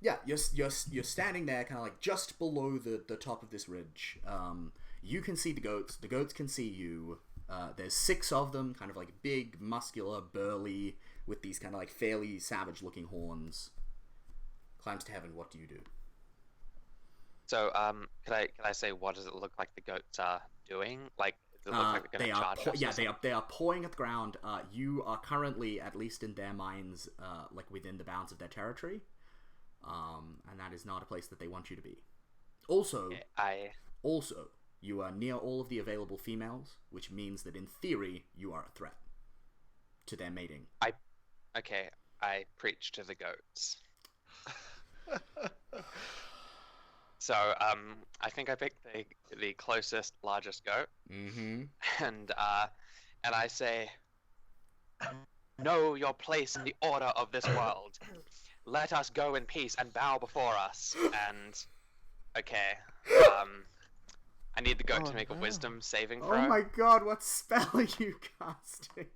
Yeah, you're standing there, kind of like just below the top of this ridge. You can see the goats. The goats can see you. There's 6 of them, kind of like big, muscular, burly, with these kind of like fairly savage-looking horns. Climbs to heaven. What do you do? So, can I say what does it look like the goats are doing? Like, does it look like they're They going to are charge us or something? they are pawing at the ground. You are currently, at least in their minds, like within the bounds of their territory, and that is not a place that they want you to be. Also, Okay, I also, you are near all of the available females, which means that in theory you are a threat to their mating. I okay. I preach to the goats. So, I think I picked the closest, largest goat, Mm-hmm. and I say, know your place in the order of this world. Let us go in peace and bow before us. And okay, um, I need the goat Oh to make a no. wisdom saving Oh throw. my god, what spell are you casting?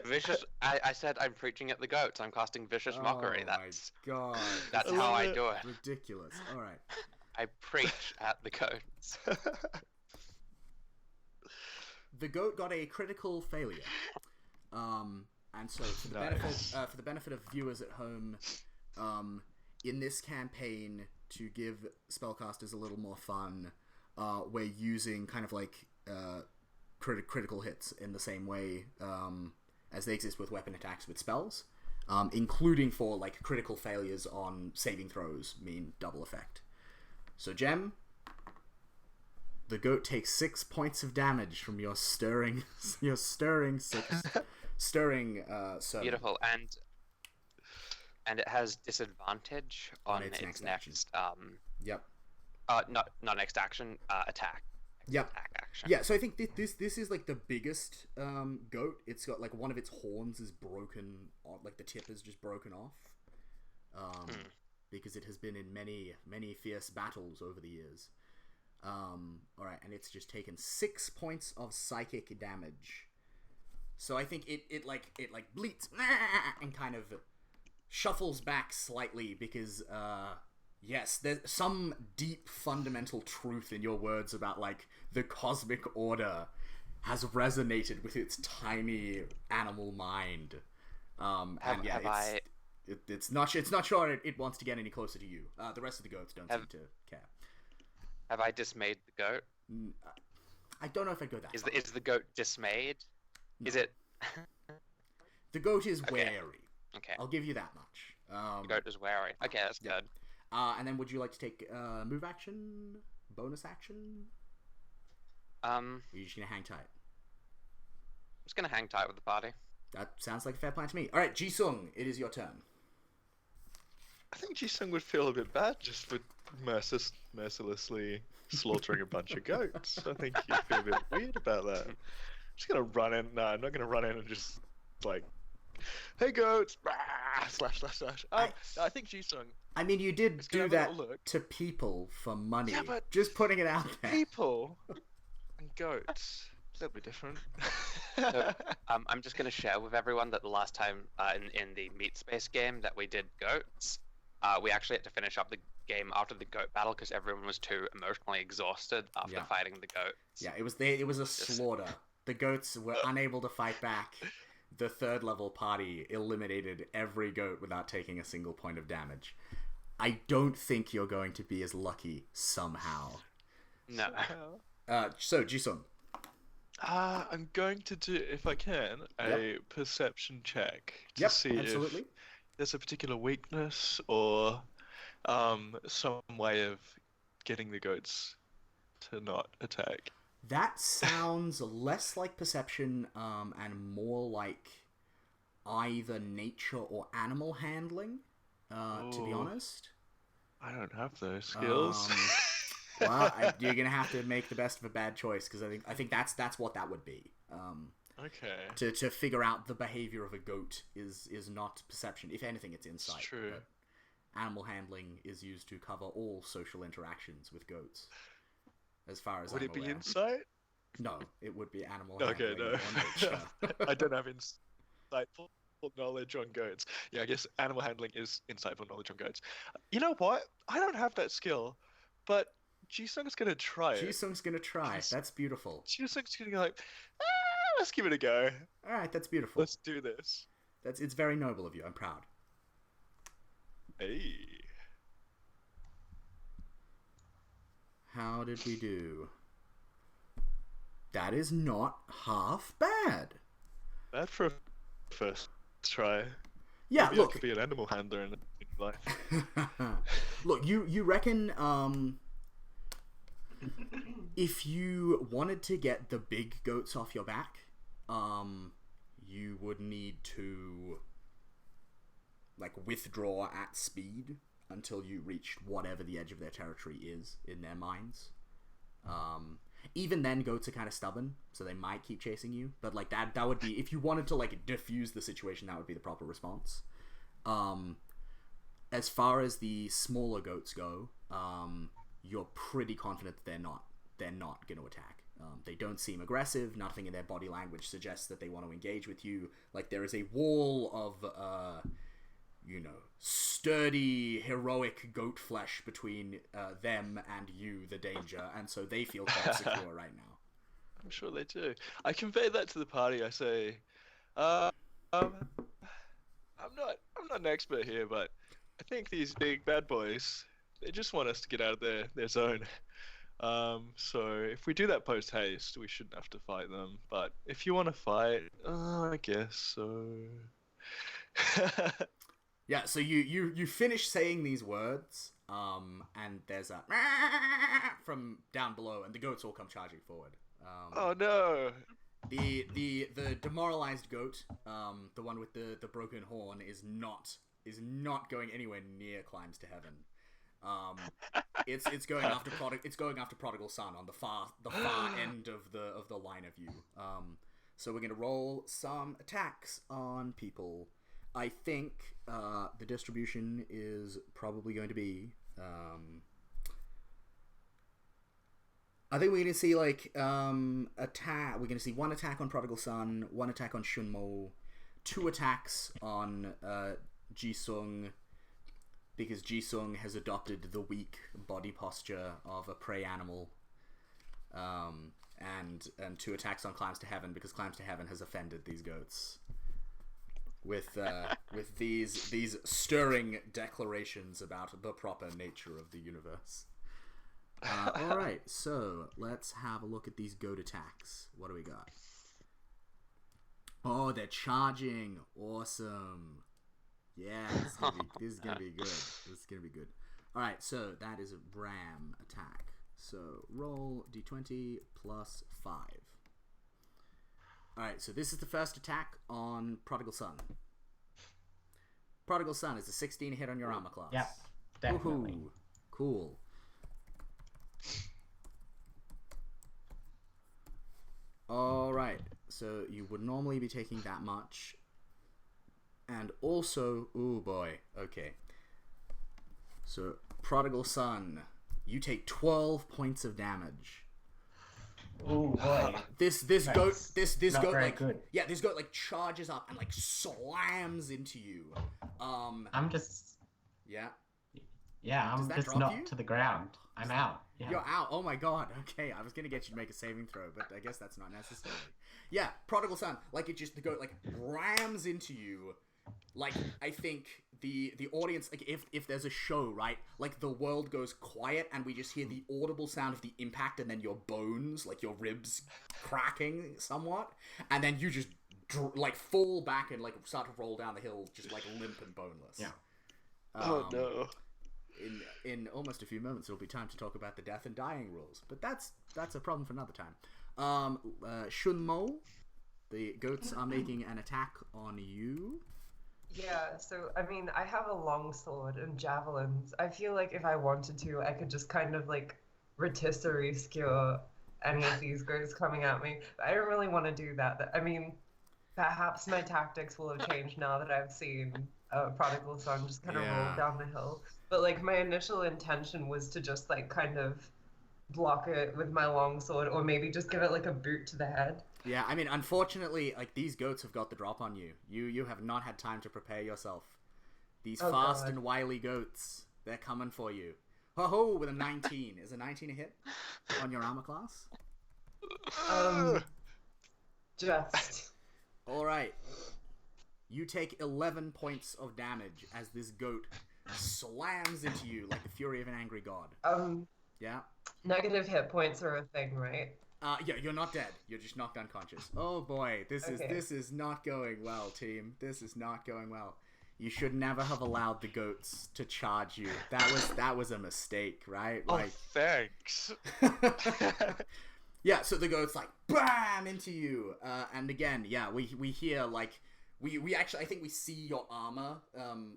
Vicious. I said I'm preaching at the goats. I'm casting vicious mockery. Oh my That's god, this that's I how love I it. do it. is ridiculous. Alright. I preach at the goats. The goat got a critical failure. And so Nice. for the benefit of viewers at home, in this campaign, to give spellcasters a little more fun, we're using kind of like critical hits in the same way as they exist with weapon attacks with spells, including for like critical failures on saving throws mean double effect. So Gem, the goat takes 6 points of damage from your stirring sermon Beautiful, and it has disadvantage on on its its next action. next Yep. not next action, attack. Yep. Attack action. Yeah, so I think this is like the biggest goat. It's got like one of its horns is broken, like the tip is just broken off, because it has been in many fierce battles over the years. All right, and it's just taken 6 points of psychic damage. So I think it bleats and kind of shuffles back slightly because yes, there's some deep fundamental truth in your words about like the cosmic order has resonated with its tiny animal mind. And yeah, Have I it's not sure it wants to get any closer to you. The rest of the goats don't seem have to care. have I dismayed the goat? I don't know if I'd go that Is far. the goat dismayed? Is it The goat is okay? wary. Okay, I'll give you that much. the goat is wary. Okay, that's good. And then would you like to take move action, bonus action? I'm Or are you just gonna hang tight? just gonna hang tight with the party. That sounds like a fair plan to me. All right, Jisung, it is your turn. I think Jisung would feel a bit bad just for mercilessly slaughtering a bunch of goats. I think he'd feel a bit weird about that. I'm just gonna run in. No, I'm not gonna run in and just like, "Hey goats!" Slash slash slash. No, I think Jisung. I mean, you did gonna do have a that little look. to people for money. Yeah, but Just putting it out there. people and goats, a little bit different. So, I'm just gonna share with everyone that the last time in the meat space game that we did goats, we actually had to finish up the game after the goat battle because everyone was too emotionally exhausted after Yeah. fighting the goats. Yeah, it was a slaughter. The goats were unable to fight back. The third level party eliminated every goat without taking a single point of damage. I don't think you're going to be as lucky somehow. No. So Jisung. I'm going to do, if I can, a perception check to Yep, see absolutely. if there's a particular weakness or some way of getting the goats to not attack. That sounds less like perception and more like either nature or animal handling, to be Ooh. honest. I don't have those skills. Well, you're gonna have to make the best of a bad choice because I think that's what that would be. Okay. To figure out the behavior of a goat is not perception. If anything, it's insight. It's true. But animal handling is used to cover all social interactions with goats. As far as Would I'm it be aware. insight? No, it would be animal Okay, handling no. or nature. I don't have insight. knowledge on goats. Yeah, I guess animal handling is insightful knowledge on goats. You know what? I don't have that skill, but Jisung's gonna try it. Jisung's gonna try. That's beautiful. Jisung's gonna go like, let's give it a go. All right, that's beautiful. Let's do this. It's very noble of you. I'm proud. Hey. How did we do? That is not half bad. That for a first try. Yeah, Maybe look. I could be an animal handler in life. Look, you reckon if you wanted to get the big goats off your back, you would need to like withdraw at speed until you reach whatever the edge of their territory is in their minds. Even then, goats are kind of stubborn, so they might keep chasing you. But like that would be, if you wanted to like diffuse the situation, that would be the proper response. As far as the smaller goats go, you're pretty confident that they're not going to attack. They don't seem aggressive. Nothing in their body language suggests that they want to engage with you. Like there is a wall of sturdy, heroic goat flesh between them and you, the danger, and so they feel quite secure right now. I'm sure they do. I convey that to the party. I say, I'm not an expert here, but I think these big bad boys, they just want us to get out of their zone. So if we do that post haste, we shouldn't have to fight them. But if you want to fight, I guess so. Yeah, so you finish saying these words, and there's a from down below, and the goats all come charging forward. Oh no! The demoralized goat, the one with the broken horn, is not going anywhere near Climbs to Heaven. It's going after Prodigal Son on the far end of the line of you. So we're gonna roll some attacks on people. I think the distribution is probably going to be. I think we're going to see like attack. We're going to see one attack on Prodigal Son, one attack on Shunmo, 2 attacks on Jisung, because Jisung has adopted the weak body posture of a prey animal, and 2 attacks on Climbs to Heaven because Climbs to Heaven has offended these goats with these stirring declarations about the proper nature of the universe. All right, so let's have a look at these goat attacks. What do we got? Oh, they're charging. Awesome. Yeah, this is gonna be good. This is gonna be good. All right, so that is a ram attack. So roll d20 plus 5. All right, so this is the first attack on Prodigal Son. Prodigal Son is a 16 hit on your armor class. Yeah, definitely. Woohoo. Cool. All right, so you would normally be taking that much. And also, ooh boy, okay. So, Prodigal Son, you take 12 points of damage. Oh boy. This That's goat not very like good. yeah, this goat like charges up and like slams into you. I'm just Yeah. Yeah, Does I'm that just drop knocked you? to the ground. I'm out. Yeah. You're out. Oh my god. Okay, I was gonna get you to make a saving throw, but I guess that's not necessary. Yeah, Prodigal Son, like the goat like rams into you. Like, I think the audience, like if there's a show, right, like the world goes quiet and we just hear the audible sound of the impact and then your bones, like your ribs cracking somewhat, and then you just like fall back and like start to roll down the hill just like limp and boneless. Yeah. Oh no. In almost a few moments, it'll be time to talk about the death and dying rules, but that's a problem for another time. Shunmo, the goats are making an attack on you. Yeah, so I mean, I have a long sword and javelins. I feel like if I wanted to, I could just kind of like rotisserie skewer any of these guys coming at me. But I don't really want to do that. I mean, perhaps my tactics will have changed now that I've seen Prodigal Son just kind of roll down the hill. But like my initial intention was to just like kind of block it with my long sword, or maybe just give it like a boot to the head. Yeah, I mean, unfortunately, like, these goats have got the drop on you. You have not had time to prepare yourself. These fast and wily goats, they're coming for you. Ho-ho, with a 19. Is a 19 a hit on your armor class? Just. Alright. You take 11 points of damage as this goat slams into you like the fury of an angry god. Yeah? Negative hit points are a thing, right? Yeah, you're not dead. You're just knocked unconscious. Oh boy, this is not going well, team. This is not going well. You should never have allowed the goats to charge you. That was a mistake, right? Oh, Like, thanks. yeah, so the goat's like bam into you. And again, yeah, we hear like we actually, I think we see your armor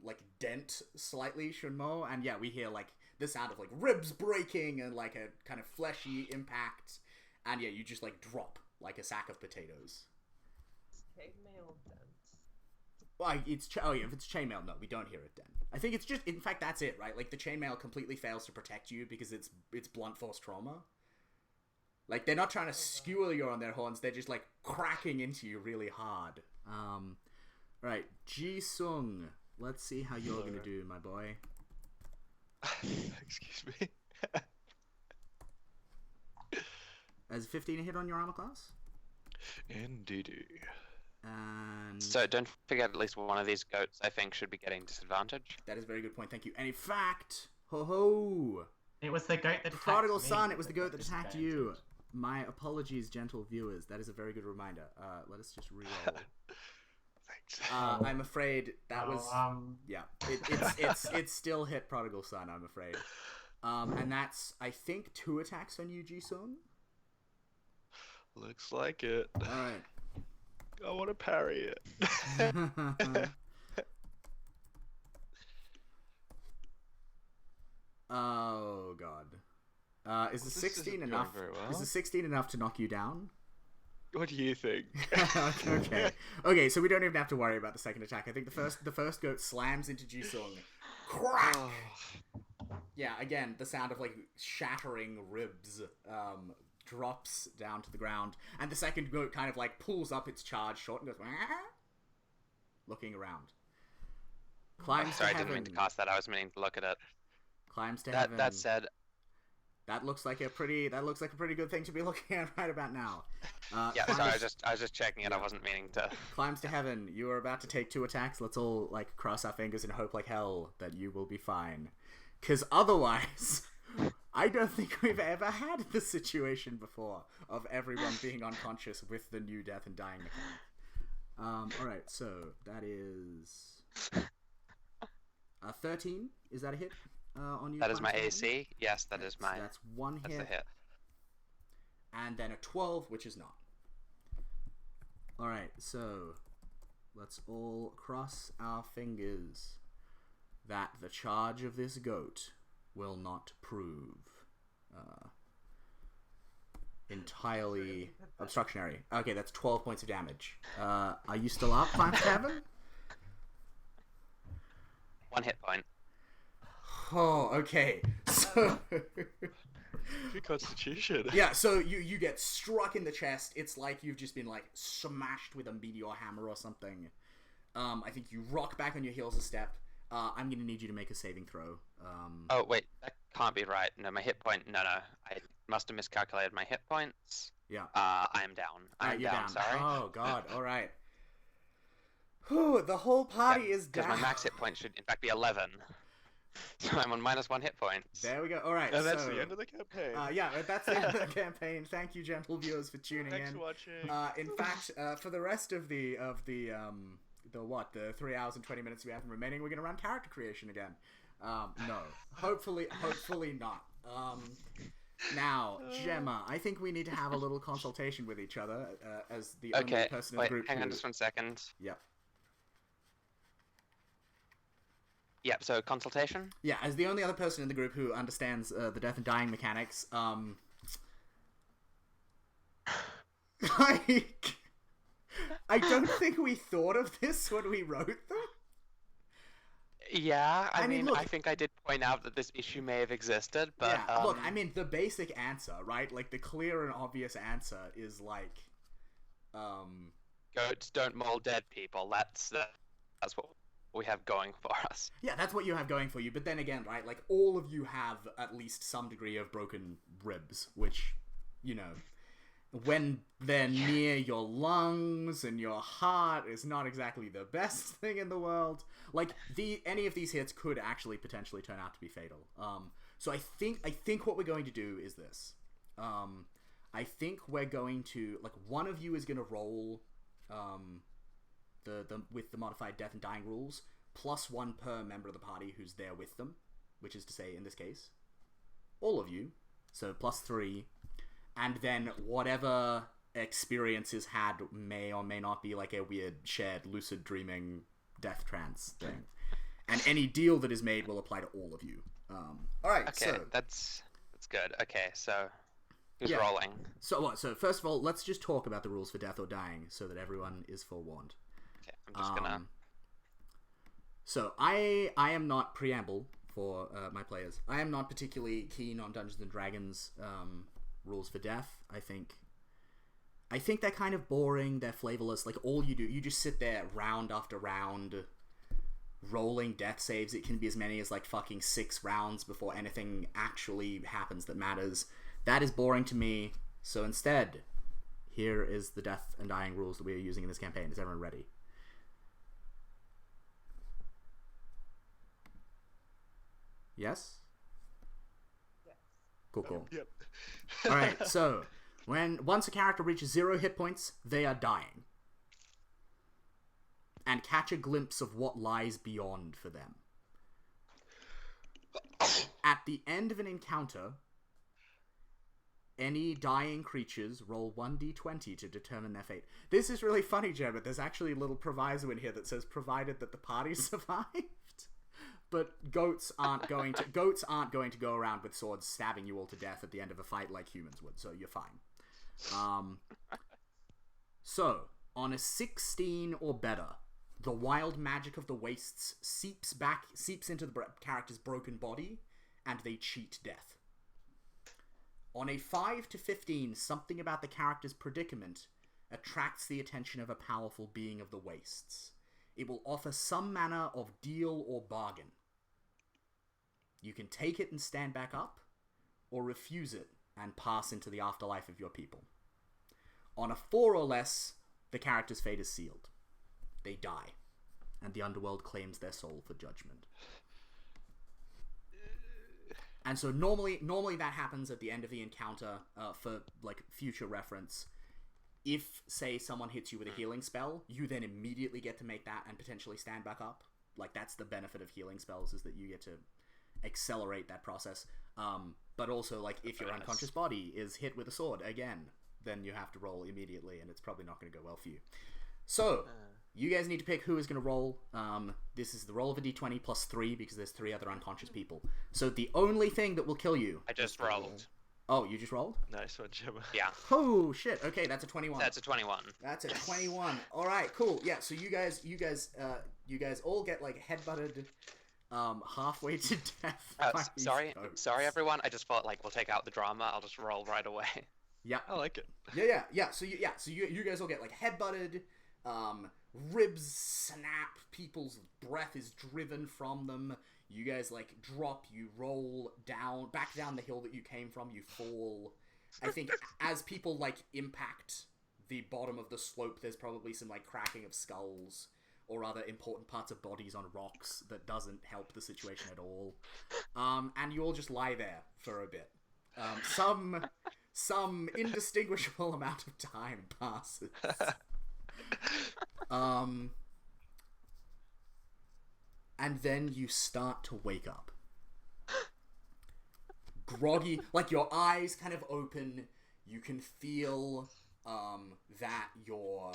like dent slightly, Shunmo, and yeah, we hear like the sound of like ribs breaking and like a kind of fleshy impact. And yeah, you just like drop like a sack of potatoes. Chainmail dent. Well, if it's chainmail, no, we don't hear it then. I think it's just, in fact, that's it, right? Like the chainmail completely fails to protect you because it's blunt force trauma. Like they're not trying to skewer you on their horns; they're just like cracking into you really hard. Right, Ji-sung, let's see how you're gonna do, my boy. Excuse me. As 15 a hit on your armor class? Indeed. And So don't forget, at least one of these goats, I think, should be getting disadvantage. that is a very good point, thank you. And in fact, ho-ho! It was the goat that attacked Prodigal me son, it was the goat that with attacked disadvantage. you. My apologies, gentle viewers. That is a very good reminder. Let us just reroll. Thanks. I'm afraid that was... Yeah, it's still hit Prodigal Son, I'm afraid. And that's, I think, 2 attacks on you, Ji-sung? Looks like it. Alright. I want to parry it. Oh, God. Is the This 16 isn't enough? going very well. Is the 16 enough to knock you down? What do you think? Okay. Okay, so we don't even have to worry about the second attack. I think the first goat slams into Ji-sung. Crack! Yeah, again, the sound of like shattering ribs drops down to the ground, and the second goat kind of like pulls up its charge short and goes, "Wah?" Looking around. Climbs Sorry, to I didn't mean heaven. to cast that. I was meaning to look at it. Climbs to heaven. That said, That looks like a pretty good thing to be looking at right about now. yeah. climbs, Sorry, I was just checking it. Yeah. I wasn't meaning to. climbs to heaven. You are about to take 2 attacks. Let's all like cross our fingers and hope like hell that you will be fine. Because otherwise, I don't think we've ever had this situation before of everyone being unconscious with the new death and dying mechanic. All right, so that is 13. Is that a hit on you? That is my Climbs to Heaven? AC. Yes, that is So my. that's 1 That's hit, the hit. and then a 12, which is not. All right, so let's all cross our fingers that the charge of this goat will not prove entirely obstructionary. Okay, that's 12 points of damage. Are you still up, Climbs to Heaven? 1 hit point. Oh, okay. So Good constitution. yeah, so you get struck in the chest. It's like you've just been like smashed with a meteor hammer or something. I think you rock back on your heels a step. I'm gonna need you to make a saving throw. Oh wait, that can't be right. No, my hit point. No, I must have miscalculated my hit points. Yeah. I am down. I am You're down. Sorry. Oh god. All right. Whew, the whole party is Because down. my max hit point should in fact be 11. So I'm on -1 hit points. There we go. All right. And that's so, the end of the campaign. yeah, that's the end of the campaign. Thank you, gentle viewers, for tuning Thanks in. for watching. In fact, for the rest of the 3 hours and 20 minutes we have remaining, we're gonna run character creation again. No, hopefully not. Now, Gemma, I think we need to have a little consultation with each other as the only Okay. person in Wait. the group. Hang on who... just 1 second. Yep. Yep. So consultation. Yeah, as the only other person in the group who understands the death and dying mechanics, like, I don't think we thought of this when we wrote them. Yeah. I mean, mean, look- I think I did point out that this issue may have existed, but Look, I mean, the basic answer, right? Like, the clear and obvious answer is, like, Goats don't maul dead people. That's what we have going for us. Yeah, that's what you have going for you. But then again, right, like, all of you have at least some degree of broken ribs, which, you know, when they're near your lungs and your heart is not exactly the best thing in the world. Like, any of these hits could actually potentially turn out to be fatal. So I think what we're going to do is this. I think we're going to, like, one of you is going to roll with the modified death and dying rules, +1 per member of the party who's there with them, which is to say, in this case, all of you, so +3, and then whatever experiences had may or may not be like a weird shared lucid dreaming death trance thing, and any deal that is made will apply to all of you. All right. Okay, so that's good. Okay, so who's Yeah. rolling? So what? So first of all, let's just talk about the rules for death or dying so that everyone is forewarned. Okay, I'm just gonna. So I am not preamble for my players. I am not particularly keen on Dungeons and Dragons rules for death. I think they're kind of boring. They're flavorless. Like, all you do, you just sit there round after round, rolling death saves. It can be as many as like fucking 6 rounds before anything actually happens that matters. That is boring to me. So instead, here is the death and dying rules that we are using in this campaign. Is everyone ready? Yes? Yes. Cool. Yep. Alright, so once a character reaches 0 hit points, they are dying. And catch a glimpse of what lies beyond for them. At the end of an encounter, any dying creatures roll 1d20 to determine their fate. This is really funny, Jem, but there's actually a little proviso in here that says provided that the party survived. But goats aren't going to go around with swords stabbing you all to death at the end of a fight like humans would, so you're fine. So, on a 16 or better, the wild magic of the wastes seeps into the character's broken body, and they cheat death. On a 5 to 15, something about the character's predicament attracts the attention of a powerful being of the wastes. It will offer some manner of deal or bargain. You can take it and stand back up, or refuse it and pass into the afterlife of your people. On a 4 or less, the character's fate is sealed. They die, and the underworld claims their soul for judgment. And so normally that happens at the end of the encounter, for like future reference. If, say, someone hits you with a healing spell, you then immediately get to make that and potentially stand back up. Like, that's the benefit of healing spells, is that you get to accelerate that process. But also, like, if your unconscious body is hit with a sword again, then you have to roll immediately, and it's probably not going to go well for you. So, you guys need to pick who is going to roll. This is the roll of a d20 +3, because there's 3 other unconscious people. So the only thing that will kill you... I just rolled. Oh, you just rolled? Nice one, Gemma. Yeah. Oh, shit. Okay, that's a 21. That's a 21. That's a 21. All right, cool. Yeah, so you guys all get, like, headbutted halfway to death. by these goats. Sorry, everyone. I just thought, like, we'll take out the drama. I'll just roll right away. Yeah. I like it. Yeah. So you guys all get, like, headbutted. Ribs snap. People's breath is driven from them. You guys, like, drop. You roll back down the hill that you came from. You fall. I think as people, like, impact the bottom of the slope, there's probably some, like, cracking of skulls or other important parts of bodies on rocks that doesn't help the situation at all. And you all just lie there for a bit. Some indistinguishable amount of time passes. And then you start to wake up. Groggy, like, your eyes kind of open. You can feel that your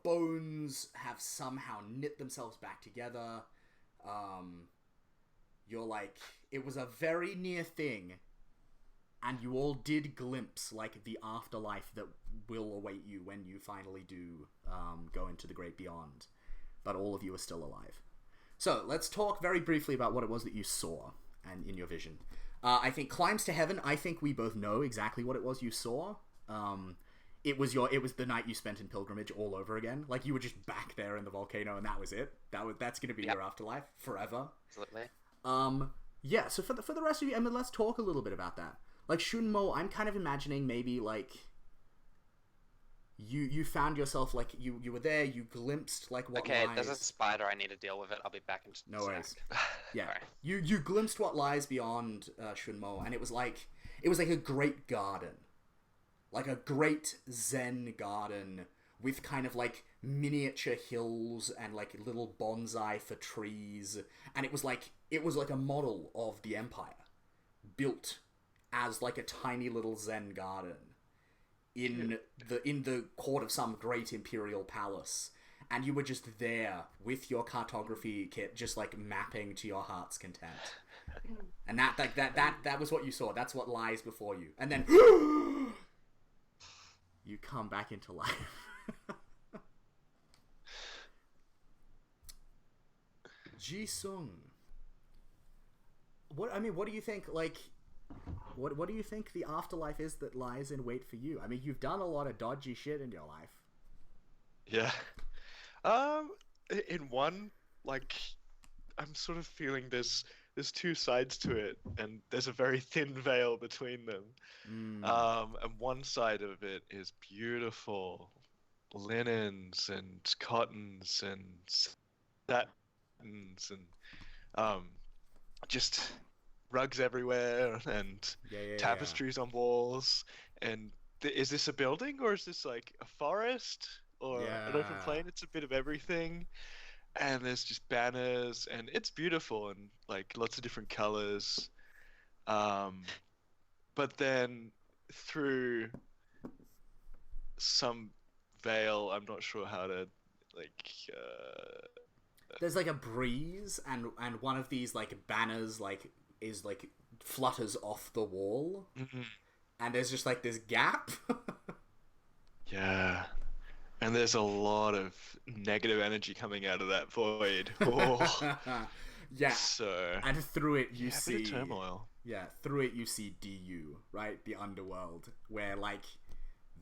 bones have somehow knit themselves back together. You're like, it was a very near thing, and you all did glimpse, like, the afterlife that will await you when you finally do go into the great beyond. But all of you are still alive. So, let's talk very briefly about what it was that you saw and in your vision. I think Climbs to Heaven, I think we both know exactly what it was you saw. it was the night you spent in pilgrimage all over again. Like, you were just back there in the volcano, and that was it. That's gonna be your afterlife forever. Absolutely. Yeah. So for the rest of you, I mean, let's talk a little bit about that. Like, Shunmo, I'm kind of imagining maybe like you found yourself, like, you were there, you glimpsed like what Okay, lies. there's a spider. I need to deal with it. I'll be back in just a No sec. worries. Yeah. Sorry. You glimpsed what lies beyond Shunmo, and it was like a great garden. Like a great Zen garden with kind of like miniature hills and like little bonsai for trees, and it was like a model of the empire built as like a tiny little Zen garden in the court of some great imperial palace, and you were just there with your cartography kit, just like mapping to your heart's content. And that was what you saw. That's what lies before you. And then you come back into life. Ji-sung. What do you think, like, what do you think the afterlife is that lies in wait for you? I mean, you've done a lot of dodgy shit in your life. Yeah. In one, like, I'm sort of feeling there's two sides to it, and there's a very thin veil between them. And one side of it is beautiful linens and cottons and satins and just rugs everywhere and tapestries on walls. And is this a building, or is this like a forest or an open plain? It's a bit of everything. And there's just banners, and it's beautiful, and like lots of different colors. But then through some veil, I'm not sure how to like. There's like a breeze, and one of these like banners like is like flutters off the wall, and there's just like this gap. Yeah. And there's a lot of negative energy coming out of that void. Oh. Yeah. So. And through it you see a bit of turmoil. Yeah, through it you see DU, right? The underworld, where like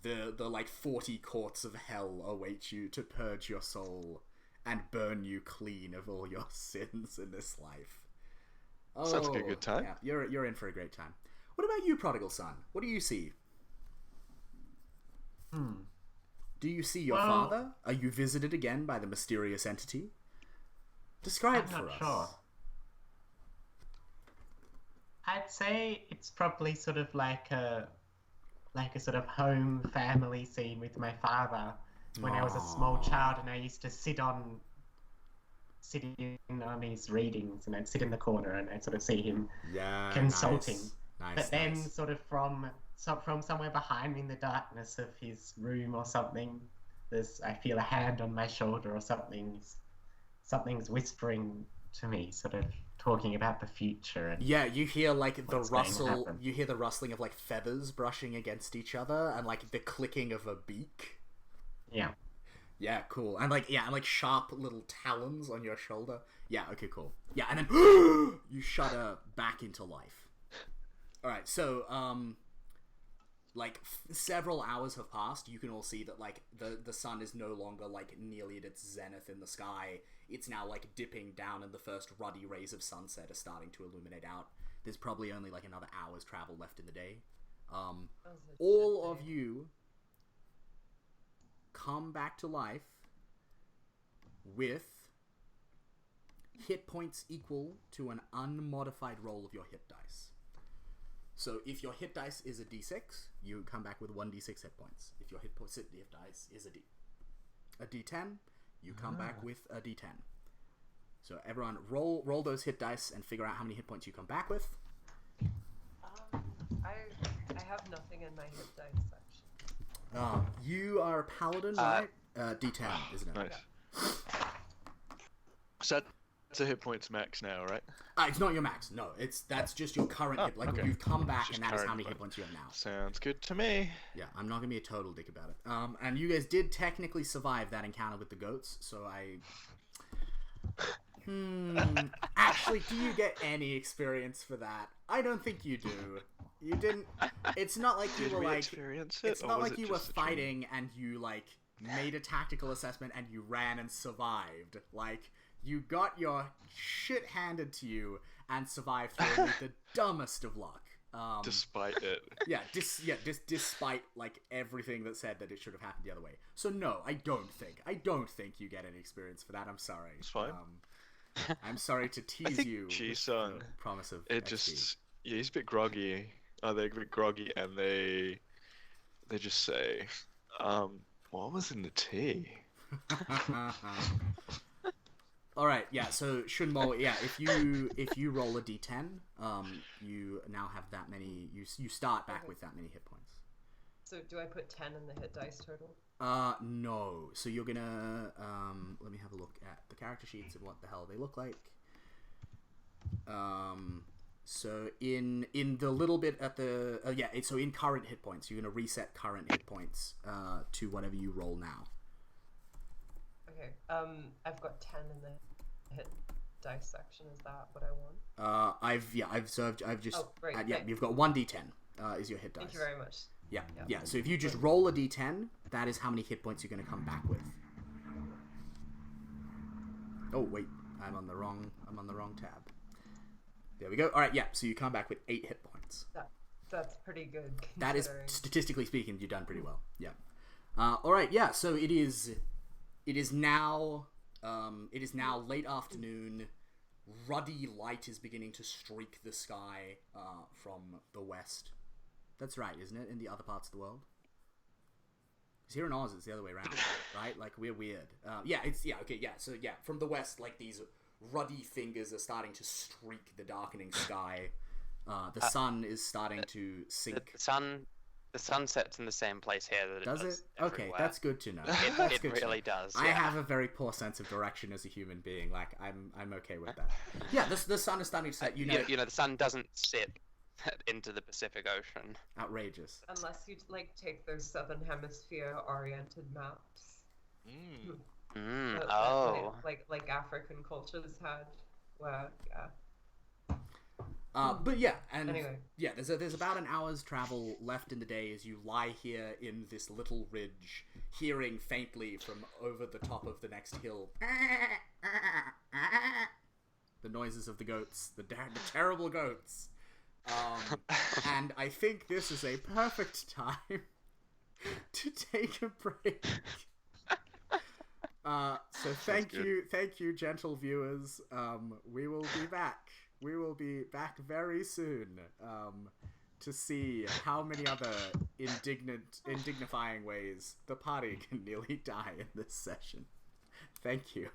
the like 40 courts of hell await you to purge your soul and burn you clean of all your sins in this life. Oh, sounds like a good time. Yeah, you're in for a great time. What about you, prodigal son? What do you see? Do you see your father? Are you visited again by the mysterious entity? Describe for us. Sure. I'd say it's probably sort of like a sort of home family scene with my father when I was a small child, and I used to sit in on his readings, and I'd sit in the corner and I'd sort of see him consulting. Nice. But then sort of from somewhere behind me in the darkness of his room or something, I feel a hand on my shoulder or something's whispering to me, sort of talking about the future. And you hear like the rustle. You hear the rustling of like feathers brushing against each other, and like the clicking of a beak. Yeah. Yeah, cool. And like sharp little talons on your shoulder. Yeah, okay, cool. Yeah, and then you shudder back into life. All right, so several hours have passed. You can all see that like the sun is no longer like nearly at its zenith in the sky. It's now like dipping down, and the first ruddy rays of sunset are starting to illuminate out. There's probably only like another hour's travel left in the day. All of you come back to life with hit points equal to an unmodified roll of your hit dice. So if your hit dice is a d6, you come back with 1d6 hit points. If your hit dice is a d10, you come back with a d10. So everyone roll those hit dice and figure out how many hit points you come back with. I have nothing in my hit dice section. You are a paladin, right? D10, isn't it? Nice. So that's a hit points max now, right? It's not your max. No, that's just your current hit. Like okay. you've come back, Just and that is how current many hit hit points you have now. Sounds good to me. Yeah, I'm not gonna be a total dick about it. And you guys did technically survive that encounter with the goats, so Actually, do you get any experience for that? I don't think you do. You didn't. It's not like you Did were we like. experience it? It's or not was like it you were just a dream? fighting and you like made a tactical assessment and you ran and survived. Like you got your shit handed to you and survived through with the dumbest of luck. Despite it. Despite like everything that said that it should have happened the other way. So no, I don't think you get any experience for that. I'm sorry. It's fine. I'm sorry to I tease think you. Ji-sung, with the promise of it XP. just yeah, he's a bit groggy. They're a bit groggy, and they just say, what was in the tea? All right, yeah. So Shunmo, yeah. If you roll a d10, you now have that many. You start back with that many hit points. So do I put 10 in the hit dice total? No. So you're gonna let me have a look at the character sheets and what the hell they look like. So in the little bit at the so in current hit points, you're gonna reset current hit points to whatever you roll now. Okay. I've got 10 in the hit dice section. Is that what I want? I've just Oh, right, okay. you've got 1d10 is your hit dice. Thank you very much. Yeah. So if you just roll a d10, that is how many hit points you're gonna come back with. Oh wait, I'm on the wrong tab. There we go. All right, yeah. So you come back with 8 hit points. That's pretty good. That is, considering. statistically speaking, you've done pretty well. Yeah. All right. Yeah. So it is now late afternoon. Ruddy light is beginning to streak the sky from the west. That's right, isn't it? In the other parts of the world. Because here in Oz, it's the other way around, right? Like we're weird. So yeah, from the west, like these ruddy fingers are starting to streak the darkening sky. The sun is starting to sink. The sun sets in the same place here that it Does does it? Okay, everywhere. that's good to know. It really does. I Yeah. have a very poor sense of direction as a human being. Like I'm okay with that. Yeah, the sun is starting to set. You know, the sun doesn't set into the Pacific Ocean. outrageous. Unless you like take those southern hemisphere oriented maps. Oh. Like African cultures had, where But yeah, and Anyway. yeah, there's about an hour's travel left in the day as you lie here in this little ridge, hearing faintly from over the top of the next hill the noises of the goats, the terrible goats. And I think this is a perfect time to take a break. So thank you, gentle viewers. We will be back. We will be back very soon to see how many other indignifying ways the party can nearly die in this session. Thank you.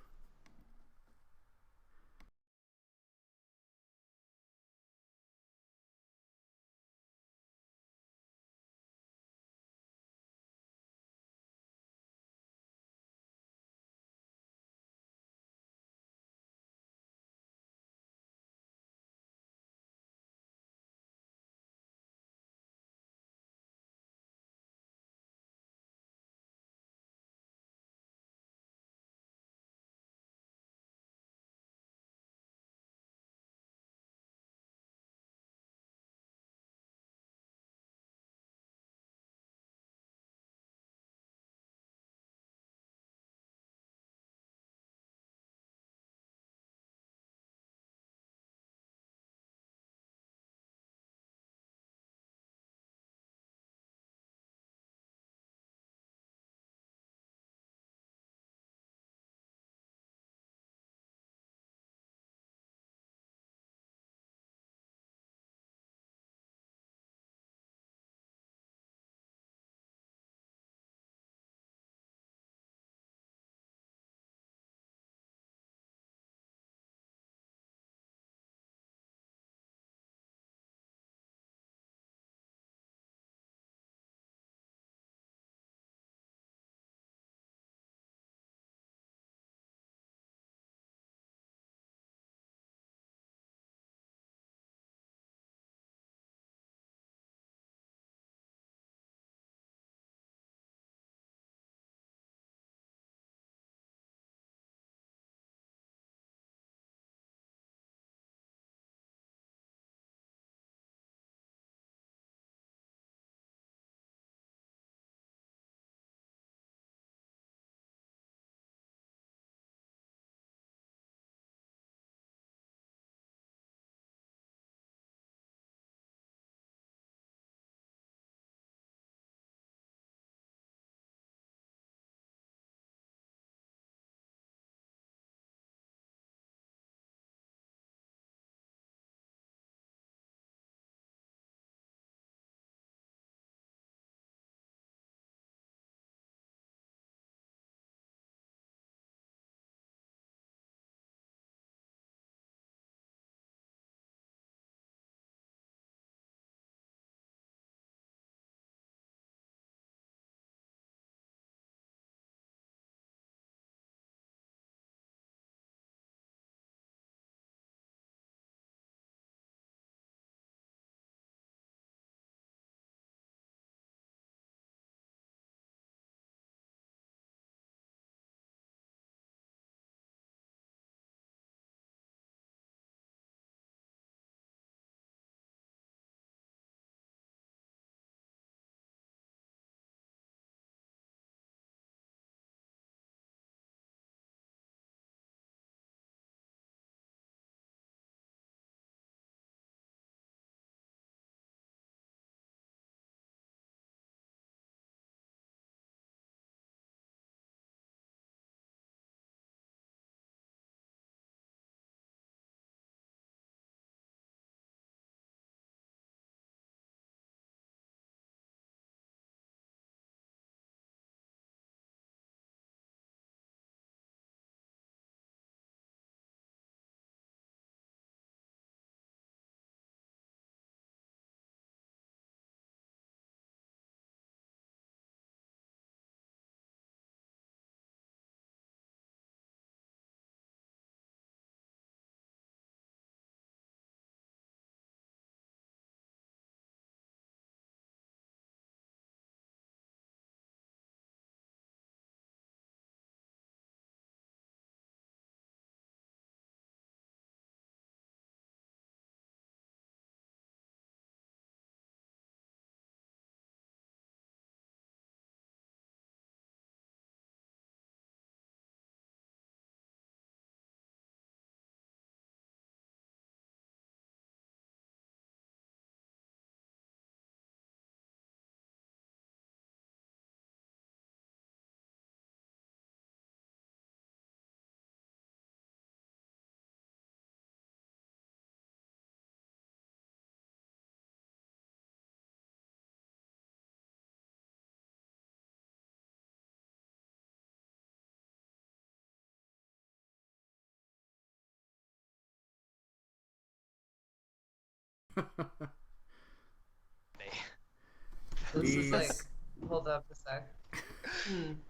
This is like, These- hold up a sec.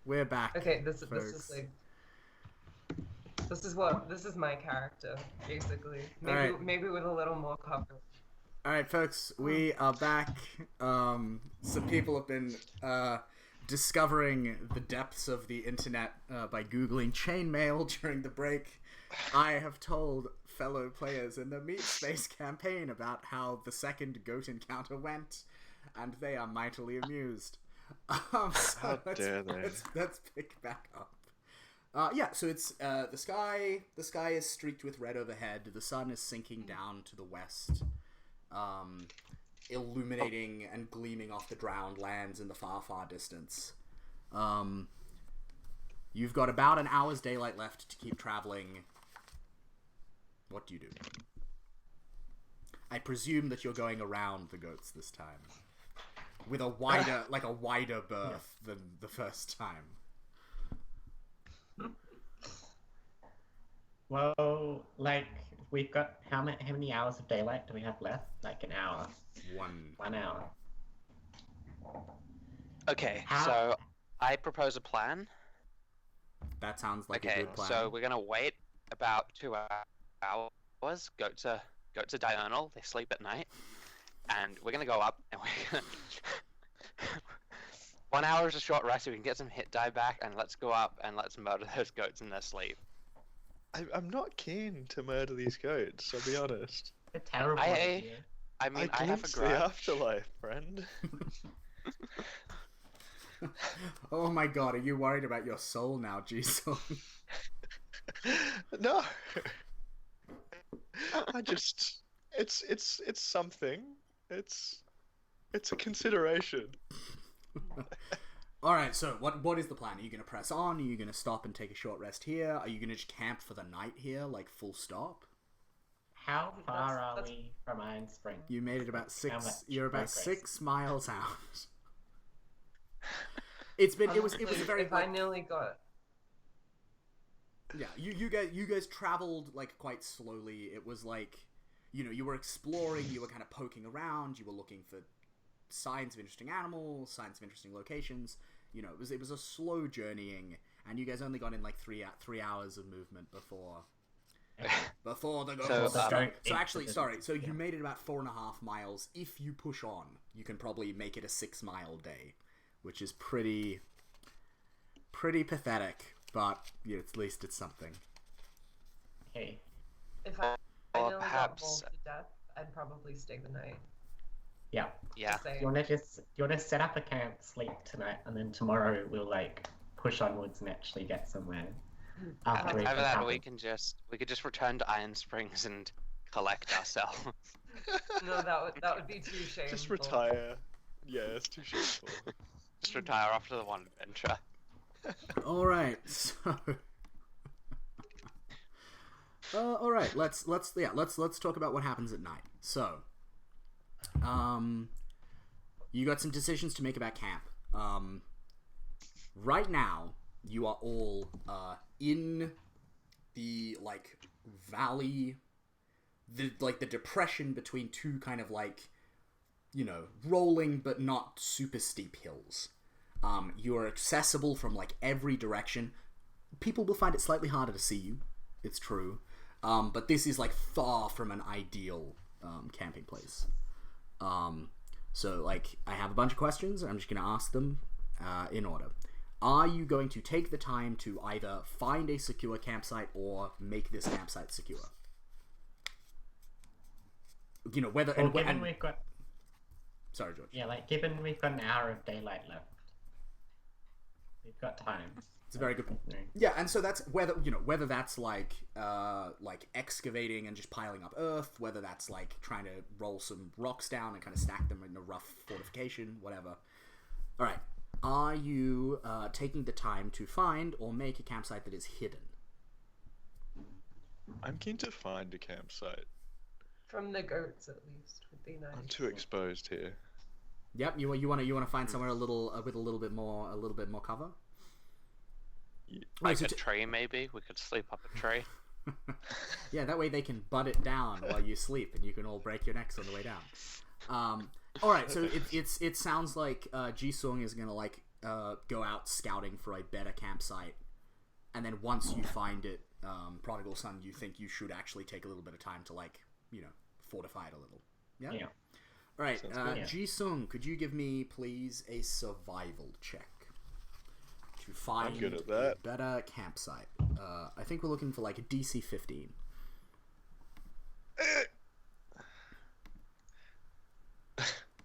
We're back. Okay, this is folks. like, this is my character basically. Alright. Maybe with a little more cover. Alright, folks, we are back. Some people have been discovering the depths of the internet by Googling chainmail during the break. I have told fellow players in the Meat Space campaign about how the second goat encounter went, and they are mightily amused. So How dare they? let's pick back up. Yeah, so it's the sky. The sky is streaked with red overhead. The sun is sinking down to the west, illuminating and gleaming off the drowned lands in the far, far distance. You've got about an hour's daylight left to keep traveling. What do you do? I presume that you're going around the goats this time, with a wider, berth than the first time. Well, like, we've got how many hours of daylight do we have left? Like an hour. 1 hour. Okay, How- so I propose a plan. That sounds like a Okay, good plan. so we're gonna wait about 2 hours. Goats are diurnal; they sleep at night, and we're gonna go up and we're gonna. 1 hour is a short rest, so we can get some hit die back, and let's go up and let's murder those goats in their sleep. I'm not keen to murder these goats, I'll be honest. A terrible I idea. mean, I have a glimpse the grudge. afterlife, friend. Oh my god, are you worried about your soul now, Jisoo? No. I just it's something. It's a consideration. Alright, so what is the plan? Are you going to press on? Are you going to stop and take a short rest here? Are you going to just camp for the night here, like full stop? How far are that's- we from Iron Spring? You made it about How much you're about progress? 6 miles out. It was a very If I nearly got. yeah, you guys traveled like quite slowly. It was like, you were exploring, you were kind of poking around, you were looking for signs of interesting animals, signs of interesting locations. It was a slow journeying, and you guys only got in like 3 hours of movement before the goats. So, So actually, sorry. So you made it about 4.5 miles. If you push on, you can probably make it a 6-mile day, which is pretty pathetic. But at least it's something. Okay. If I Or nearly got perhaps- mauled to death, I'd probably stay the night. Yeah. Yeah. Just saying. You wanna set up a camp, sleep tonight, and then tomorrow we'll like push onwards and actually get somewhere. After Either we've that, or recovered. we could just return to Iron Springs and collect ourselves. No, that would be too shameful. Just retire. Yeah, it's too shameful. Just retire after the one adventure. All right. So. All right. Let's talk about what happens at night. So, you got some decisions to make about camp. Right now, you are all in the valley, the depression between two kind of rolling but not super steep hills. You are accessible from every direction. People will find it slightly harder to see you. It's true. But this is far from an ideal camping place. So I have a bunch of questions. I'm just going to ask them in order. Are you going to take the time to either find a secure campsite or make this campsite secure? Whether Well, and given we've got sorry, George. given we've got an hour of daylight left, we've got time. It's a very good point. No. Yeah, and so that's whether that's excavating and just piling up earth, whether that's trying to roll some rocks down and kind of stack them in a rough fortification, whatever. All right, are you taking the time to find or make a campsite that is hidden? I'm keen to find a campsite. From the goats, at least, would be nice. I'm too exposed here. Yep, you want to find somewhere with a little bit more cover. Yeah. Right, Like so a tree, maybe? We could sleep up a tree. Yeah, that way they can butt it down while you sleep, and you can all break your necks on the way down. All right, so it sounds like Jisung is gonna like go out scouting for a better campsite, and then once you find it, Prodigal Son, you think you should actually take a little bit of time to like fortify it a little. Yeah. Yeah. All right, good. Jisung, could you give me please a survival check to find good at a that. better campsite? I think we're looking for like a DC 15.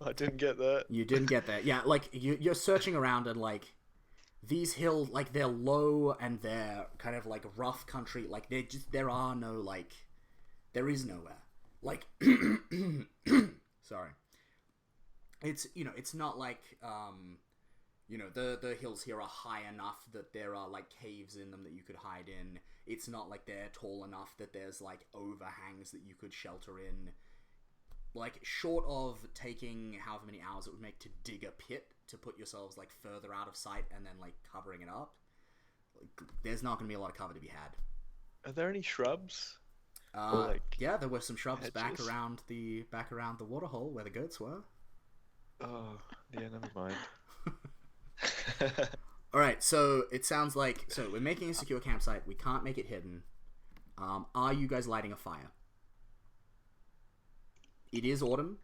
I didn't get that. You didn't get that. Yeah, like you're searching around and like these hills, like they're low and they're kind of like rough country. Like there are no like, there is nowhere. Like, sorry. It's it's not like the hills here are high enough that there are like caves in them that you could hide in. It's not like they're tall enough that there's like overhangs that you could shelter in. Like, short of taking however many hours it would make to dig a pit to put yourselves like further out of sight and then like covering it up, like, there's not going to be a lot of cover to be had. Are there any shrubs? Yeah, there were some shrubs back hedges? around the waterhole where the goats were. Oh, yeah, never mind. All right, so it sounds like we're making a secure campsite. We can't make it hidden. Are you guys lighting a fire? It is autumn.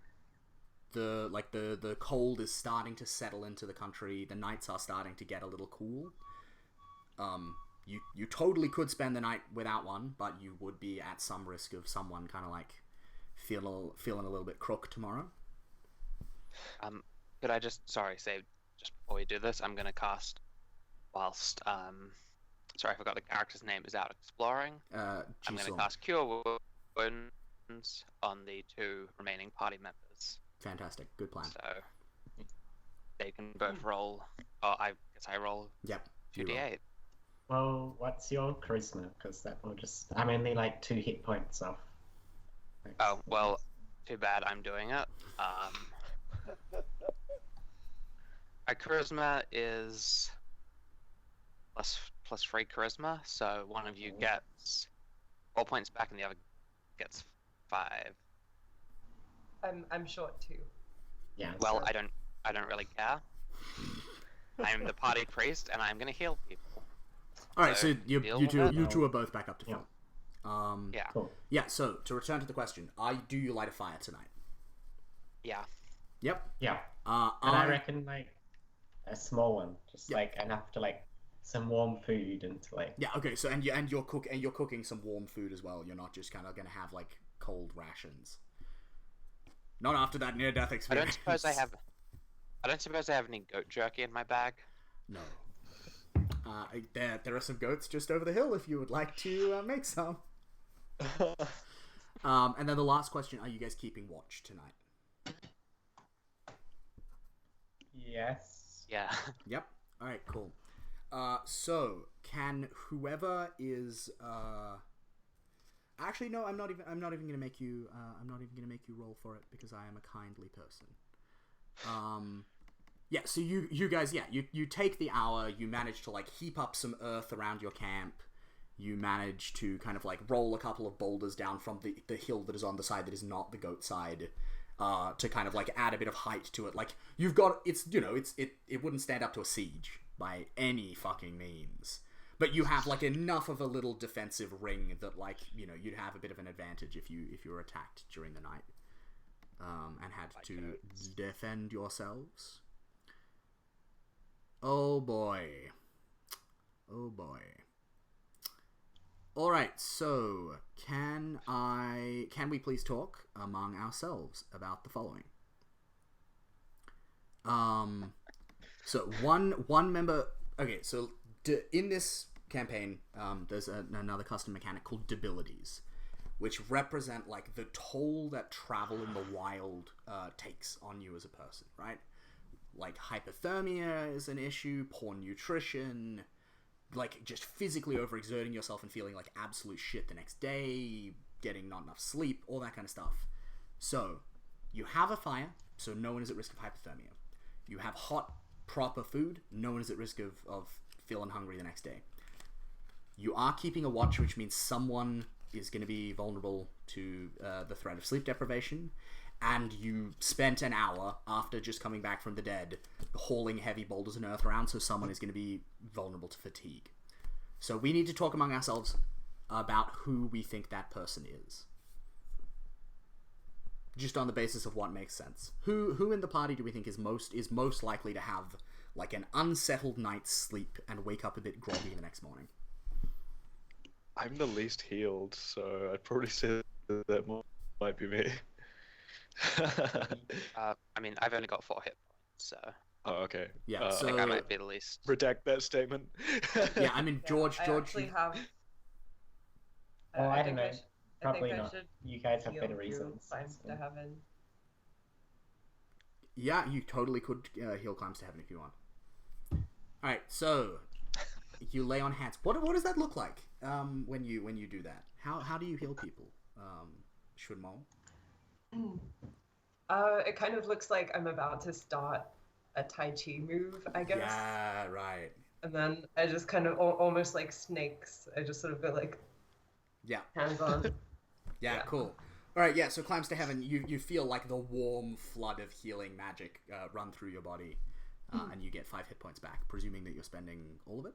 The cold is starting to settle into the country. The nights are starting to get a little cool. You totally could spend the night without one, but you would be at some risk of someone kind of like feeling a little bit crook tomorrow. Could I just say just before we do this, I'm gonna cast whilst sorry, I forgot the character's name is out exploring. I'm gonna cast Cure Wounds on the 2 remaining party members. Fantastic, good plan. So they can both roll. Oh, I guess I roll. Yep. 2d8. Well, what's your charisma? Because that will just... I'm only like 2 hit points off. Oh, well, too bad I'm doing it. My charisma is plus 3 charisma, so one of you gets 4 points back and the other gets 5. I'm short too. Yeah. Well, so- I don't really care. I'm the party priest and I'm gonna heal people. All right, so deal you with that? two are both back up to full. Yeah. Cool. Yeah. So to return to the question, do you light a fire tonight? Yeah. Yep. Yeah. And I reckon like a small one, just like enough to like some warm food and to like. Yeah. Okay. So you're cooking some warm food as well. You're not just kind of gonna have like cold rations. Not after that near-death experience. I don't suppose I have any goat jerky in my bag. No. There are some goats just over the hill if you would like to make some. And then the last question: are you guys keeping watch tonight? Yes. Yeah. Yep. All right. Cool. So can whoever is actually no, I'm not even gonna make you roll for it because I am a kindly person. Yeah. So you guys, you take the hour. You manage to like heap up some earth around your camp. You manage to kind of like roll a couple of boulders down from the hill that is on the side that is not the goat side. To kind of like add a bit of height to it. Like you've got it wouldn't stand up to a siege by any fucking means. But you have like enough of a little defensive ring that like, you'd have a bit of an advantage if you were attacked during the night. And had to defend yourselves. Oh boy. Oh boy. Alright, so can we please talk among ourselves about the following? So one member. Okay, so in this campaign, there's another custom mechanic called debilities, which represent like the toll that travel in the wild takes on you as a person, right? Like hypothermia is an issue, poor nutrition, like just physically overexerting yourself and feeling like absolute shit the next day, getting not enough sleep, all that kind of stuff. So you have a fire, so no one is at risk of hypothermia. You have hot, proper food, no one is at risk of feeling hungry the next day. You are keeping a watch, which means someone is going to be vulnerable to the threat of sleep deprivation. And you spent an hour after just coming back from the dead hauling heavy boulders and earth around, so someone is going to be vulnerable to fatigue. So we need to talk among ourselves about who we think that person is. Just on the basis of what makes sense. Who in the party do we think is most likely to have like an unsettled night's sleep and wake up a bit groggy the next morning? I'm the least healed, so I'd probably say that might be me. I mean, I've only got 4 hit points, so Oh, okay. Yeah, I so think I might be the least. Redact that statement. yeah, I mean George. I actually have. Oh, I don't think know. Probably I not. should You guys have heal better you, reasons. Climb to heaven. Yeah, you totally could heal climbs to heaven if you want. All right, so you lay on hands. What does that look like when you do that? How do you heal people, Shunmo? It kind of looks like I'm about to start a Tai Chi move, I guess. Yeah, right. And then I just kind of almost like snakes. I just sort of go like Yeah. hands on. Yeah, Yeah. cool. All right, yeah. So climbs to heaven. You feel like the warm flood of healing magic run through your body, and you get 5 hit points back, presuming that you're spending all of it.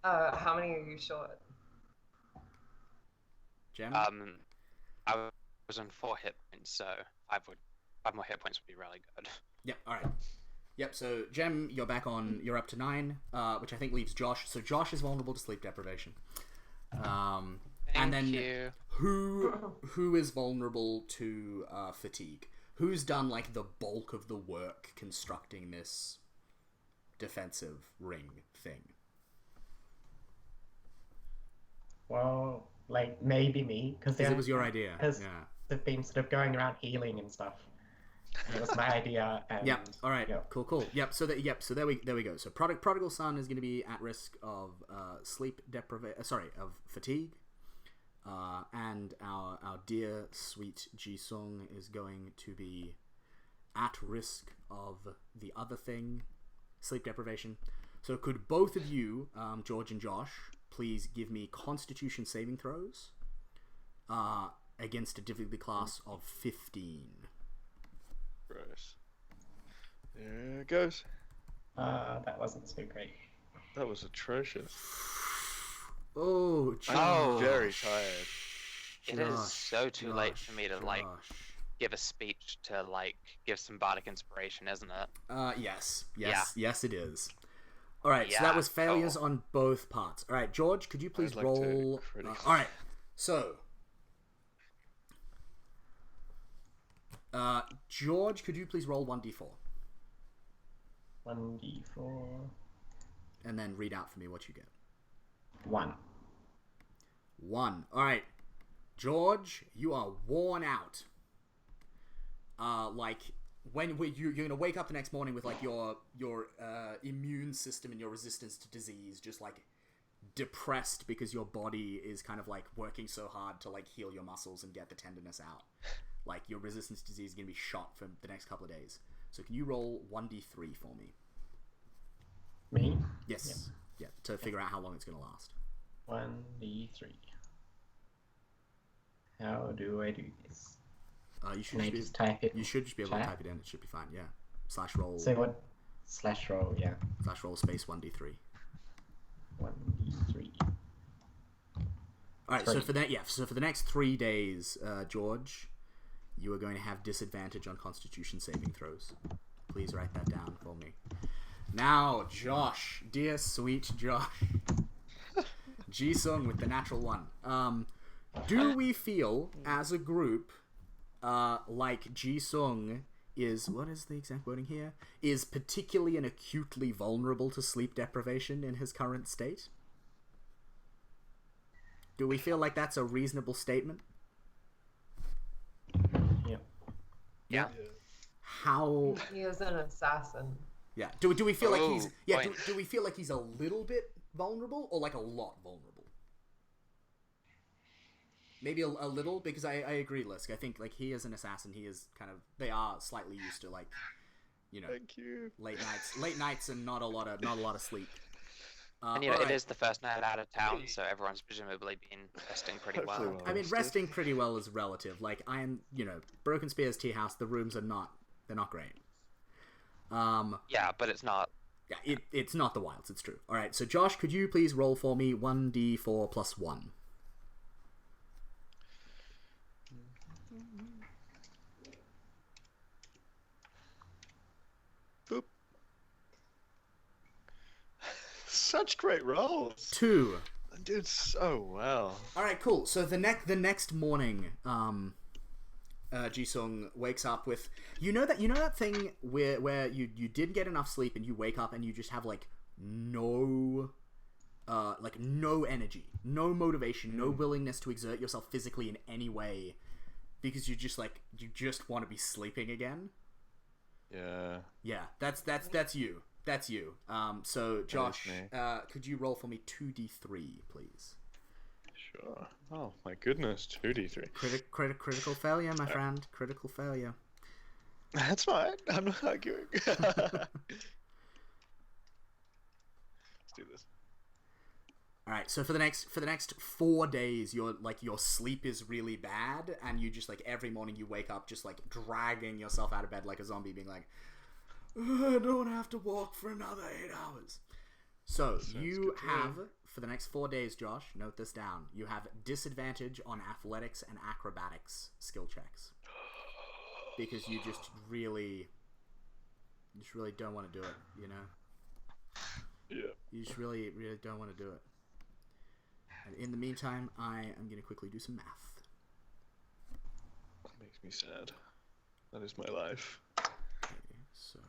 How many are you short? Gem. I was on 4 hit points, so 5 more hit points would be really good. Yep. All right. Yep. So Gem, you're back on. You're up to 9, which I think leaves Josh. So Josh is vulnerable to sleep deprivation. And then you. who is vulnerable to fatigue? Who's done like the bulk of the work constructing this defensive ring thing? Well, like maybe me, because Because it was your idea. Because Yeah. they've been sort of going around healing and stuff. And it was my idea. And, Yep. All right. yeah. Cool. Yep. So So there we go. So prodigal son is going to be at risk of sleep deprivation. Of fatigue. And our dear sweet Jisung is going to be at risk of the other thing, sleep deprivation. So could both of you, George and Josh, please give me Constitution saving throws against a difficulty class of 15. Gross. There it goes. That wasn't so great. That was atrocious. Oh, I'm Oh. very tired. It is so too late for me to like Josh. give a speech to like give some bardic inspiration, isn't it? Yes, Yeah. yes, it is. All right, so that Yeah. was failures on both parts. All right, George, could you please I'd like to roll? critically- All right, so George, could you please roll 1d4 1d4. and then read out for me what you get? 1. 1. All right, George, you are worn out. Like when you're gonna wake up the next morning with like your immune system and your resistance to disease just like depressed because your body is kind of like working so hard to like heal your muscles and get the tenderness out. Like your resistance to disease is gonna be shot for the next couple of days. So can you roll 1d3 for me? Me? Yes. Yeah. To figure out how long it's gonna last. 1d3. How do I do this? You should Can I just just type it? you should just be able to chat? type it in. It should be fine. Yeah. /roll So what? /roll, yeah. /roll space 1d3. 1d3. All right. So Three. for the next 3 days, George, you are going to have disadvantage on Constitution saving throws. Please write that down for me. Now, Josh, dear sweet Josh, Jisung with the natural 1. Do we feel as a group like Jisung is, what is the exact wording here? Is particularly and acutely vulnerable to sleep deprivation in his current state? Do we feel like that's a reasonable statement? Yeah. Yeah. How? He is an assassin. Yeah. Do we feel like he's? Oh, Yeah. point. Do we feel like he's a little bit vulnerable or like a lot vulnerable? Maybe a little, because I agree, Lisk. I think like he is an assassin. He is kind of, they are slightly used to like, you know, Thank you. late nights and not a lot of sleep. And you know, alright. it is the first night out of town, so everyone's presumably been resting pretty Hopefully well. well. I mean, Rested. resting pretty well is relative. Like, Broken Spear's tea house, the rooms are they're not great. Yeah, but it's not. Yeah, it's not the wilds, it's true. Alright, so Josh, could you please roll for me 1d4 plus 1? Boop. Such great rolls. 2. I did so well. Alright, cool. So the next morning, Jisung wakes up with that thing where you didn't get enough sleep and you wake up and you just have no energy, no motivation, no willingness to exert yourself physically in any way because you just want to be sleeping again. Yeah. Yeah, that's you. That's you. So Josh, me. could you roll for me 2d3, please? Sure. Oh my goodness, 2d3. Critical failure, my friend. Critical failure. That's fine. I'm not arguing. Let's do this. All right. So for the next 4 days, your sleep is really bad, and you just every morning you wake up just dragging yourself out of bed like a zombie, being like, I don't have to walk for another 8 hours. So you have, for the next 4 days, Josh, note this down, you have disadvantage on athletics and acrobatics skill checks. Because you just really don't want to do it, you know? Yeah. You just really don't want to do it. And in the meantime, I am going to quickly do some math. That makes me sad. That is my life. Okay, so...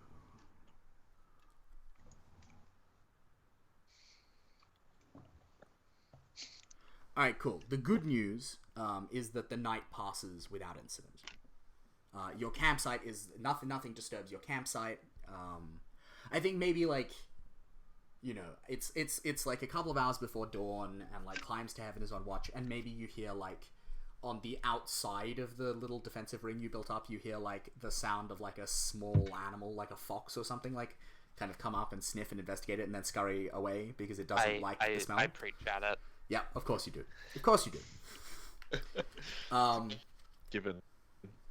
Alright, cool. The good news is that the night passes without incident. Your campsite is... Nothing disturbs your campsite. I think maybe, it's a couple of hours before dawn, and, Climbs to Heaven is on watch, and maybe you hear, on the outside of the little defensive ring you built up, you hear, the sound of, a small animal, like a fox or something, kind of come up and sniff and investigate it and then scurry away because it doesn't like the smell. I preach at it. Yeah, of course you do. Of course you do. Given.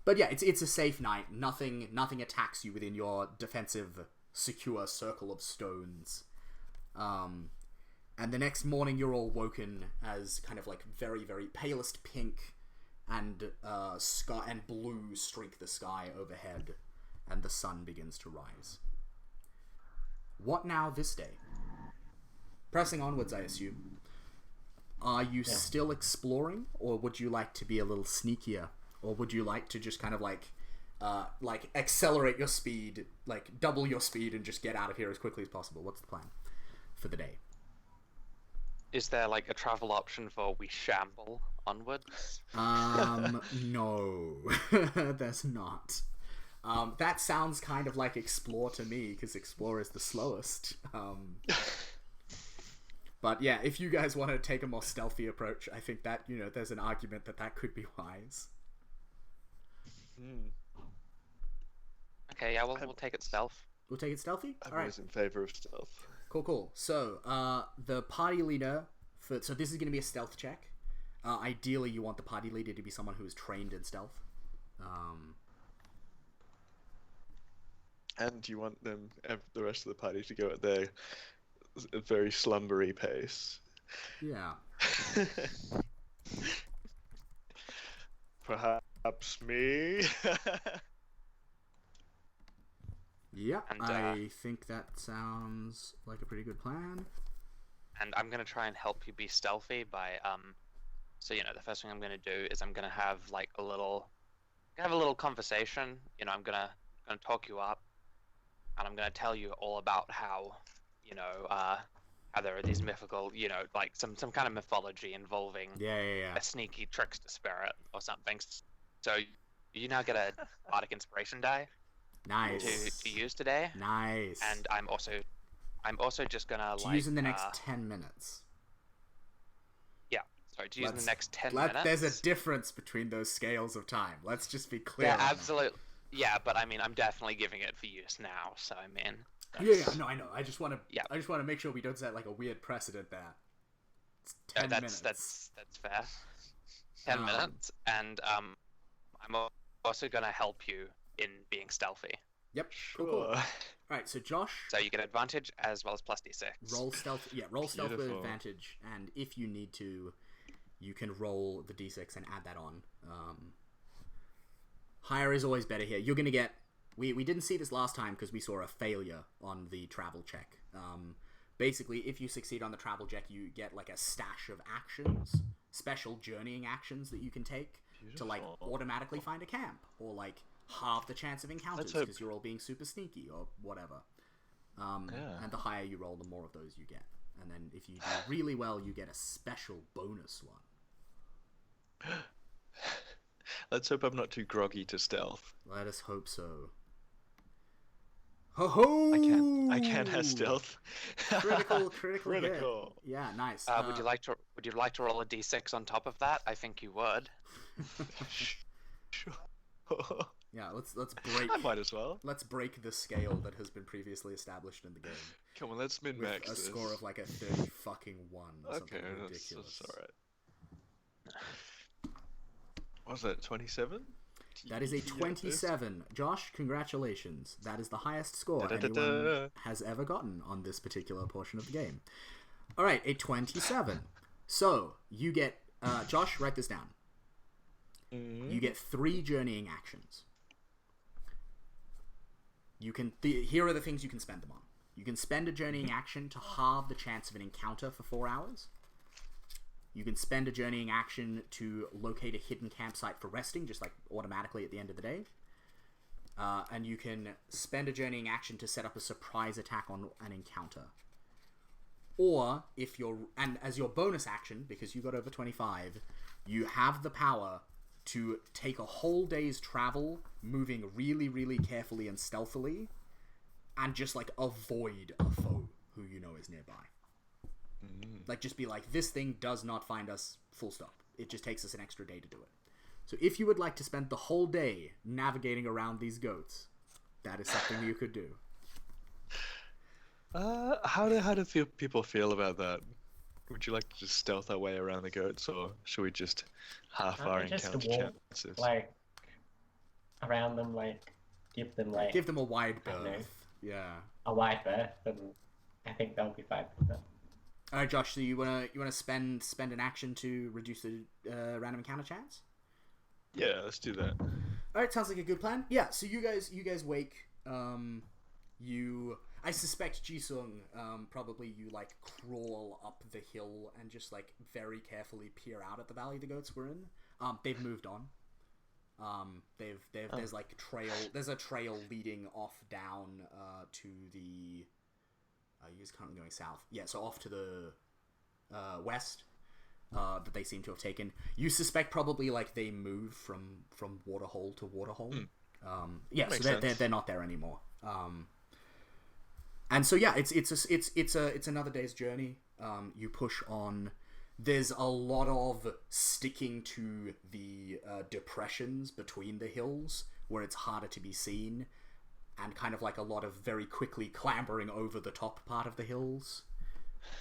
But yeah, it's a safe night. Nothing attacks you within your defensive, secure circle of stones. And the next morning you're all woken as kind of very, very palest pink and sky and blue streak the sky overhead, and the sun begins to rise. What now this day? Pressing onwards, I assume. Are you still exploring, or would you like to be a little sneakier, or would you like to just kind of accelerate your speed, double your speed, and just get out of here as quickly as possible? What's the plan for the day? Is there a travel option for we shamble onwards? No, there's not. That sounds kind of like explore to me, because explore is the slowest. But yeah, if you guys want to take a more stealthy approach, I think that, there's an argument that could be wise. Okay, yeah, we'll take it stealth. We'll take it stealthy? I'm Alright. always in favor of stealth. Cool. So, the party leader, so this is going to be a stealth check. Ideally, you want the party leader to be someone who is trained in stealth. And you want them, the rest of the party, to go at their very slumbery pace. Yeah. Perhaps me. Yeah, And, I think that sounds like a pretty good plan. And I'm gonna try and help you be stealthy by so the first thing I'm gonna do is I'm gonna have a little conversation. I'm gonna talk you up, and I'm gonna tell you all about how how there are these mythical, some kind of mythology involving Yeah. a sneaky trickster spirit or something. So you now get a bardic inspiration die Nice. to use today, Nice. and I'm also just gonna to use in the next 10 minutes. Yeah, sorry, to use in the next 10 minutes. minutes. There's a difference between those scales of time. Let's just be clear. Yeah, on that. absolutely. Yeah, but I'm definitely giving it for use now. So Yeah, no, I know. I just want to. Yeah. I just want to make sure we don't set like a weird precedent there. It's 10 minutes. That's fair. 10 minutes, and I'm also gonna help you in being stealthy. Yep. Cool. All Sure. right. So Josh, So you get advantage as well as plus d6. roll stealth. Yeah, roll stealth with Beautiful. advantage, and if you need to, you can roll the d6 and add that on. Higher is always better here. You're gonna get. We didn't see this last time because we saw a failure on the travel check. Basically, if you succeed on the travel check, you get like a stash of actions, special journeying actions that you can take to like automatically find a camp or like halve the chance of encounters hope- because you're all being super sneaky or whatever. And the higher you roll, the more of those you get. And then if you do really well, you get a special bonus one. Let's hope I'm not too groggy to stealth. Let us hope so. Ho ho! I can't have stealth. Critical hit. Yeah, nice. Would you like to roll a d6 on top of that? I think you would. Sure. Yeah, let's break. I might as well. Let's break the scale that has been previously established in the game Come on, let's min with max a this. score of like a 30 fucking 1 or Okay, something that's ridiculous. alright. What was that, 27? That is a You got this? 27. Josh, congratulations. That is the highest score Da-da-da-da. anyone has ever gotten on this particular portion of the game. All right, a 27. So, you get... Josh, write this down. You get 3 journeying actions. You can... here are the things you can spend them on. You can spend a journeying action to halve the chance of an encounter for 4 hours. You can spend a journeying action to locate a hidden campsite for resting, just like automatically at the end of the day. And you can spend a journeying action to set up a surprise attack on an encounter. Or, if you're... And as your bonus action, because you got over 25, you have the power to take a whole day's travel, moving really, really carefully and stealthily, and just, like, avoid a foe who you know is nearby. Like, just be like, this thing does not find us, full stop. It just takes us an extra day to do it. So if you would like to spend the whole day navigating around these goats, that is something you could do. How do people feel about that? Would you like to just stealth our way around the goats, or should we just half Can't our we just encounter walk, chances? like, around them, like, give them, like, Give them a wide I don't know. berth. Yeah. a wide berth, and I think they'll be fine with that. All right, Josh. So you wanna spend an action to reduce the random encounter chance? Yeah, let's do that. All right, sounds like a good plan. Yeah. So you guys wake. I suspect Jisung. Probably you like crawl up the hill and just like very carefully peer out at the valley the goats were in. They've moved on. There's like trail. There's a trail leading off down to the. You guys currently going south. Yeah, so off to the west that they seem to have taken. You suspect probably like they moved from waterhole to waterhole. Yeah, Makes so sense. they're not there anymore. And so yeah, it's another day's journey. You push on. There's a lot of sticking to the depressions between the hills where it's harder to be seen. And kind of like a lot of very quickly clambering over the top part of the hills.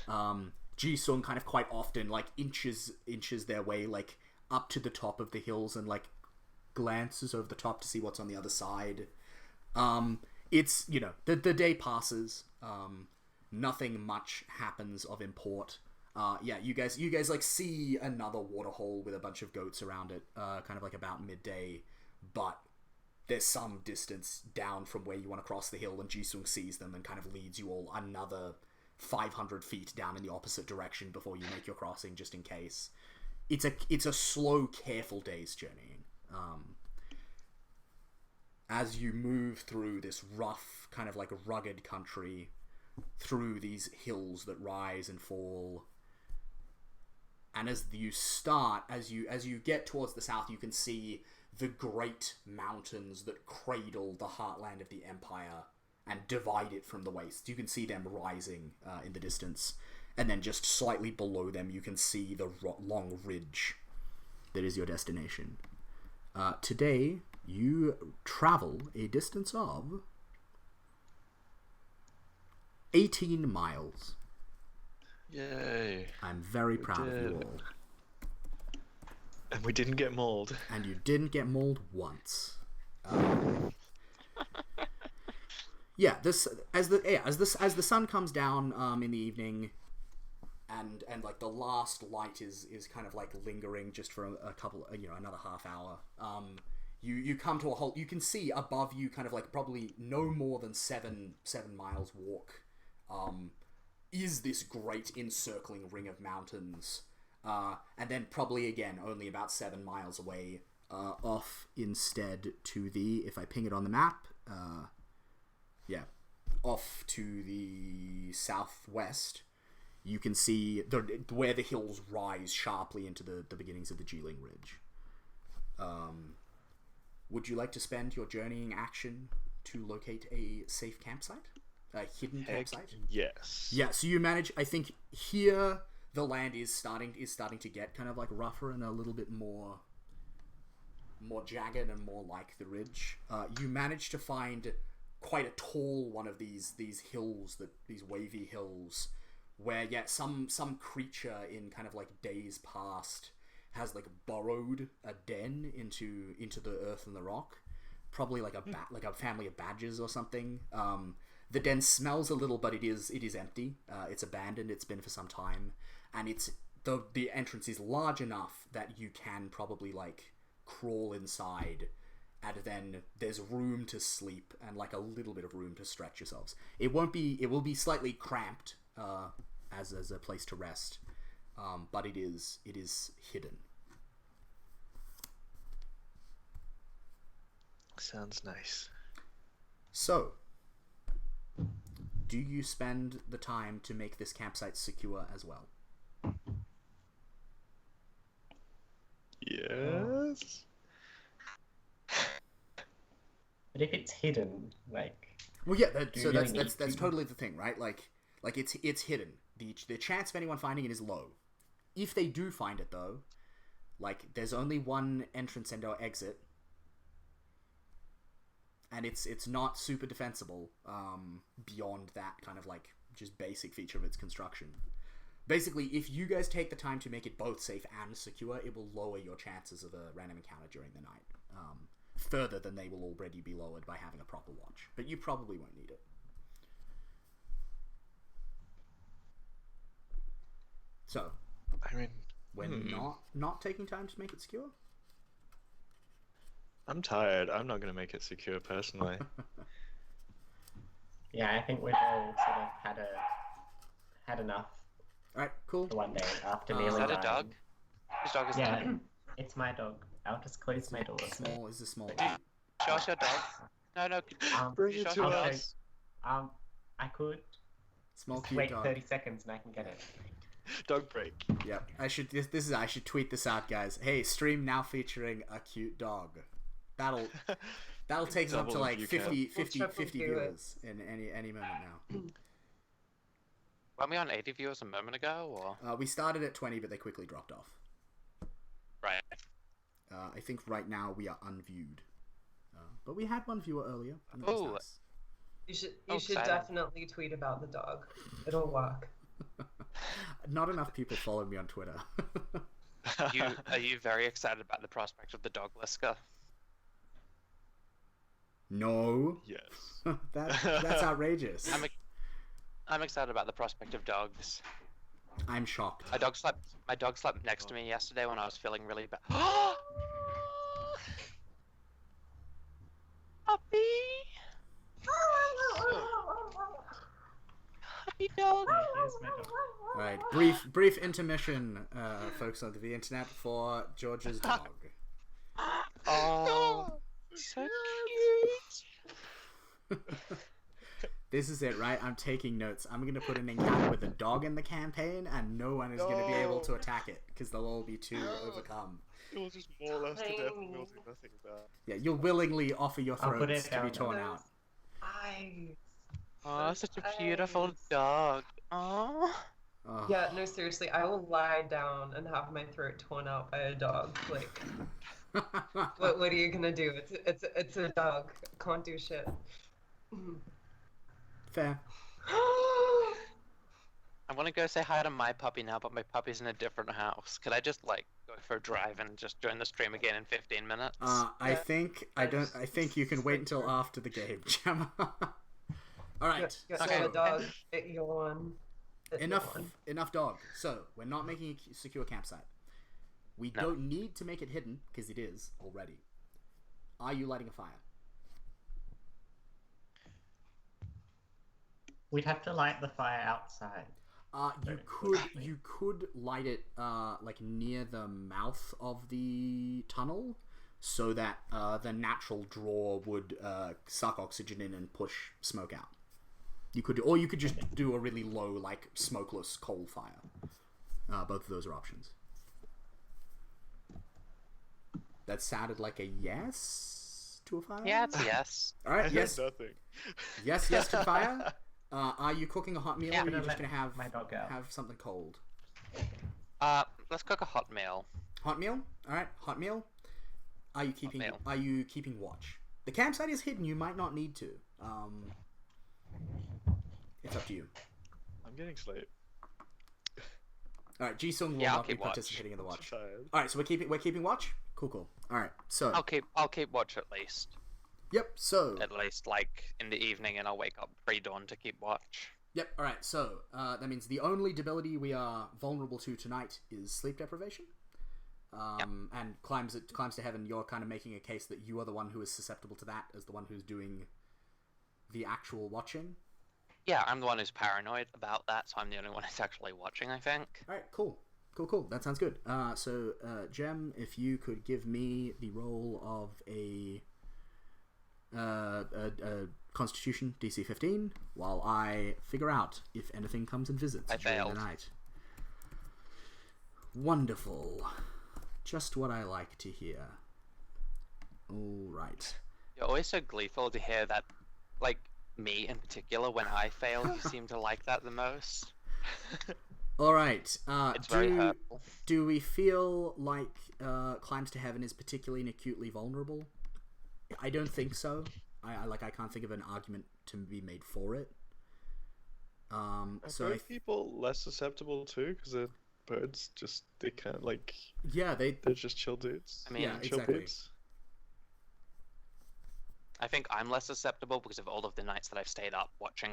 Jisung kind of quite often like inches their way like up to the top of the hills and like glances over the top to see what's on the other side. It's, you know, the day passes. Nothing much happens of import. Yeah, you guys like see another waterhole with a bunch of goats around it, kind of like about midday, but there's some distance down from where you want to cross the hill, and Jisung sees them and kind of leads you all another 500 feet down in the opposite direction before you make your crossing, just in case. It's a slow, careful day's journeying. As you move through this rough, kind of like rugged country, through these hills that rise and fall, and as you get towards the south, you can see the great mountains that cradle the heartland of the Empire and divide it from the waste. You can see them rising in the distance, and then just slightly below them you can see the long ridge that is your destination. Today, you travel a distance of 18 miles. Yay. I'm very proud of you did. all. And we didn't get mauled. And you didn't get mauled once. Yeah, as the sun comes down in the evening, and like the last light is kind of like lingering just for a couple, another half hour. You come to a halt. You can see above you, kind of like probably no more than 7 miles walk. Is this great encircling ring of mountains, and then probably again only about 7 miles away, off instead to the, if I ping it on the map, off to the southwest, you can see where the hills rise sharply into the beginnings of the Geeling Ridge. Would you like to spend your journeying action to locate a safe campsite? A hidden campsite? Yes. Yeah, so you manage, I think here the land is starting to get kind of like rougher and a little bit more jagged and more like the ridge. You manage to find quite a tall one of these hills, these wavy hills, where some creature in kind of like days past has like burrowed a den into the earth and the rock, probably like a family of badgers or something. The den smells a little, but it is empty. It's abandoned. It's been for some time, and it's the entrance is large enough that you can probably like crawl inside, and then there's room to sleep and like a little bit of room to stretch yourselves. It will be slightly cramped as a place to rest, but it is hidden. Sounds nice. So, do you spend the time to make this campsite secure as well? Yes. But if it's hidden, like... Well, yeah, Do you really that's need to? totally the thing, right? Like it's hidden. The chance of anyone finding it is low. If they do find it, though, like there's only one entrance and or exit, and it's not super defensible beyond that kind of like just basic feature of its construction. Basically, if you guys take the time to make it both safe and secure, it will lower your chances of a random encounter during the night. Further than they will already be lowered by having a proper watch. But you probably won't need it. So, I mean, we're not taking time to make it secure? I'm tired. I'm not going to make it secure personally. Yeah, I think we've all sort of had enough Alright, cool. for one day after Is nearly Is that a dying. dog? Whose dog is Yeah, that? it's my dog. I'll just close my door. Is a small Show us your dog. No. Bring could you it show to us your us. I could small just cute wait dog. 30 seconds and I can get it. Dog break. Yep. I should tweet this out, guys. Hey, stream now featuring a cute dog. That'll take us up to Double like if 50 you 50 do it. viewers in any moment now. Weren't we on 80 viewers a moment ago, or? We started at 20, but they quickly dropped off. Right. I think right now we are unviewed. But we had one viewer earlier. And that was Oh. nice. You should Exciting. definitely tweet about the dog. It'll work. Not enough people follow me on Twitter. Are you very excited about the prospect of the dog Liska? No. Yes. That's outrageous. I'm excited about the prospect of dogs. I'm shocked. My dog slept next to me yesterday when I was feeling really bad. Puppy! Puppy dog! Here's my dog. Right, brief intermission, folks on the internet, for George's dog. Oh, so cute! This is it, right? I'm taking notes. I'm going to put an encounter with a dog in the campaign, and no one is going to be able to attack it, because they'll all be too overcome. It will just maul us to death and we'll do nothing about it. Yeah, you'll willingly offer your I'll put throats it to be down. torn out. Eyes. Oh, Those such a beautiful eyes. dog. Oh. Oh. Yeah, no, seriously, I will lie down and have my throat torn out by a dog. Like, what are you gonna do? It's a dog. Can't do shit. Fair. I want to go say hi to my puppy now, but my puppy's in a different house. Could I just like go for a drive and just join the stream again in 15 minutes? I think you can wait until after the game, Gemma. All right. Okay. The dog. It yawn. Enough dog. So we're not making a secure campsite. We don't need to make it hidden because it is already. Are you lighting a fire? We'd have to light the fire outside. You could light it like near the mouth of the tunnel, so that the natural draw would suck oxygen in and push smoke out. You could just do a really low, like smokeless coal fire. Both of those are options. That sounded like a yes to a fire. Yeah, it's a yes. All right. Yes. Nothing. Yes to fire. Are you cooking a hot meal, or are you just gonna have my dog out. have something cold? Let's cook a hot meal. Hot meal. All right. Hot meal. Are you keeping watch? The campsite is hidden. You might not need to. It's up to you. I'm getting sleep. All right. Jisung will Yeah, I'll not be keep watch. participating in the watch. Tired. All right. So we're keeping watch. Cool. All right. So I'll keep watch at least. yep. So At least like in the evening, and I'll wake up pre-dawn to keep watch. yep. All right. So that means the only debility we are vulnerable to tonight is sleep deprivation. And climbs to heaven. You're kind of making a case that you are the one who is susceptible to that, as the one who's doing the actual watching. Yeah, I'm the one who's paranoid about that, so I'm the only one who's actually watching, I think. All right, cool. That sounds good. So, Jem, if you could give me the role of a Constitution DC 15, while I figure out if anything comes and visits during failed. the night. Wonderful. Just what I like to hear. All right. You're always so gleeful to hear that, like, me in particular, when I fail, you seem to like that the most. All right. It's very hurtful. Do we feel like Climbs to Heaven is particularly and acutely vulnerable? I don't think so. I can't think of an argument to be made for it. So Are people less susceptible too? Because the birds they can't they're just chill dudes. I mean, yeah, chill exactly. dudes. I think I'm less susceptible because of all of the nights that I've stayed up watching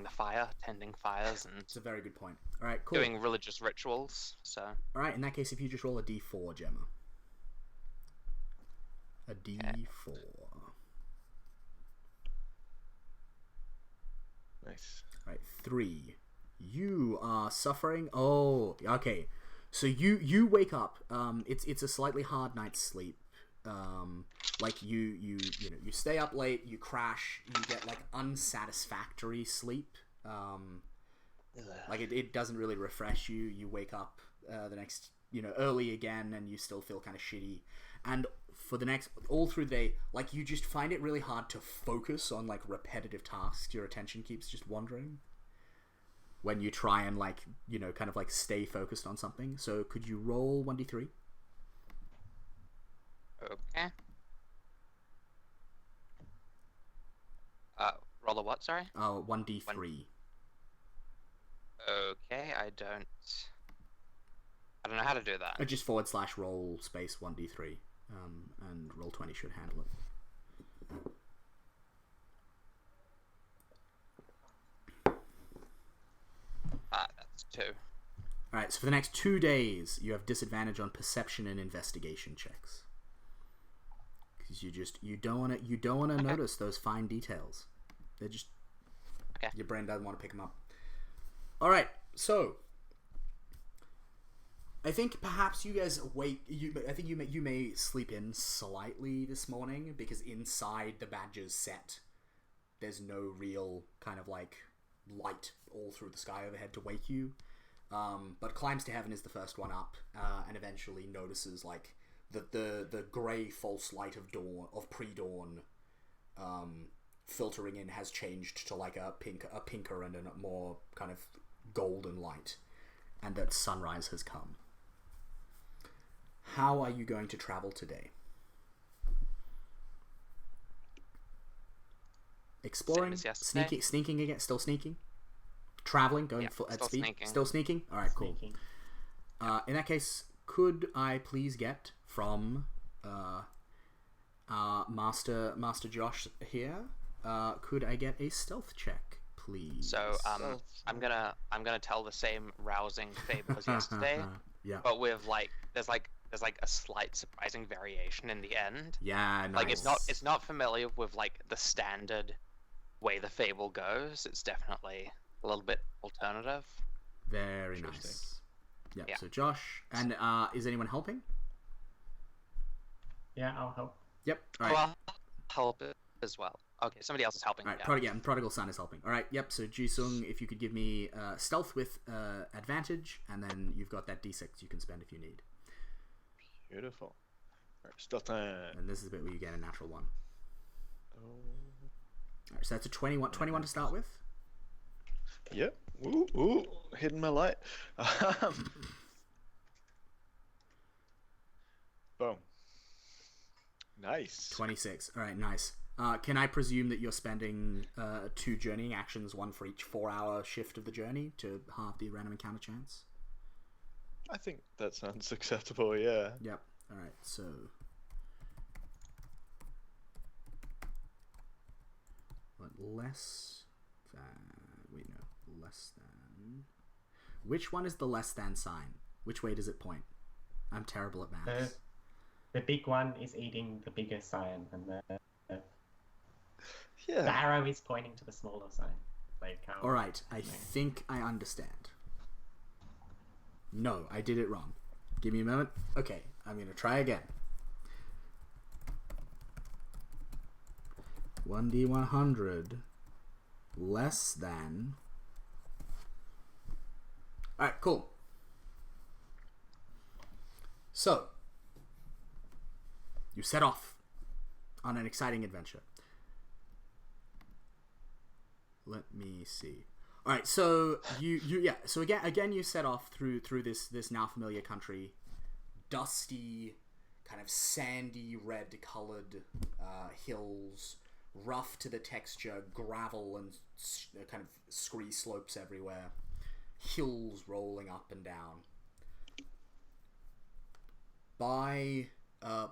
the fire, tending fires, and It's a very good point. All right, cool. doing religious rituals. So All right, in that case, if you just roll a d4, Gemma. A d4. Nice. All right, 3. You are suffering. Oh, okay. So you wake up. It's a slightly hard night's sleep. Like you stay up late. You crash. You get like unsatisfactory sleep. Like it doesn't really refresh you. You wake up the next early again, and you still feel kind of shitty. And for the next all through the day, like you just find it really hard to focus on like repetitive tasks. Your attention keeps just wandering when you try and like kind of like stay focused on something. So could you roll 1d3? okay. Roll a what? Sorry. 1d3. Okay, I don't know how to do that. Just / roll space 1d3, and roll 20 should handle it. That's 2. All right. So for the next 2 days, you have disadvantage on perception and investigation checks because you don't want to notice those fine details. They're just your brain doesn't want to pick them up. All right. So I think perhaps you guys I think you may sleep in slightly this morning because inside the badger's set, there's no real kind of like light all through the sky overhead to wake you. But Climbs to Heaven is the first one up, and eventually notices like the grey false light of dawn, of pre-dawn, filtering in has changed to like a pinker and a more kind of golden light, and that sunrise has come. How are you going to travel today? Exploring, Same as yesterday. sneaking again, still sneaking. Traveling, going Yeah, at still speed, sneaking. still sneaking. All right, cool. Sneaking. In that case, could I please get from Master Josh here? Could I get a stealth check, please? So I'm gonna tell the same rousing fable as yesterday, Yeah. but with there's a slight surprising variation in the end. Yeah, nice. Like it's not familiar with the standard way the fable goes. It's definitely a little bit alternative. Very Interesting. nice. Yep, Yeah. so Josh, and is anyone helping? Yeah, I'll help. Yep, alright. Well, I'll help it as well. Okay, somebody else is helping. Alright, and Prodigal Son is helping. Alright, yep, so Jisung, if you could give me stealth with advantage, and then you've got that d6 you can spend if you need. Beautiful. Alright, stealth time. And this is a bit where you get a natural one. Oh. Alright, so that's a 21 to start with. Yep. Ooh, hidden my light. Boom. Nice. 26. Alright, nice. Can I presume that you're spending 2 journeying actions, one for each 4-hour shift of the journey to halve the random encounter chance? I think that sounds acceptable, yeah. Yep. Alright, so... What, less than... Wait, no. Less than... Which one is the less than sign? Which way does it point? I'm terrible at maths. The big one is eating the bigger sign, and the Yeah. arrow is pointing to the smaller sign. Alright, I think I understand. No, I did it wrong. Give me a moment. Okay, I'm going to try again. 1d100 less than... Alright, cool. So, you set off on an exciting adventure. Let me see. All right, so so again you set off through this now familiar country, dusty, kind of sandy red colored hills, rough to the texture, gravel and kind of scree slopes everywhere, hills rolling up and down. By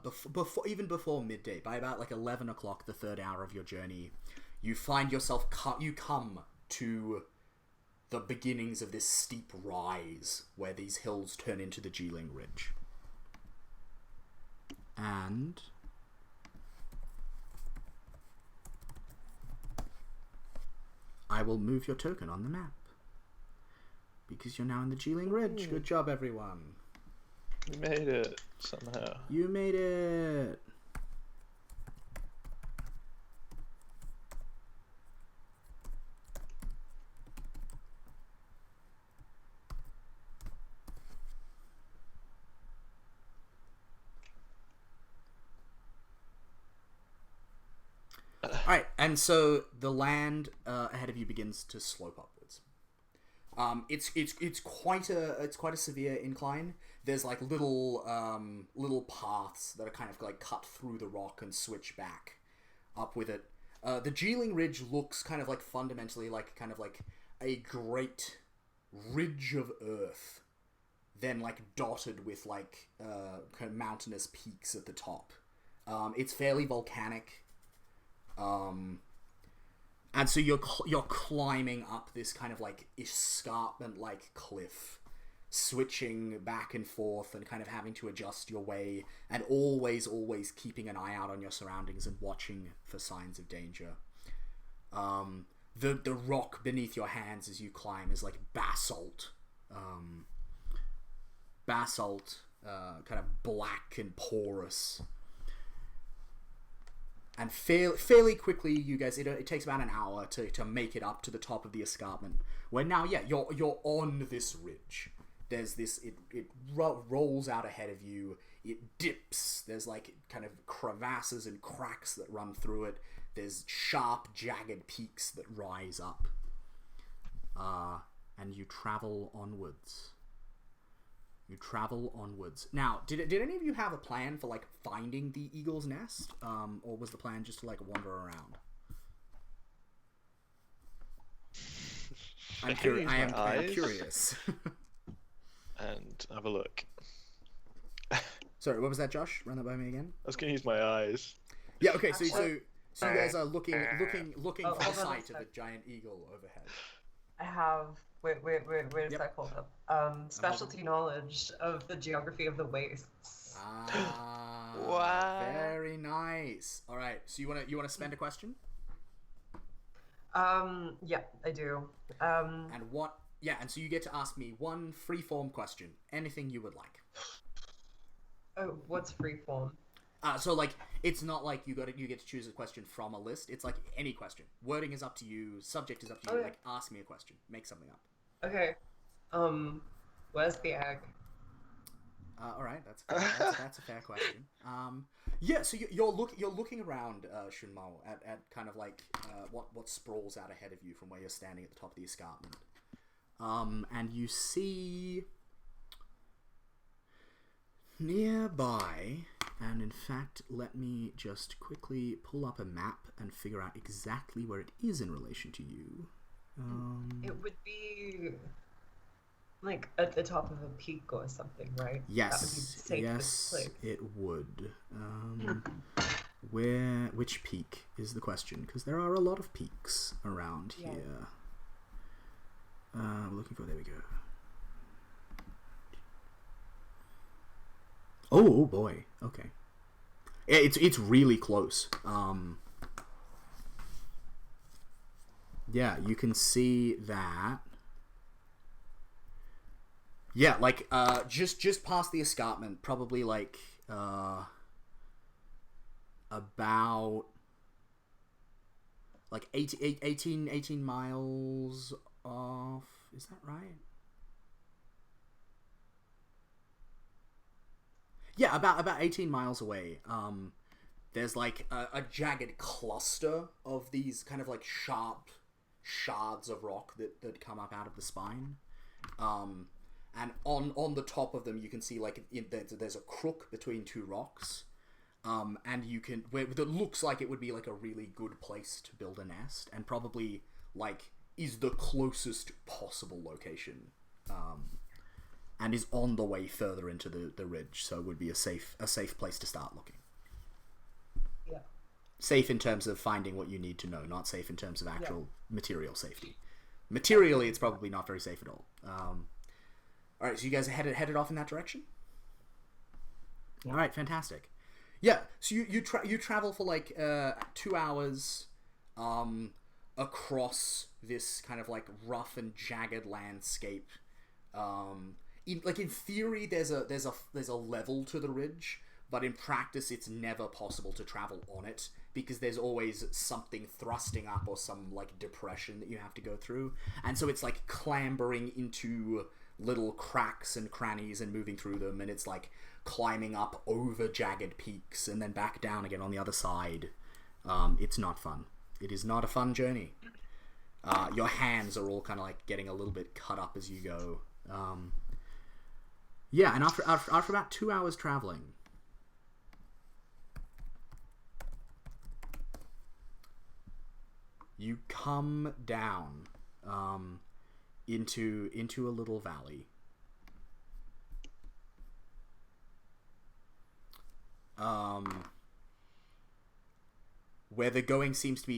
before midday, by about 11 o'clock, the third hour of your journey, you find yourself you come to the beginnings of this steep rise where these hills turn into the Geeling Ridge. And I will move your token on the map because you're now in the Geeling Ridge. Good job, everyone. You made it somehow. You made it. Alright, and so the land ahead of you begins to slope upwards. It's quite a severe incline. There's little paths that are kind of cut through the rock and switch back up with it. The Geeling Ridge looks kind of fundamentally like a great ridge of earth, then dotted with kind of mountainous peaks at the top. It's fairly volcanic. And so you're climbing up this kind of escarpment cliff, switching back and forth and kind of having to adjust your way, and always keeping an eye out on your surroundings and watching for signs of danger. The rock beneath your hands as you climb is basalt. Kind of black and porous. And fairly quickly, you guys, it takes about an hour to make it up to the top of the escarpment. Where now, you're on this ridge. There's this, it rolls out ahead of you. It dips. There's kind of crevasses and cracks that run through it. There's sharp, jagged peaks that rise up. And you travel onwards. Now, did any of you have a plan for finding the eagle's nest, or was the plan just to wander around? I'm Can you use I my am eyes? curious. And have a look. Sorry, what was that, Josh? Run that by me again. I was gonna use my eyes. Yeah. Okay. So Actually- you guys are looking Oh, for the hold on a sight of sec. a giant eagle overhead. I have. Wait a Yep. sec, hold up. Specialty knowledge of the geography of the wastes. Ah, What? very nice. All right. So you wanna spend a question? Yeah, I do. And what? Yeah. And so you get to ask me one free-form question, anything you would like. Oh, what's freeform? So like it's not like you get to choose a question from a list. It's like any question. Wording is up to you. Subject is up to you. Okay. Like ask me a question. Make something up. Okay. Where's the egg? All right, that's a fair question. Yeah. So you're looking around, Shunmao, at kind of like what sprawls out ahead of you from where you're standing at the top of the escarpment. And you see nearby, and in fact, let me just quickly pull up a map and figure out exactly where it is in relation to you. It would be like at the top of a peak or something, right? That would be the Yes, safest yes, place. it would. Which peak is the question? Because there are a lot of peaks around Yeah. here. Looking for. There we go. Oh boy. Okay. Yeah, it's really close. Yeah, you can see that. Yeah, like just past the escarpment, probably like about like 18 miles off. Is that right? Yeah, about 18 miles away. There's like a jagged cluster of these kind of like sharp shards of rock that come up out of the spine. And on the top of them, you can see like there's a crook between two rocks, and you can that looks like it would be like a really good place to build a nest, and probably like is the closest possible location, and is on the way further into the ridge, so it would be a safe place to start looking. Yeah. Safe in terms of finding what you need to know, not safe in terms of actual material safety. Materially, it's probably not very safe at all. All right, so you guys are headed off in that direction? Yeah. All right, fantastic. Yeah, so you travel for like 2 hours across this kind of like rough and jagged landscape. In theory, there's a level to the ridge, but in practice, it's never possible to travel on it because there's always something thrusting up or some like depression that you have to go through, and so it's like clambering into little cracks and crannies and moving through them, and it's like climbing up over jagged peaks and then back down again on the other side. It's not fun. It is not a fun journey. Your hands are all kind of like getting a little bit cut up as you go. Yeah, and after about 2 hours traveling, you come down into a little valley. Where the going seems to be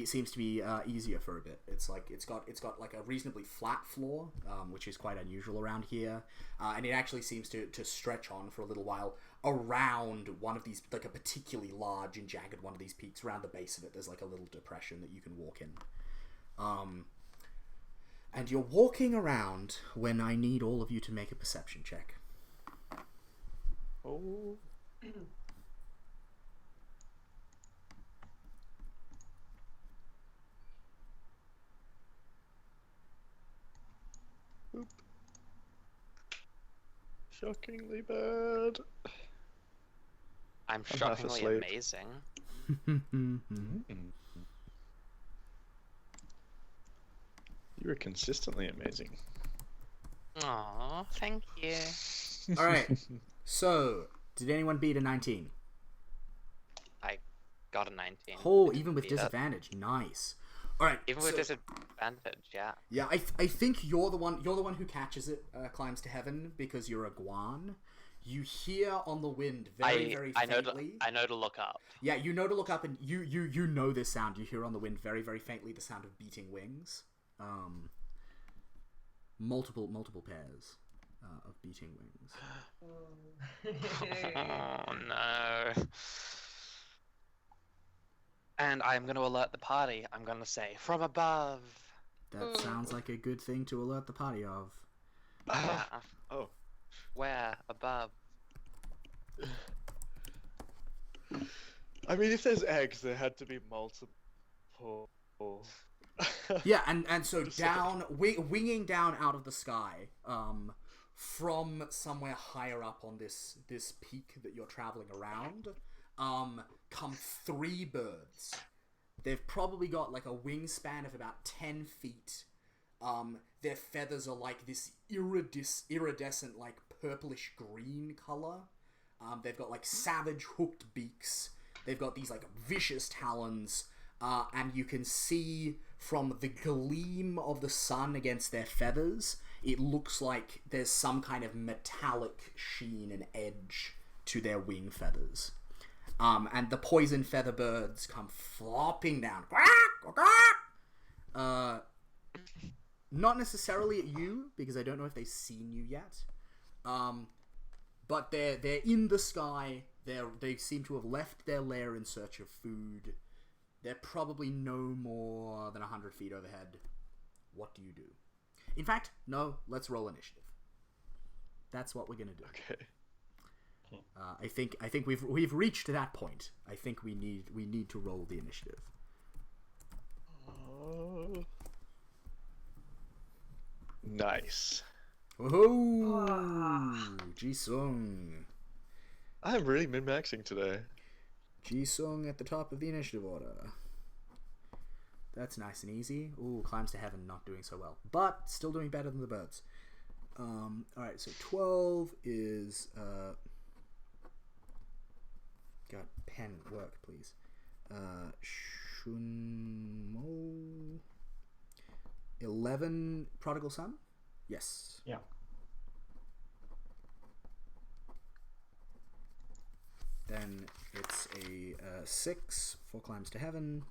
easier for a bit. It's got like a reasonably flat floor, which is quite unusual around here, and it actually seems to stretch on for a little while around one of these, like a particularly large and jagged one of these peaks. Around the base of it, there's like a little depression that you can walk in. And you're walking around when I need all of you to make a perception check. Oh. Oop. Shockingly bad. I'm half shockingly asleep. amazing. You are consistently amazing. Aw, thank you. All right. So, did anyone beat a 19? I got a 19. Oh, I didn't even with beat it. disadvantage. Nice. All right. Even with disadvantage, yeah. Yeah, I think you're the one who catches it, climbs to heaven because you're a guan. You hear on the wind very faintly. I know to look up. Yeah, you know to look up, and you know this sound. You hear on the wind very faintly the sound of beating wings. Multiple pairs of beating wings. Oh no. And I'm going to alert the party. I'm going to say, from above. That sounds like a good thing to alert the party of. Yeah. Oh. Where? Above. I mean, if there's eggs, there had to be multiple. Yeah, and so down, winging down out of the sky, from somewhere higher up on this peak that you're traveling around, come 3 birds. They've probably got like a wingspan of about 10 feet. Their feathers are like this iridescent, like purplish green color. They've got like savage hooked beaks. They've got these like vicious talons. And you can see from the gleam of the sun against their feathers, it looks like there's some kind of metallic sheen and edge to their wing feathers. And the poison feather birds come flopping down. Not necessarily at you, because I don't know if they've seen you yet. But they're in the sky. They seem to have left their lair in search of food. They're probably no more than 100 feet overhead. What do you do? In fact, no, let's roll initiative. That's what we're gonna do. Okay. I think we've reached that point. I think we need to roll the initiative. Nice. Oh, Jisung. I'm really min-maxing today. Jisung at the top of the initiative order. That's nice and easy. Ooh, climbs to heaven, not doing so well, but still doing better than the birds. All right, so 12 is got pen work, please. Shunmo 11 prodigal son? Yes. Yeah. Then it's a 6 for climbs to heaven.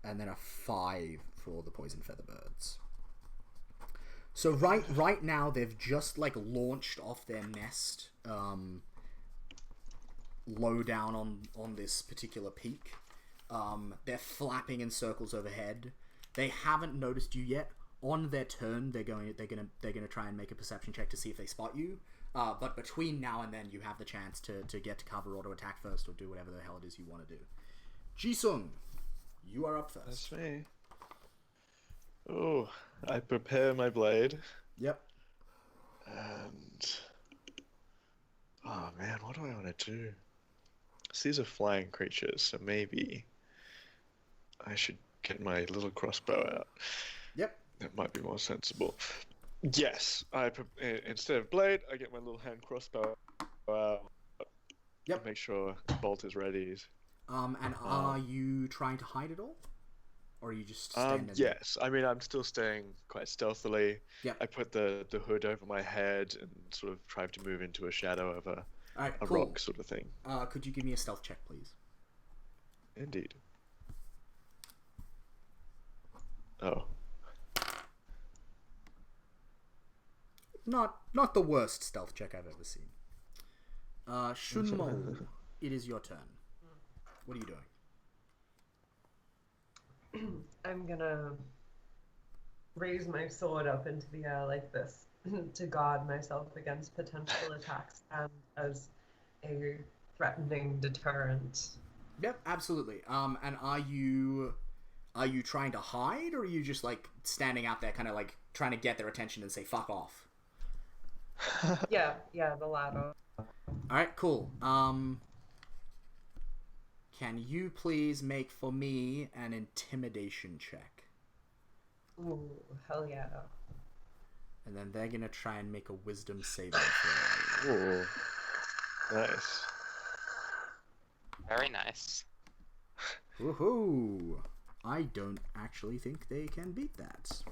And then a 5 for the poison feather birds. So right now they've just like launched off their nest low down on this particular peak. They're flapping in circles overhead. They haven't noticed you yet. On their turn, they're gonna try and make a perception check to see if they spot you. But between now and then, you have the chance to get to cover or to attack first or do whatever the hell it is you want to do. Jisung, you are up first. That's me. Oh, I prepare my blade. Yep. And... oh man, what do I want to do? So these are flying creatures, so maybe I should get my little crossbow out. Yep. That might be more sensible. Yes, instead of blade, I get my little hand crossbow out. Yep. Make sure the bolt is ready. And are you trying to hide it all? Or are you just standing? Yes, I mean, I'm still staying quite stealthily. Yep. I put the hood over my head and sort of tried to move into a shadow of a cool. rock sort of thing. Could you give me a stealth check, please? Indeed. Oh. Not the worst stealth check I've ever seen. Shunmo, it is your turn. What are you doing? I'm gonna raise my sword up into the air like this to guard myself against potential attacks and as a threatening deterrent. Yep, absolutely. And are you trying to hide, or are you just like standing out there, kind of like trying to get their attention and say "fuck off"? Yeah, the latter. All right, cool. Can you please make for me an intimidation check? Ooh, hell yeah. And then they're gonna try and make a wisdom saving throw. Ooh. Nice. Very nice. Woohoo! I don't actually think they can beat that.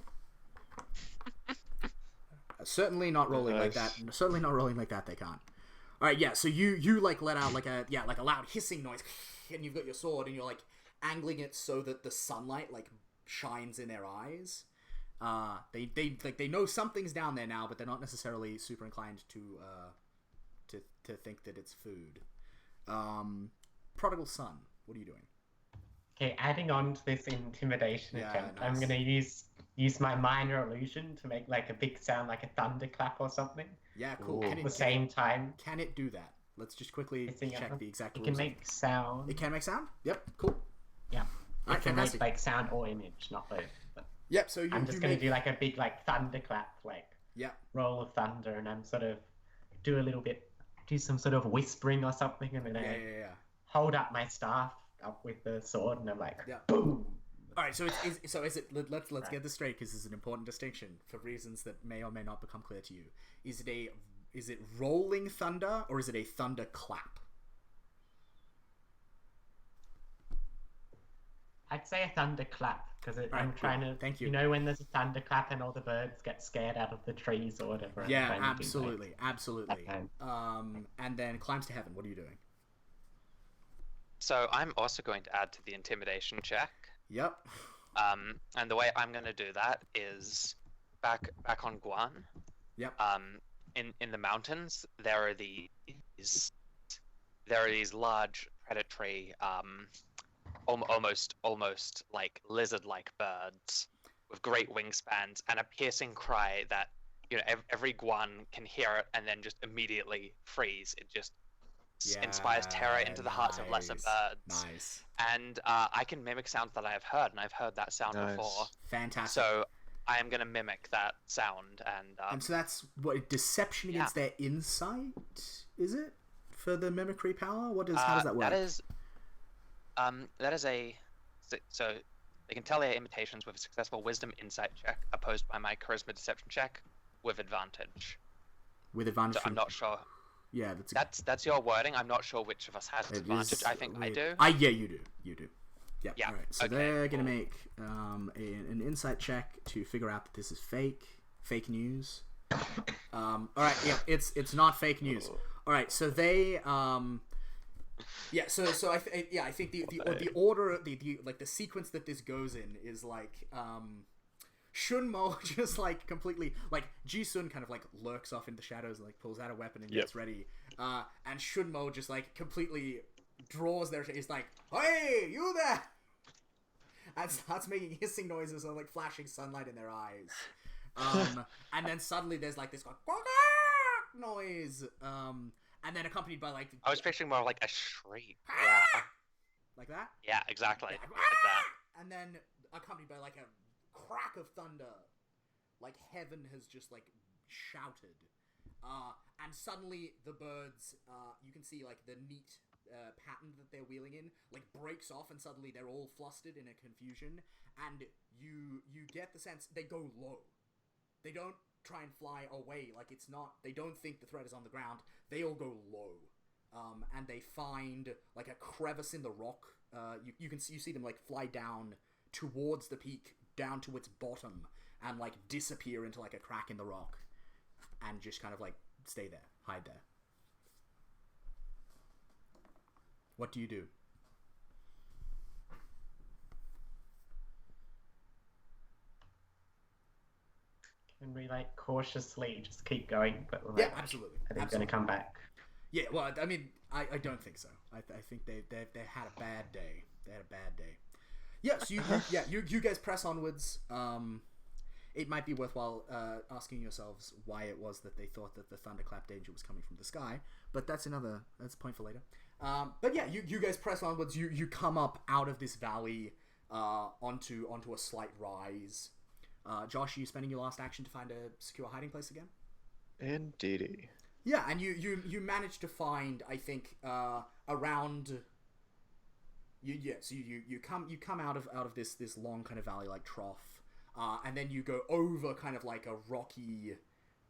Certainly not rolling like that. Certainly not rolling like that. They can't. All right, yeah. So you like let out like a loud hissing noise, and you've got your sword, and you're like angling it so that the sunlight like shines in their eyes. They know something's down there now, but they're not necessarily super inclined to think that it's food. Prodigal son, what are you doing? Okay, adding on to this intimidation Yeah, attempt, nice. I'm gonna use my minor illusion to make like a big sound, like a thunderclap or something. Yeah, cool. Ooh. At the same time, Can it do that? Let's just quickly check the exact it rules. can make sound. It can make sound? Yep, cool. Yeah. Alright, It can fantastic. make like sound or image, not both. But Yep, so I'm just gonna do like a big like thunderclap, like Yep. roll of thunder, and I'm sort of do some sort of whispering or something, and then I Yeah. hold up my staff up with the sword, and I'm like, Yeah. boom. All right, so let's get this straight because this is an important distinction for reasons that may or may not become clear to you. Is it rolling thunder or is it a thunder clap? I'd say a thunderclap because I'm Alright, trying cool. to. Thank you. You know when there's a thunderclap and all the birds get scared out of the trees or whatever. I'm Yeah, trying to do, like, absolutely. that kind. And then climbs to heaven. What are you doing? So I'm also going to add to the intimidation check. Yep. And the way I'm going to do that is back on Guan. Yep. In the mountains there are these large predatory almost like lizard-like birds with great wingspans and a piercing cry that every Guan can hear it and then just immediately freeze. It just inspires terror into the hearts of lesser birds. Nice. And I can mimic sounds that I have heard, and I've heard that sound before. Fantastic. So I am going to mimic that sound, and so that's what deception against their insight, is it? For the mimicry power? How does that work? That is so they can tell their imitations with a successful wisdom insight check opposed by my charisma deception check with advantage. With advantage. So I'm not sure. Yeah, that's your wording. I'm not sure which of us has advantage. I think I do. Yeah, you do. Yep. Yeah. All right. So okay, they're gonna cool. make an insight check to figure out that this is fake news. All right. Yeah, it's not fake news. All right. So they yeah. So I think the order the sequence that this goes in is like Shunmo just like completely like Ji-sun kind of like lurks off in the shadows and like pulls out a weapon and gets ready. And Shunmo just like completely draws is like, "Hey, you there!" and starts making hissing noises and like flashing sunlight in their eyes. And then suddenly there's like this noise. And then accompanied by like I was picturing more like a shriek. Yeah. Like that. Yeah, exactly. Yeah. Like that. And then accompanied by like a crack of thunder, like heaven has just like shouted, and suddenly the birds, you can see like the neat pattern that they're wheeling in, like breaks off, and suddenly they're all flustered in a confusion, and you get the sense they go low. They don't try and fly away, like it's not. They don't think the threat is on the ground. They all go low, and they find like a crevice in the rock. You see them like fly down towards the peak, down to its bottom, and like disappear into like a crack in the rock, and just kind of like stay there, hide there. What do you do? Can we like cautiously just keep going? But like, Yeah, absolutely. Are they going to come back? Yeah, well, I mean, I don't think so. I think they had a bad day. They had a bad day. Yeah, so you guys press onwards. It might be worthwhile asking yourselves why it was that they thought that the thunderclap danger was coming from the sky, but that's a point for later. But yeah, you guys press onwards. You come up out of this valley onto a slight rise. Josh, are you spending your last action to find a secure hiding place again? Indeedy. Yeah, and you manage to find, I think, around. So you come out of this long kind of valley like trough, and then you go over kind of like a rocky,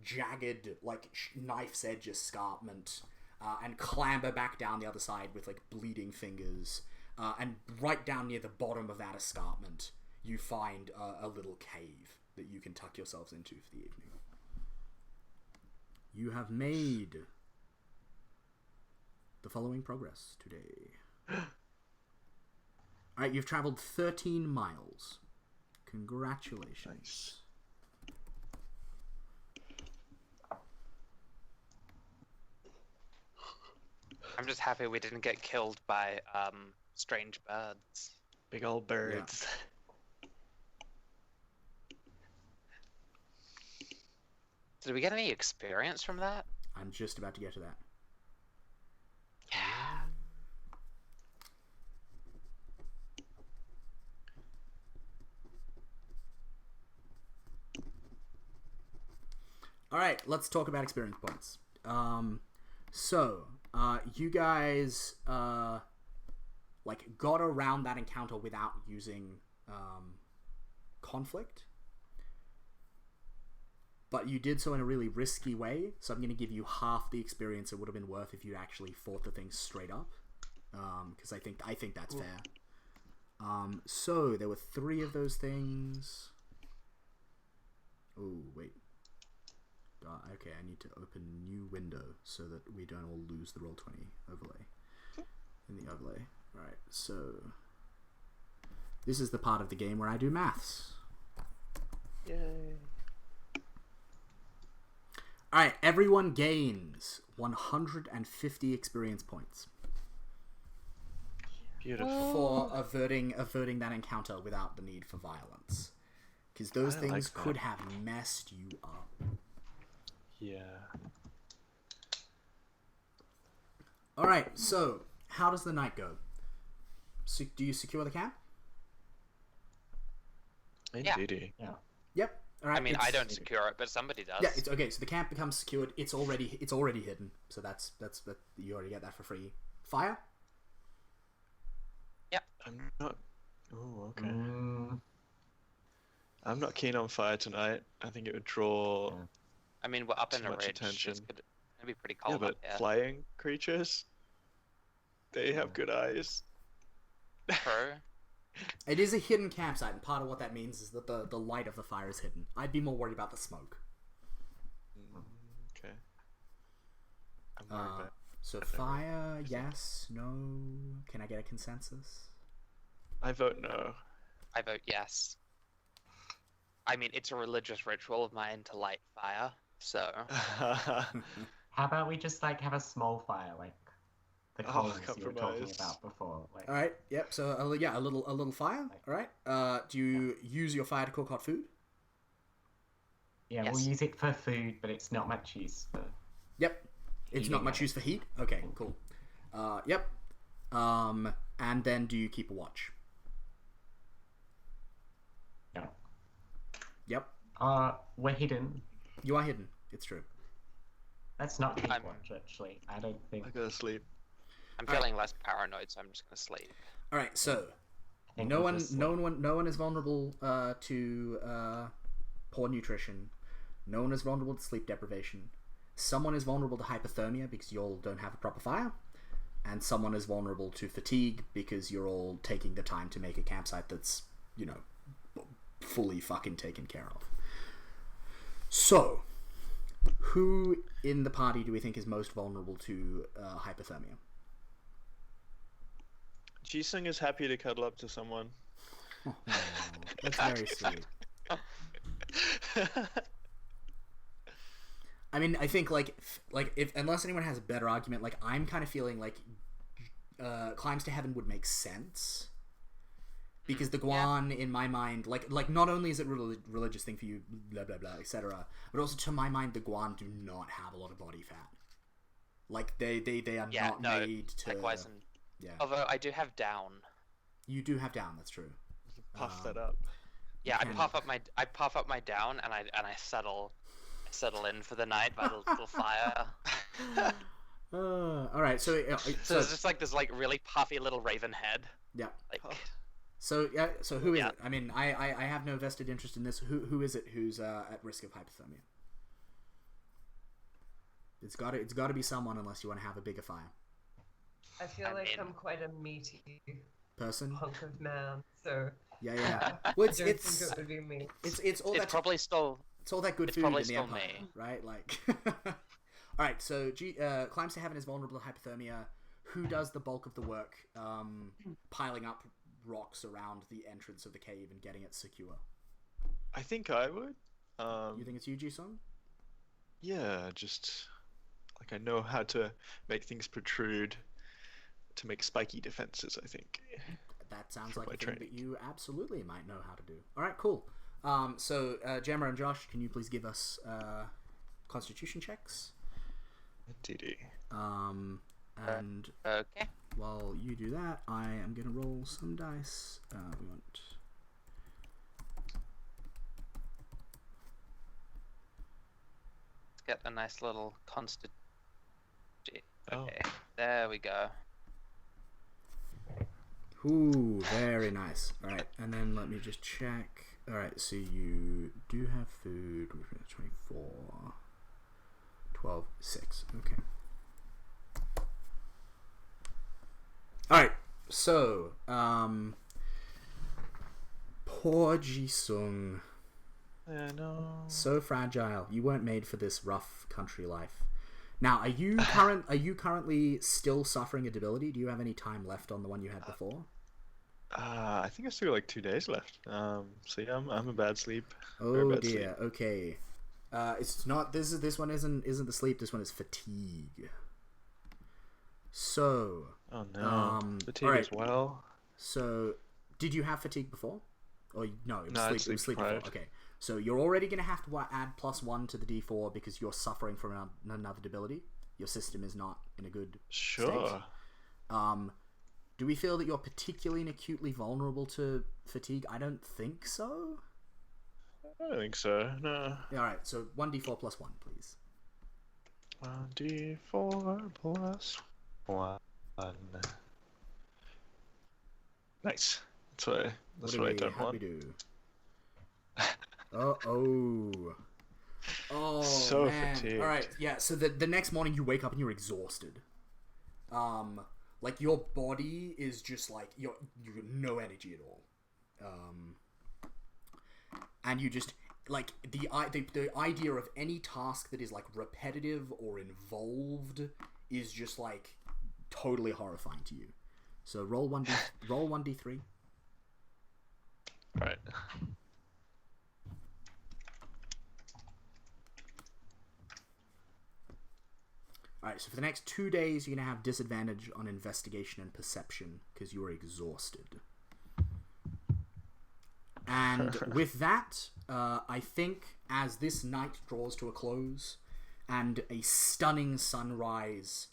jagged like knife's edge escarpment, and clamber back down the other side with like bleeding fingers. And right down near the bottom of that escarpment, you find a little cave that you can tuck yourselves into for the evening. You have made the following progress today. Alright, you've traveled 13 miles. Congratulations. Nice. I'm just happy we didn't get killed by strange birds. Big old birds. Did we get any experience from that? I'm just about to get to that. Yeah. Alright, let's talk about experience points. You guys, got around that encounter without using, conflict. But you did so in a really risky way, so I'm going to give you half the experience it would have been worth if you actually fought the thing straight up. Because I think that's fair. So, there were 3 of those things. Oh, wait. Okay, I need to open a new window so that we don't all lose the Roll20 overlay. In the overlay. Right, so... This is the part of the game where I do maths. Yay. Alright, everyone gains 150 experience points. Beautiful. For averting that encounter without the need for violence. Because those things could have messed you up. Yeah. Alright, so, how does the night go? Do you secure the camp? Indeedy. Yeah. Yep. Alright. I mean, I don't secure it, but somebody does. Yeah, it's okay. So the camp becomes secured. It's already hidden. So that's you already get that for free. Fire? I'm not. Oh, okay. I'm not keen on fire tonight. I think it would draw. Yeah. I mean, we're up in Too a much ridge. attention. It'd be pretty Yeah, cold but up here. flying creatures, they have good eyes. True. It is a hidden campsite, and part of what that means is that the light of the fire is hidden. I'd be more worried about the smoke. Okay. I'm worried about. So I've never- fire, yes, no. Can I get a consensus? I vote no. I vote yes. I mean, it's a religious ritual of mine to light fire, so... How about we just have a small fire, like the coals you were talking compromise. about before? Like, All right. Yep. So a little fire. All right. Do you use your fire to cook hot food? yeah, Yes. we'll use it for food, but it's not much use for. Yep. It's not much use for heat. Okay. Cool. Yep. And then do you keep a watch? No. Yep. We're hidden. You are hidden. It's true. That's not keep I'm- watch, actually. I don't think. I gotta sleep. I'm Alright. feeling less paranoid, so I'm just gonna sleep. All right. So I think no we'll one just is vulnerable to poor nutrition. No one is vulnerable to sleep deprivation. Someone is vulnerable to hypothermia because you all don't have a proper fire, and someone is vulnerable to fatigue because you're all taking the time to make a campsite that's, fully fucking taken care of. So, who in the party do we think is most vulnerable to hypothermia? Jisung is happy to cuddle up to someone. Oh, that's very sweet. I mean, I think if unless anyone has a better argument, I'm kind of feeling like Climbs to Heaven would make sense because the Guan, in my mind, not only is it a religious thing for you, blah blah blah, etc., but also to my mind, the Guan do not have a lot of body fat. They are not made to. Likewise, and Yeah, although I do have down. you do have down. That's true. Puff that up. Yeah, I can- puff up my down, and I settle in for the night by the little fire. All right. So So it's just this really puffy little raven head. yeah. Puff. So who is Yeah. it? I mean, I have no vested interest in this. Who is it who's at risk of hypothermia? It's got to be someone unless you want to have a bigger fire. I feel I'm like in. I'm quite a meaty Person. hunk of man, so Yeah. I Well, don't think it would be me. it's all It's that probably still. it's all that good It's food probably in the still Empire, me. right? Like, all right. So climbs to heaven is vulnerable to hypothermia. Who does the bulk of the work, piling up rocks around the entrance of the cave and getting it secure? I think I would. You think it's you, Ji-sung? Yeah, just like I know how to make things protrude to make spiky defenses, I think. That sounds From like my a thing training. that you absolutely might know how to do. All right, cool. So Gemma and Josh, can you please give us Constitution checks? DD. And Okay. while you do that, I am gonna roll some dice. We want. Get a nice little constant. Oh. Okay, there we go. Ooh, very nice. All right, and then let me just check. All right, so you do have food. We've got 24, 12, 6. Okay. All right, so poor Ji-sung. Yeah, no. So fragile. You weren't made for this rough country life. Now, are you currently still suffering a debility? Do you have any time left on the one you had before? I think I still got like 2 days left. So yeah, I'm a bad sleep. Very Oh bad dear. sleep. Okay. It's not. This one isn't the sleep. This one is fatigue. So. Oh no. Fatigue alright. as well. So, did you have fatigue before? Or no, it was No, I sleep. had It was sleep before. sleep Okay. So you're already gonna have to add +1 to the D4 because you're suffering from another debility. Your system is not in a good Sure. state. Do we feel that you're particularly and acutely vulnerable to fatigue? I don't think so. I don't think so. No. Yeah, all right. So 1d4 +1, please. 1d4 plus 1. Nice. That's what I don't How do want. we do? Oh. Oh So man. fatigued. All right. Yeah. So the next morning you wake up and you're exhausted. Like your body is just like you got no energy at all. And you just like the idea of any task that is like repetitive or involved is just like totally horrifying to you. So roll 1d3. Right. Alright, so for the next 2 days, you're going to have disadvantage on investigation and perception because you are exhausted. And with that, I think as this night draws to a close and a stunning sunrise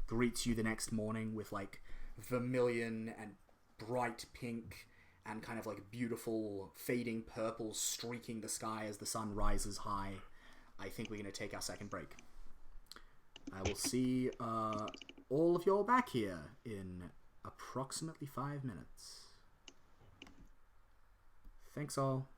greets you the next morning with like vermilion and bright pink and kind of like beautiful fading purple streaking the sky as the sun rises high, I think we're going to take our second break. I will see all of you all back here in approximately 5 minutes. Thanks all.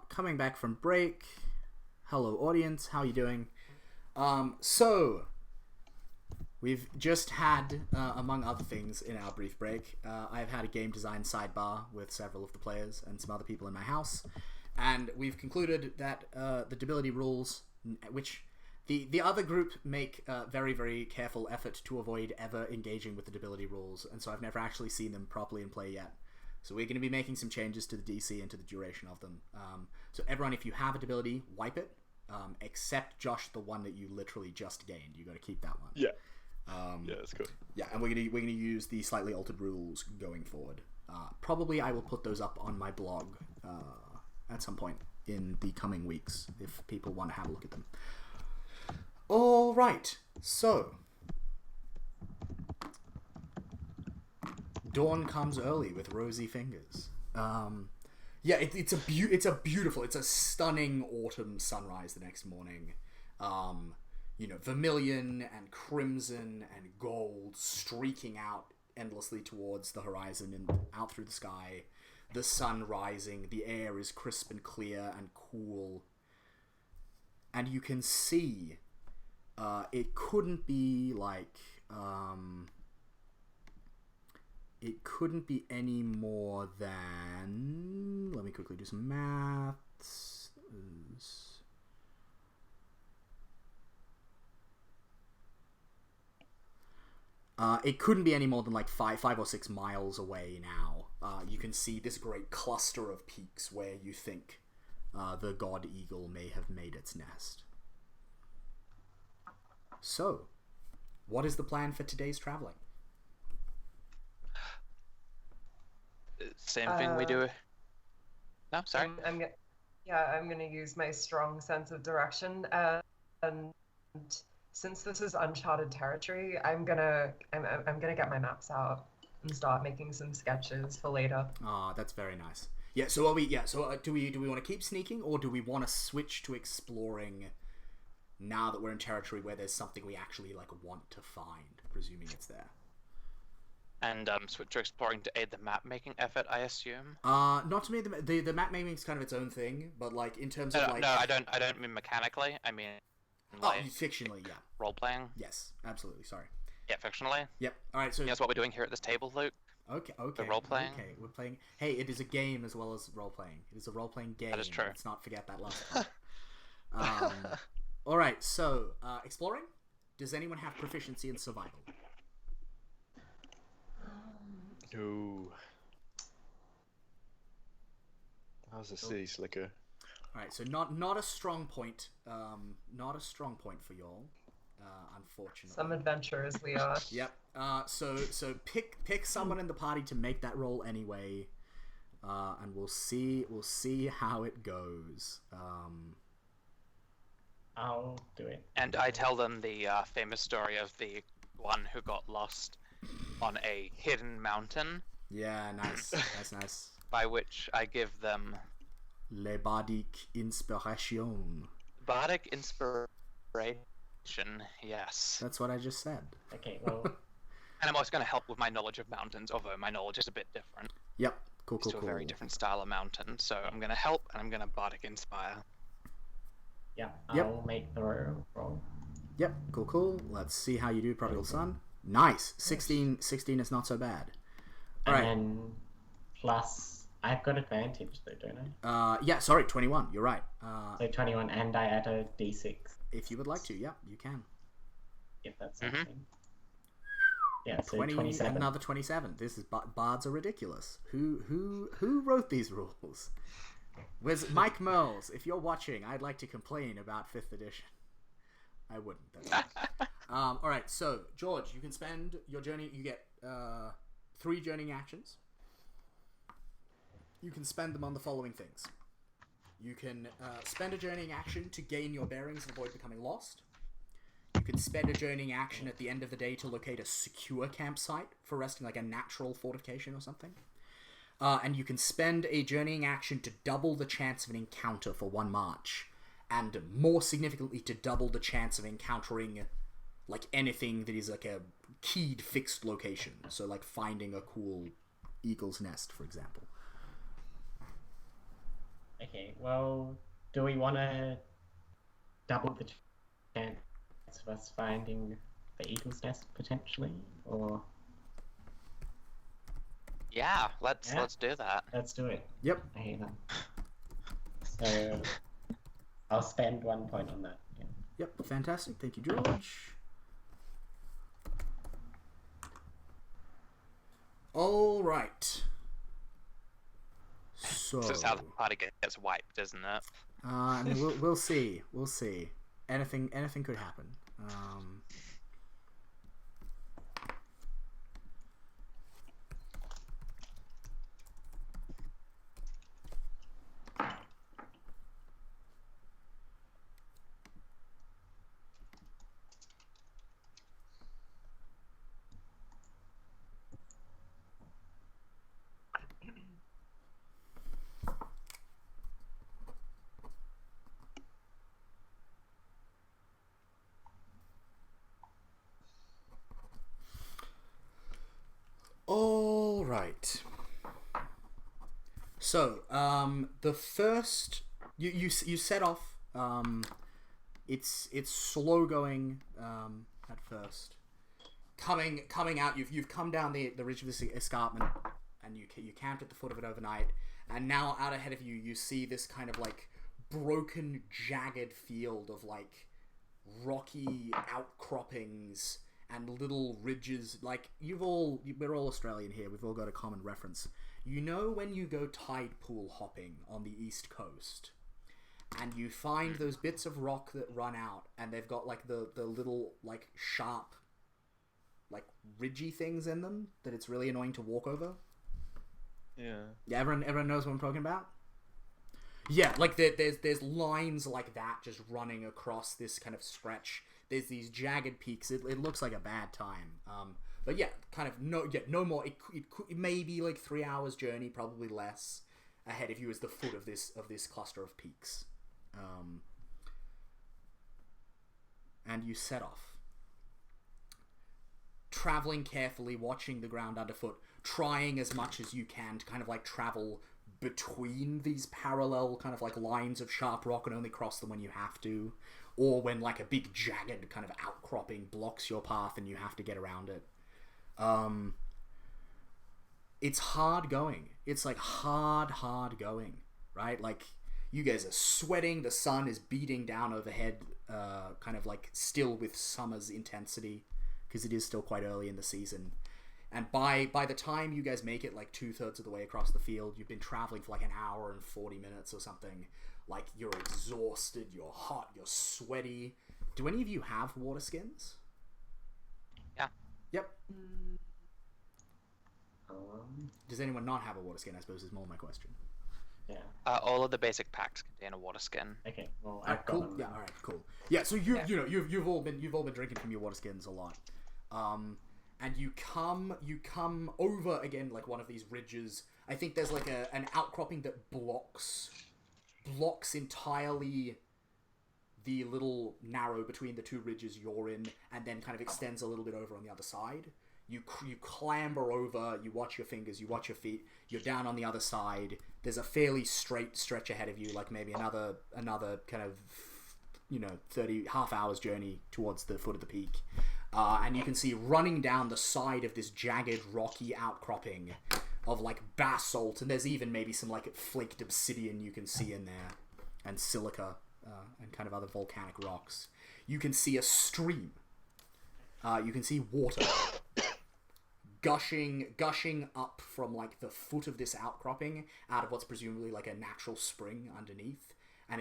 Coming back from break. Hello, audience. How you doing? So we've just had, among other things, in our brief break, I've had a game design sidebar with several of the players and some other people in my house, and we've concluded that the debility rules, which the other group make very, very careful effort to avoid ever engaging with the debility rules, and so I've never actually seen them properly in play yet. So we're going to be making some changes to the DC and to the duration of them. So everyone, if you have a debility, wipe it. Except Josh, the one that you literally just gained. You got to keep that one. Yeah. Yeah, that's good. Yeah, and we're gonna use the slightly altered rules going forward. Probably I will put those up on my blog at some point in the coming weeks if people want to have a look at them. All right, so. Dawn comes early with rosy fingers. Yeah, it's a stunning autumn sunrise the next morning. Vermilion and crimson and gold streaking out endlessly towards the horizon and out through the sky. The sun rising, the air is crisp and clear and cool. And you can see, it couldn't be like, it couldn't be any more than... Let me quickly do some maths. It couldn't be any more than like 5 or 6 miles away now. You can see this great cluster of peaks where you think the god eagle may have made its nest. So, what is the plan for today's traveling? Same thing we do. No, sorry. I'm gonna use my strong sense of direction, and since this is uncharted territory, I'm gonna get my maps out and start making some sketches for later. That's very nice. Yeah. So are we? Yeah. So do we want to keep sneaking, or do we want to switch to exploring now that we're in territory where there's something we actually want to find, presuming it's there? And switch to exploring to aid the map-making effort, I assume. Not to me. The map making is kind of its own thing, but in terms of no, I don't mean mechanically. I mean, fictionally, yeah. Role-playing. Yes, absolutely. Sorry. Yeah, fictionally. Yep. All right. So that's what we're doing here at this table, Luke. Okay. The role-playing. Okay, we're playing. Hey, it is a game as well as role-playing. It is a role-playing game. That is true. Let's not forget that last part. All right. So, exploring. Does anyone have proficiency in survival? No. How's the city slicker? Alright, so not a strong point. Not a strong point for y'all, unfortunately. Some adventurers we are. Yep. So pick someone in the party to make that roll anyway. And we'll see how it goes. I'll do it. And I tell them the famous story of the one who got lost on a hidden mountain. Yeah, nice. Nice. By which I give them... Le bardic inspiration. Bardic inspiration, yes. That's what I just said. Okay, well... And I'm also going to help with my knowledge of mountains, although my knowledge is a bit different. Yep, cool. It's a very different style of mountain, so I'm going to help, and I'm going to bardic inspire. Yeah, I'll make the roll. Yep, cool. Let's see how you do, Prodigal Son. Nice. 16 is not so bad. All right. And then plus, I've got advantage though, don't I? Yeah, sorry, 21. You're right. So 21, and I add a d6. If you would like to, yeah, you can. If that's something. Yeah, so 27. Another 27. This is bards are ridiculous. Who wrote these rules? Where's Mike Merles? If you're watching, I'd like to complain about 5th edition. I wouldn't. All right, so George, you can spend your journey. You get 3 journeying actions. You can spend them on the following things. You can spend a journeying action to gain your bearings and avoid becoming lost. You can spend a journeying action at the end of the day to locate a secure campsite for resting, like a natural fortification or something. And you can spend a journeying action to double the chance of an encounter for 1 march. And more significantly, to double the chance of encountering anything that is a keyed fixed location. So finding a cool eagle's nest, for example. Okay, well, do we want to double the chance of us finding the eagle's nest potentially, or Yeah, let's Yeah. do that. let's do it? Yep. Okay then. So I'll spend 1 point on that. Yeah. Yep. Fantastic. Thank you, George. All right. So This is how the party gets wiped, isn't it? I mean, we'll see. We'll see. Anything could happen. All right. So, the first you set off. It's slow going at first. Coming out, you've come down the ridge of this escarpment, and you camped at the foot of it overnight. And now out ahead of you, you see this kind of like broken, jagged field of like rocky outcroppings and little ridges. Like we're all Australian here. We've all got a common reference. You know when you go tide pool hopping on the East Coast, and you find those bits of rock that run out, and they've got like the little like sharp, like ridgy things in them that it's really annoying to walk over. Yeah. Everyone knows what I'm talking about. Yeah, like there's lines like that just running across this kind of stretch. There's these jagged peaks. It looks like a bad time. But yeah, kind of no more. It may be like 3 hours journey, probably less, ahead of you as the foot of this cluster of peaks. And you set off, traveling carefully, watching the ground underfoot, trying as much as you can to kind of like travel between these parallel kind of like lines of sharp rock and only cross them when you have to, or when like a big jagged kind of outcropping blocks your path and you have to get around it. It's hard going. It's like hard going, right? Like you guys are sweating, the sun is beating down overhead, kind of like still with summer's intensity, because it is still quite early in the season. And by the time you guys make it like 2/3 of the way across the field, you've been traveling for like an hour and 40 minutes or something. Like you're exhausted, you're hot, you're sweaty. Do any of you have water skins? Yeah. Yep. Does anyone not have a water skin, I suppose, is more my question. Yeah. All of the basic packs contain a water skin. Okay. Well, Alright, I've got cool. them. Yeah, alright, cool. Yeah, so you've all been drinking from your water skins a lot. And you come over again like one of these ridges. I think there's like an outcropping that blocks entirely the little narrow between the two ridges you're in, and then kind of extends a little bit over on the other side. You clamber over, you watch your fingers, you watch your feet, you're down on the other side. There's a fairly straight stretch ahead of you, like maybe another kind of 30 half hours journey towards the foot of the peak. And you can see running down the side of this jagged, rocky outcropping of like basalt, and there's even maybe some like flaked obsidian you can see in there, and silica, and kind of other volcanic rocks. You can see a stream. You can see water gushing up from like the foot of this outcropping out of what's presumably like a natural spring underneath, and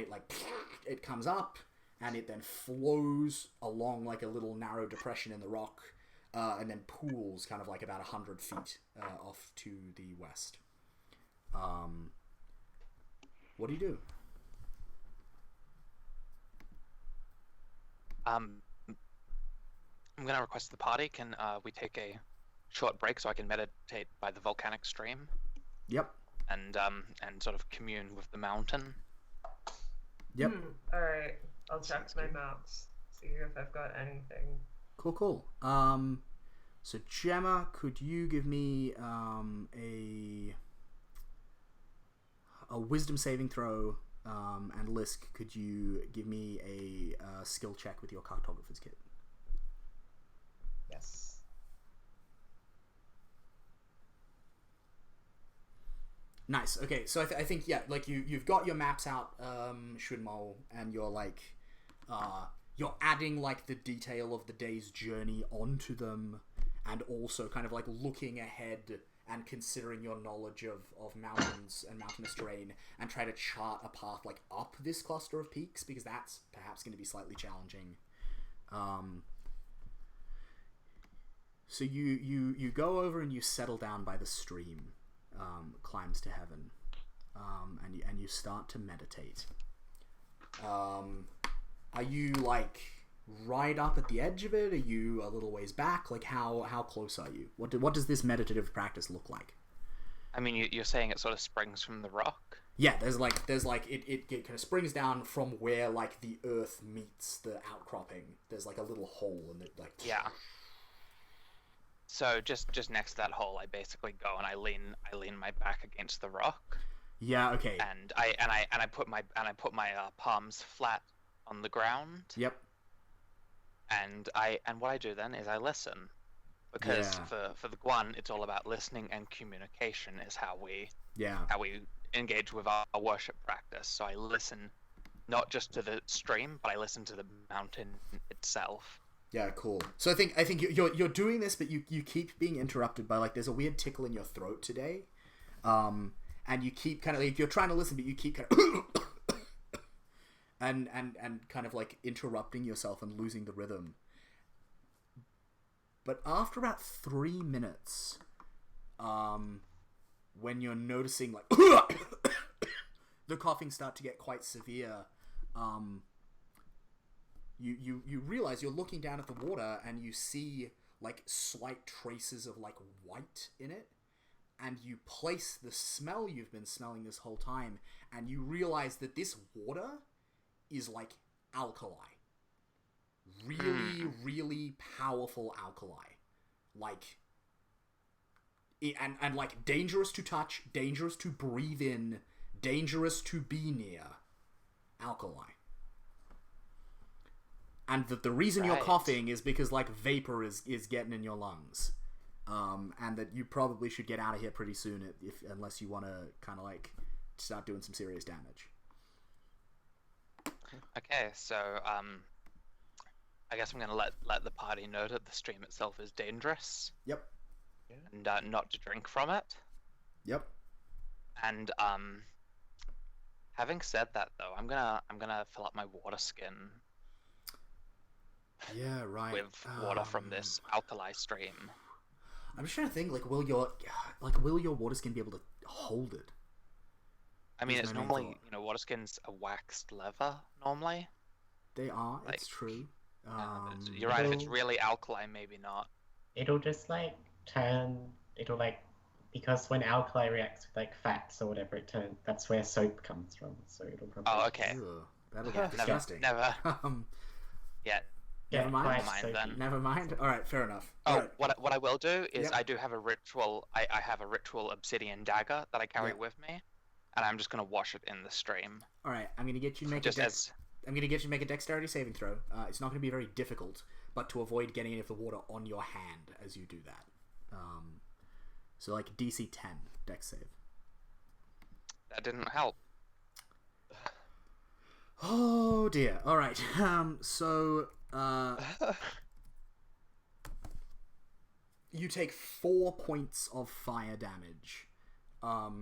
it comes up. And it then flows along like a little narrow depression in the rock, and then pools kind of like about 100 feet off to the west. What do you do? I'm gonna request the party. Can we take a short break so I can meditate by the volcanic stream? Yep. And sort of commune with the mountain. Yep. All right. I'll check my maps, see if I've got anything. Cool. So Gemma, could you give me a wisdom saving throw. And Lisk, could you give me a skill check with your cartographer's kit? Yes. Nice. Okay, so I think yeah, like you've got your maps out, Shunmo, and you're like, you're adding like the detail of the day's journey onto them, and also kind of like looking ahead and considering your knowledge of mountains and mountainous terrain, and try to chart a path like up this cluster of peaks, because that's perhaps going to be slightly challenging. So you go over and you settle down by the stream, climbs to heaven, and you start to meditate. Are you like right up at the edge of it? Are you a little ways back? Like how close are you? What does this meditative practice look like? I mean, you're saying it sort of springs from the rock? Yeah, there's like it kind of springs down from where like the earth meets the outcropping. There's like a little hole in it, like Yeah. So just next to that hole, I basically go and I lean my back against the rock. Yeah. Okay. And I put my palms flat on the ground. Yep. And what I do then is I listen, because for the Guan, it's all about listening and communication is how we engage with our worship practice. So I listen not just to the stream, but I listen to the mountain itself. Yeah, cool. So I think you're doing this, but you keep being interrupted by like there's a weird tickle in your throat today, and you keep kind of like you're trying to listen, but you keep kind of and kind of like interrupting yourself and losing the rhythm. But after about 3 minutes, when you're noticing like the coughing start to get quite severe, you realize you're looking down at the water and you see like slight traces of like white in it, and you place the smell you've been smelling this whole time, and you realize that this water is like alkali. Really, really powerful alkali. Like and like dangerous to touch, dangerous to breathe in, dangerous to be near. Alkali. And the reason you're coughing is because like vapor is getting in your lungs, and that you probably should get out of here pretty soon unless you want to kind of like start doing some serious damage. Okay, so I guess I'm gonna let the party know that the stream itself is dangerous. Yep. And not to drink from it. Yep. And having said that though, I'm gonna fill up my water skin. Yeah, right. With water from this alkali stream. I'm just trying to think, like, will your water skin be able to hold it? I mean, it's normally, water skins are waxed leather, normally. They are, like, it's true. You're right, if it's really alkali, maybe not. It'll just, like, because when alkali reacts with, like, fats or whatever, that's where soap comes from, so it'll probably... Oh, okay. Ugh, that'll be disgusting. Never. Yeah. Never mind. Never mind. All right, fair enough. Oh, right. what I will do is Yep. I do have a ritual. I have a ritual obsidian dagger that I carry Yep. with me, and I'm just gonna wash it in the stream. All right, I'm gonna get you to make I'm gonna get you to make a dexterity saving throw. It's not gonna be very difficult, but to avoid getting any of the water on your hand as you do that. So like DC 10 dex save. That didn't help. Oh dear. All right. So you take 4 points of fire damage.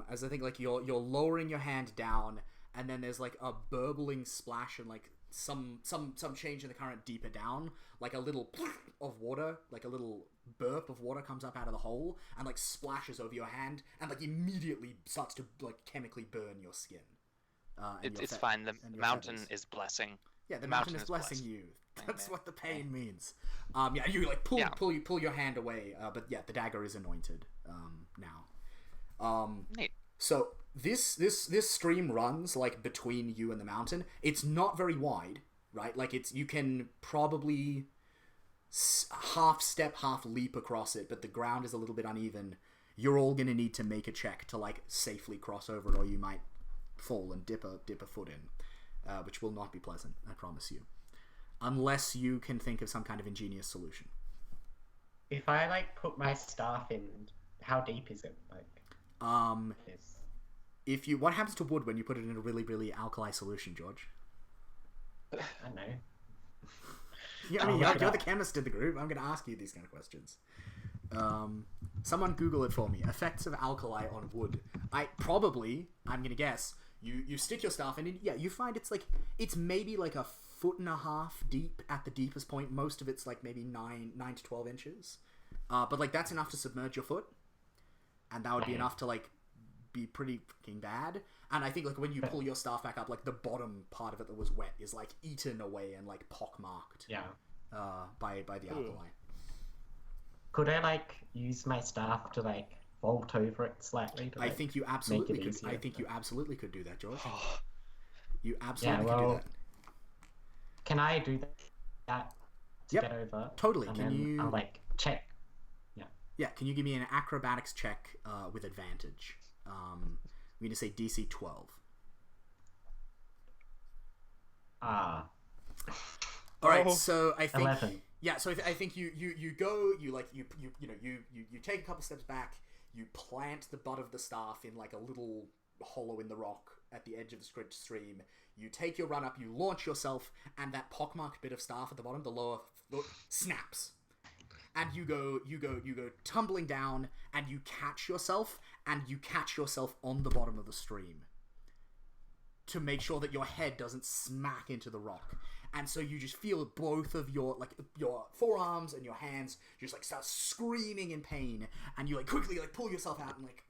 As I think like you're lowering your hand down, and then there's like a burbling splash and like some change in the current deeper down, like a little of water, like a little burp of water comes up out of the hole and like splashes over your hand and like immediately starts to like chemically burn your skin. It's fine. The mountain is blessing. Yeah, the mountain is blessing you. That's what the pain means. Yeah, you like pull your hand away. But yeah, the dagger is anointed now. Neat. So this stream runs like between you and the mountain. It's not very wide, right? Like you can probably half step, half leap across it, but the ground is a little bit uneven. You're all gonna need to make a check to like safely cross over it, or you might fall and dip a foot in, which will not be pleasant, I promise you, unless you can think of some kind of ingenious solution. If I like put my staff in, how deep is it? What happens to wood when you put it in a really, really alkali solution, George? I don't know. Yeah, I mean, you're the chemist in the group. I'm going to ask you these kind of questions. Someone Google it for me. Effects of alkali on wood. I'm going to guess, you stick your staff in, and you find it's maybe like a 1.5 feet deep at the deepest point. Most of it's like maybe 9 to 12 inches. But like that's enough to submerge your foot, and that would be enough to like be pretty fucking bad. And I think like when you pull your staff back up, like the bottom part of it that was wet is like eaten away and like pockmarked. Yeah. By the alkali. Could I like use my staff to like vault over it slightly? To, like, I think you absolutely could. easier, I think you absolutely could do that, George. You absolutely could do that. Can I do that to get over? Totally. And Can then you? I'll like check. Yeah. Can you give me an acrobatics check with advantage? I'm going to say DC 12. Ah. All right. So I think. 11. Yeah. So I think you go. You take a couple steps back. You plant the butt of the staff in like a little hollow in the rock at the edge of the stream. You take your run up. You launch yourself, and that pockmarked bit of staff at the bottom, the lower foot, snaps. And you go tumbling down, and you catch yourself on the bottom of the stream to make sure that your head doesn't smack into the rock. And so you just feel both of your forearms and your hands just like start screaming in pain, and you like quickly like pull yourself out and like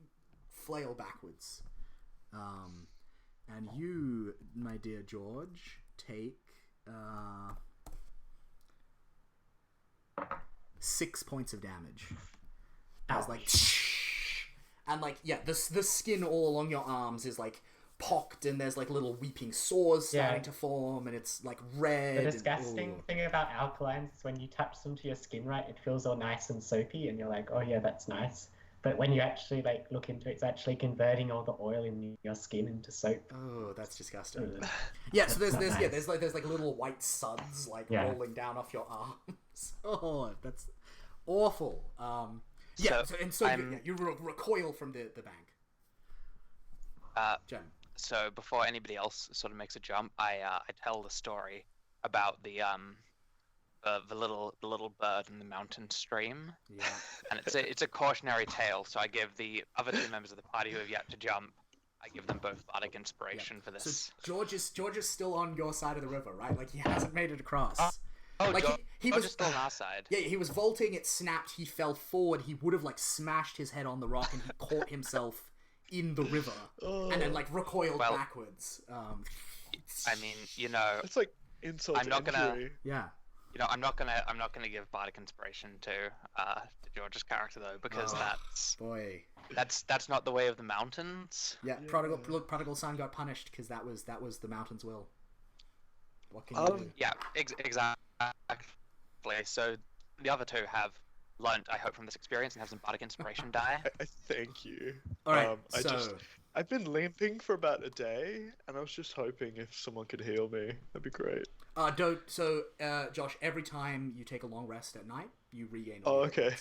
flail backwards. And you, my dear George, take 6 points of damage. As like, and like the skin all along your arms is like pocked, and there's like little weeping sores starting to form, and it's like red. The disgusting thing about alkalines is when you touch them to your skin, right, it feels all nice and soapy, and you're like, oh yeah, that's nice. But when you actually like look into it, it's actually converting all the oil in your skin into soap. Oh, that's disgusting. Yeah, so there's like little white suds like rolling down off your arms. Oh, that's awful. You recoil from the bank. Jen. So before anybody else sort of makes a jump, I tell the story about the little bird in the mountain stream. Yeah. And it's a cautionary tale. So I give the other two members of the party who have yet to jump, I give them both bardic inspiration for this. So George is still on your side of the river, right? Like he hasn't made it across. Like he was just still on our side. Yeah, he was vaulting. It snapped. He fell forward. He would have like smashed his head on the rock, and he caught himself in the river, and then like recoiled backwards. I mean, it's like insult to injury. Yeah. I'm not gonna give bardic inspiration to George's character though, because that's not the way of the mountains. Yeah, prodigal son got punished because that was the mountain's will. What can you do? Yeah, exactly. So the other two have learnt, I hope, from this experience and have some bardic inspiration die. I thank you. All right, I've been limping for about a day, and I was just hoping if someone could heal me, that'd be great. Josh, every time you take a long rest at night, you regain. Okay.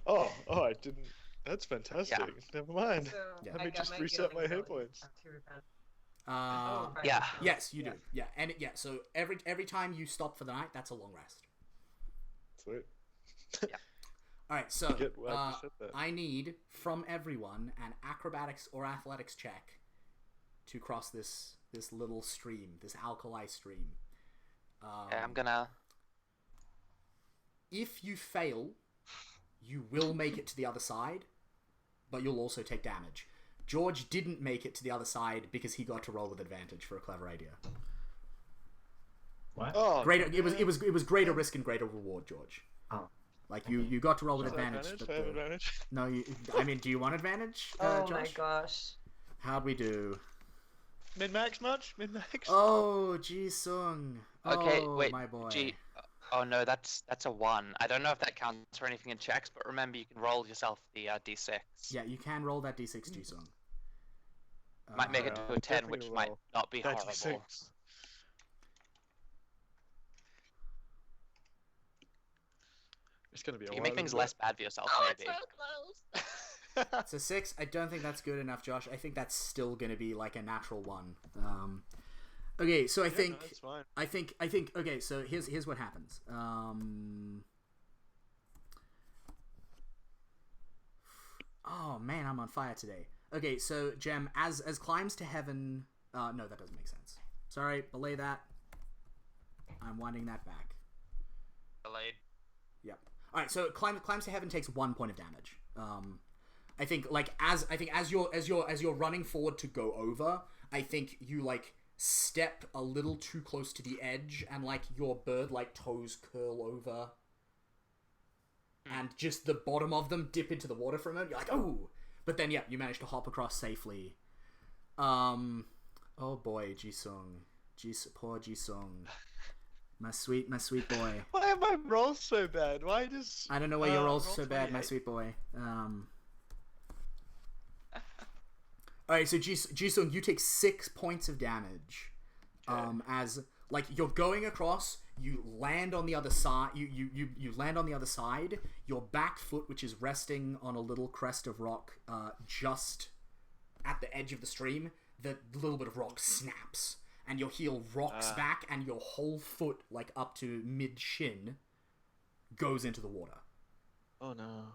Oh, I didn't. That's fantastic. Yeah. Never mind. So Let me just reset my hit points. Yeah. Yes, you do. Yeah, and so every time you stop for the night, that's a long rest. Sweet. Yeah. All right, so I I need from everyone an acrobatics or athletics check to cross this little stream, this alkali stream. I'm gonna. If you fail, you will make it to the other side, but you'll also take damage. George didn't make it to the other side because he got to roll with advantage for a clever idea. What? Oh, It was greater risk and greater reward, George. Oh. Like you got to roll with Is that advantage. I have advantage. No, I mean, do you want advantage? Oh Josh? my gosh. How'd we do? Min-max much? Min-max? Oh, Ji-sung. Okay, Oh, wait. my boy. Oh no, that's a 1. I don't know if that counts for anything in checks, but remember you can roll yourself the d6. Yeah, you can roll that d6, Ji-sung. Might make it to a 10, definitely which might roll. not be horrible. 96. It's gonna be You a can make while, things isn't less bad for yourself, maybe. it? So 6, I don't think that's good enough, Josh. I think that's still gonna be like a natural 1. Okay, so I Yeah, think no, it's fine. I think okay, so here's what happens. Oh man, I'm on fire today. Okay, so Jem, as climbs to heaven. No, that doesn't make sense. Sorry, belay that. I'm winding that back. Delayed. Yep. All right, so climbs to heaven takes 1 point of damage. I think as you're running forward to go over, I think you like step a little too close to the edge, and like your bird like toes curl over, and just the bottom of them dip into the water for a moment. You're like, oh, but then yeah, you manage to hop across safely. Oh boy, Jisung, poor Jisung, my sweet boy. Why are my rolls so bad? Why does... I don't know why your rolls roll so bad, my 28. sweet boy. Alright, so Jisung, you take 6 points of damage. As like you're going across, you land on the other side. You land on the other side. Your back foot, which is resting on a little crest of rock, just at the edge of the stream, the little bit of rock snaps, and your heel rocks back, and your whole foot, like up to mid shin, goes into the water. Oh no.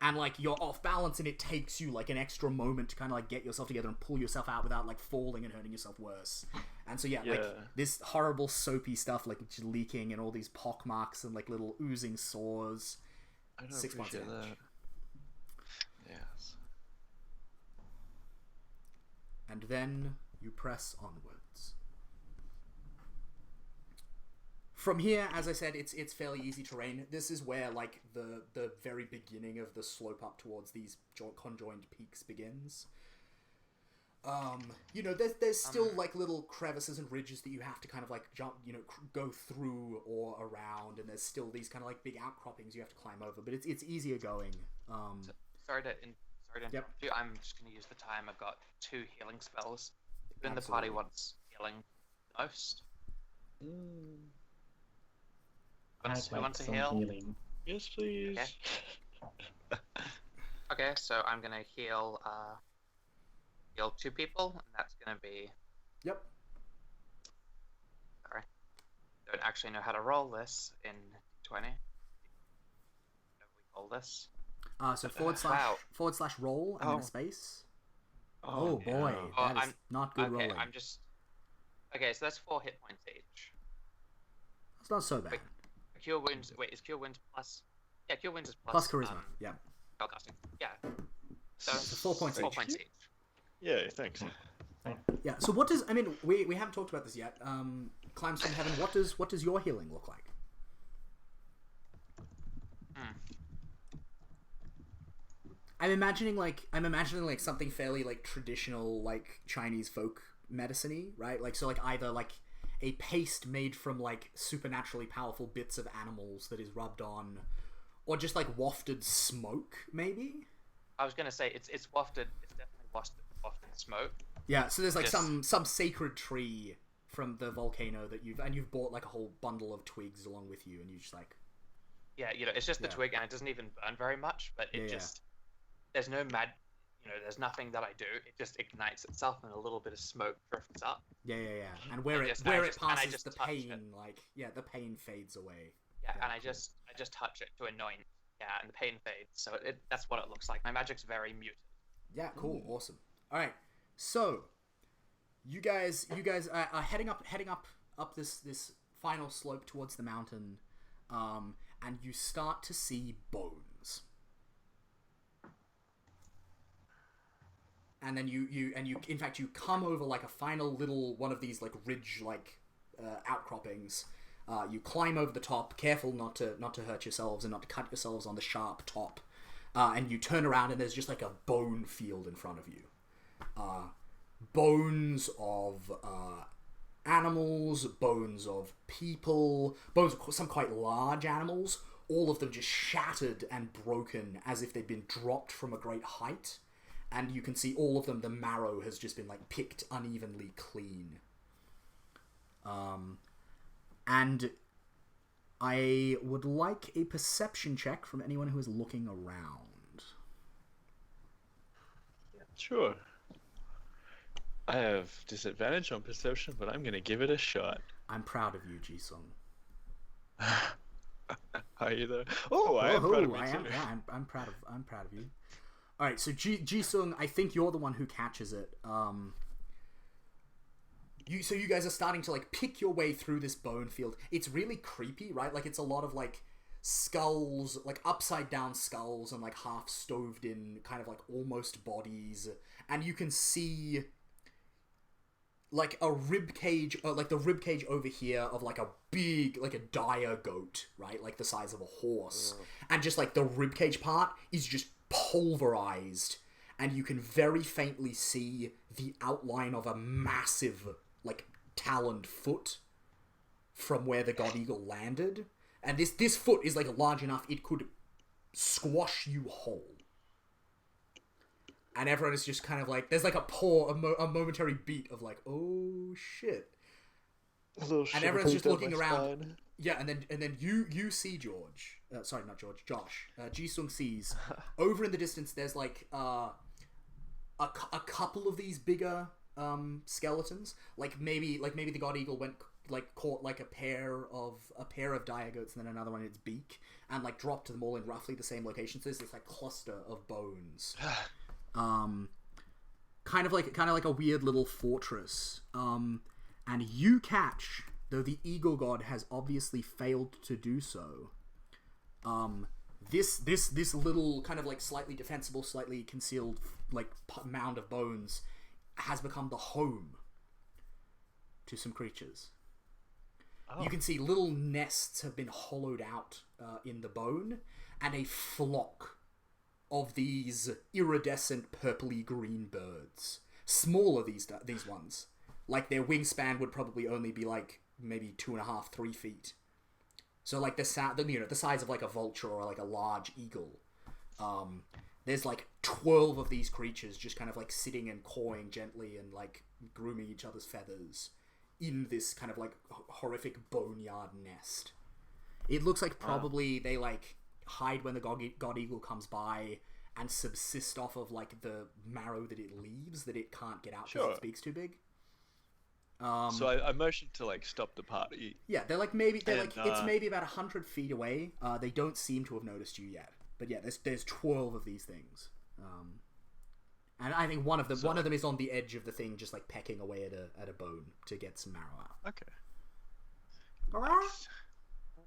And like you're off balance, and it takes you like an extra moment to kind of like get yourself together and pull yourself out without like falling and hurting yourself worse. And so yeah, like this horrible soapy stuff, like just leaking and all these pock marks and like little oozing sores. I don't 6 points of appreciate damage. that. Yes. And then you press onwards. From here, as I said, it's fairly easy terrain. This is where like the very beginning of the slope up towards these conjoined peaks begins. You know, there's still like little crevices and ridges that you have to kind of like jump, you know, go through or around, and there's still these kind of like big outcroppings you have to climb over. But it's easier going. Sorry to interrupt you. I'm just going to use the time. I've got 2 healing spells. Who in the party wants healing most? Who wants to heal? Healing. Yes, please. Okay, so I'm going to heal 2 people, and that's going to be... Yep. Sorry. Don't actually know how to roll this in 20. How do we roll this? So forward slash roll and then a space. Oh boy, no. that is not good rolling. I'm just... Okay, so that's 4 hit points each. It's not so bad. Wait, Cure Wounds... Wait, is Cure Wounds plus... Yeah, Cure Wounds is Plus charisma, yeah. Spellcasting. Yeah. So 4 points each. 4 points each. Yeah, thanks. Yeah. So what does... I mean, we haven't talked about this yet. Climbs from Heaven, what does your healing look like? I'm imagining like something fairly like traditional like Chinese folk medicine-y, right? Like so like either like a paste made from like supernaturally powerful bits of animals that is rubbed on, or just like wafted smoke, maybe. I was gonna say it's wafted. It's definitely wafted smoke. Yeah. So there's like some sacred tree from the volcano that you've bought like a whole bundle of twigs along with you, and you just like. Yeah, you know, it's just the twig, and it doesn't even burn very much, but it just. There's no there's nothing that I do. It just ignites itself, and a little bit of smoke drifts up. Yeah. And where it passes, the pain, the pain fades away. Yeah, and I just touch it to anoint. Yeah, and the pain fades. So that's what it looks like. My magic's very muted. Yeah, cool, awesome. All right, so you guys are heading up this final slope towards the mountain, and you start to see bones. And then you in fact you come over like a final little one of these like ridge like outcroppings. You climb over the top, careful not to hurt yourselves and not to cut yourselves on the sharp top. And you turn around and there's just like a bone field in front of you. Bones of animals, bones of people, bones of some quite large animals, all of them just shattered and broken as if they'd been dropped from a great height. and you can see all of them, the marrow has just been, like, picked unevenly clean. And I would like a perception check from anyone who is looking around. Sure. I have disadvantage on perception, but I'm going to give it a shot. I'm proud of you, Jisung. Are you though? Oh, I am proud of me too. Yeah, I'm proud of you. All right, so Jisung, I think you're the one who catches it. You guys are starting to, like, pick your way through this bone field. It's really creepy, right? Like, it's a lot of, like, skulls, like upside down skulls and, like, half stoved in kind of, like, almost bodies, and you can see, like, a rib cage, like the rib cage over here of, like, a big, like, a dire goat, right? Like the size of a horse. And just, like, the rib cage part is just pulverized, and you can very faintly see the outline of a massive, like, taloned foot from where the God Eagle landed. And this foot is, like, large enough it could squash you whole. And everyone is just kind of like, there's, like, a momentary beat of, like, oh shit. And everyone's just looking around. Spine. Yeah, and then you see George. Sorry, not George. Josh. Jisung sees over in the distance. There's, like, a couple of these bigger skeletons. Like maybe the God Eagle went, like, caught, like, a pair of dire goats and then another one in its beak and, like, dropped them all in roughly the same location. So there's this, like, cluster of bones. Kind of like a weird little fortress. And you catch, though the Eagle God has obviously failed to do so, this little kind of, like, slightly defensible, slightly concealed, like, mound of bones has become the home to some creatures. Oh. You can see little nests have been hollowed out in the bone, and a flock of these iridescent purpley green birds. Smaller, these ones. Like, their wingspan would probably only be, like, maybe 2.5, 3 feet. So, like, the size of, like, a vulture or, like, a large eagle. There's, like, 12 of these creatures just kind of, like, sitting and cawing gently and, like, grooming each other's feathers in this kind of, like, horrific boneyard nest. It looks like probably they, like, hide when the God Eagle comes by and subsist off of, like, the marrow that it leaves, that it can't get out because its beak's too big. So I motioned to, like, stop the party. Yeah, it's maybe about 100 feet away. They don't seem to have noticed you yet. But yeah, there's 12 of these things. And I think one of them is on the edge of the thing, just, like, pecking away at a bone to get some marrow out. Okay. Nice.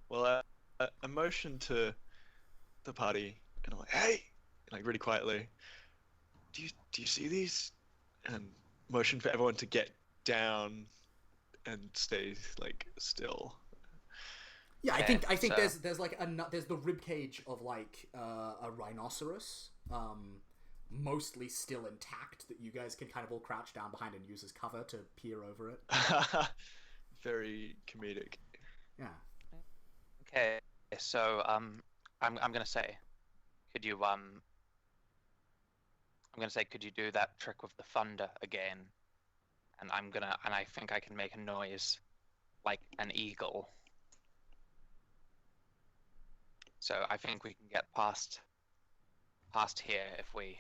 Well, I motioned to the party, and I'm like, hey, like, really quietly, do you see these? And motion for everyone to get down and stay, like, still. Yeah, I think so. there's like there's the rib cage of, like, a rhinoceros, mostly still intact, that you guys can kind of all crouch down behind and use as cover to peer over it. Very comedic. Yeah. Okay, so I'm gonna say, could you could you do that trick with the thunder again? And I think I can make a noise like an eagle. So I think we can get past here if we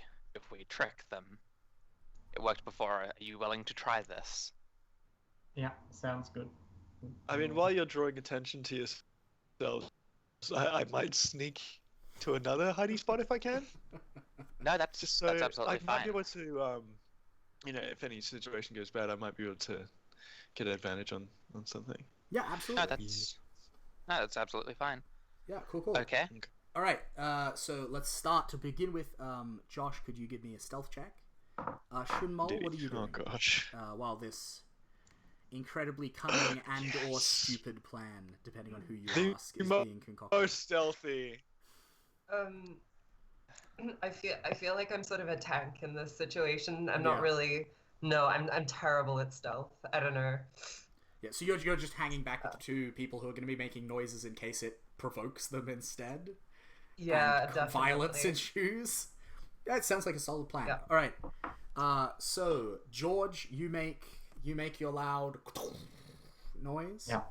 trick them. It worked before. Are you willing to try this? Yeah, sounds good. I mean, while you're drawing attention to yourself, I might sneak to another hiding spot if I can. No, that's just so that's absolutely I fine. might be able to, if any situation goes bad, I might be able to get an advantage on something. Yeah, absolutely. No, that's absolutely fine. Yeah, cool. Okay. All right. So let's start to begin with. Josh, could you give me a stealth check? Shunmol, what are you doing? Oh gosh. While this incredibly cunning and or stupid plan, depending on who you ask, is being concocted. Most stealthy. I feel like I'm sort of a tank in this situation. I'm not really. No, I'm terrible at stealth. I don't know. Yeah, so you're just hanging back with the two people who are going to be making noises in case it provokes them instead. Yeah, and definitely. Violence ensues. Yeah, it sounds like a solid plan. Yeah. All right. So George, you make your loud noise. Yeah.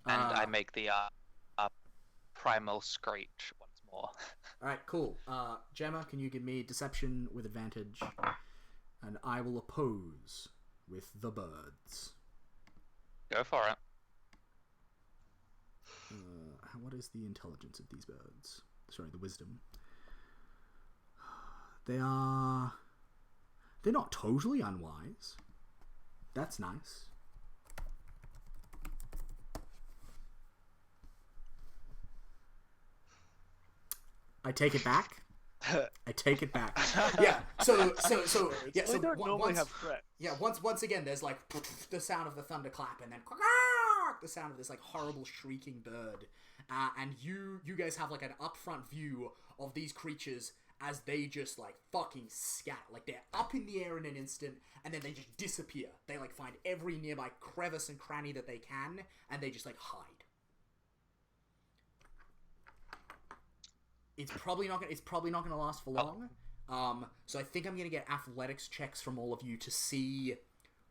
And I make the primal screech once more. All right, cool. Gemma, can you give me deception with advantage? And I will oppose with the birds. Go for it. What is the intelligence of these birds? Sorry, the wisdom. They're not totally unwise. That's nice. I take it back. I take it back. Yeah. So yeah. We So don't normally once, have threats. yeah. Once again, there's like the sound of the thunderclap, and then the sound of this like horrible shrieking bird, and you guys have like an upfront view of these creatures as they just like fucking scatter. Like they're up in the air in an instant, and then they just disappear. They like find every nearby crevice and cranny that they can, and they just like hide. It's probably not gonna last for long. So I think I'm gonna get athletics checks from all of you to see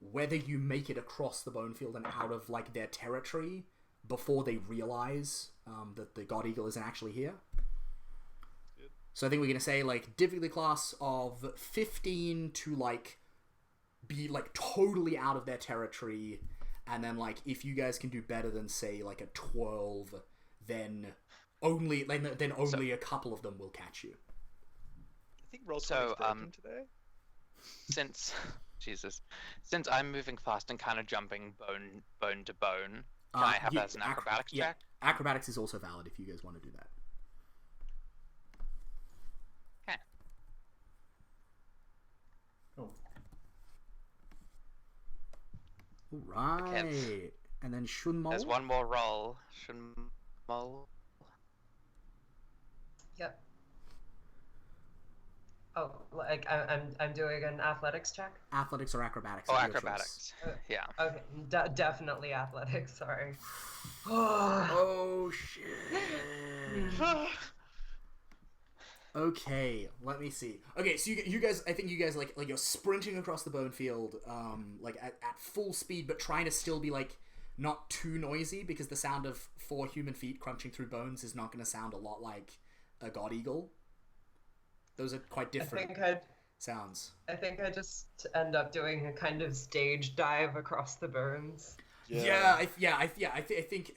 whether you make it across the bone field and out of like their territory before they realize that the God Eagle isn't actually here. So I think we're gonna say like difficulty class of 15 to like be like totally out of their territory, and then like if you guys can do better than say like a 12, then only a couple of them will catch you. I think roll So, broken today. Since I'm moving fast and kind of jumping bone to bone, can I have that as an acrobatics check? Acrobatics is also valid if you guys want to do that. Okay. Cool. All right, and then Shunmol. There's one more roll. Shunmol. Yep. Oh, like I'm doing an athletics check. Athletics or acrobatics? Oh, is your acrobatics. Yeah. Okay, definitely athletics. Sorry. Oh shit. Okay, let me see. Okay, so you guys, I think you guys like you're sprinting across the bone field, like at full speed, but trying to still be like not too noisy because the sound of 4 human feet crunching through bones is not going to sound a lot like a God Eagle. Those are quite different sounds. I think I just end up doing a kind of stage dive across the bones. I think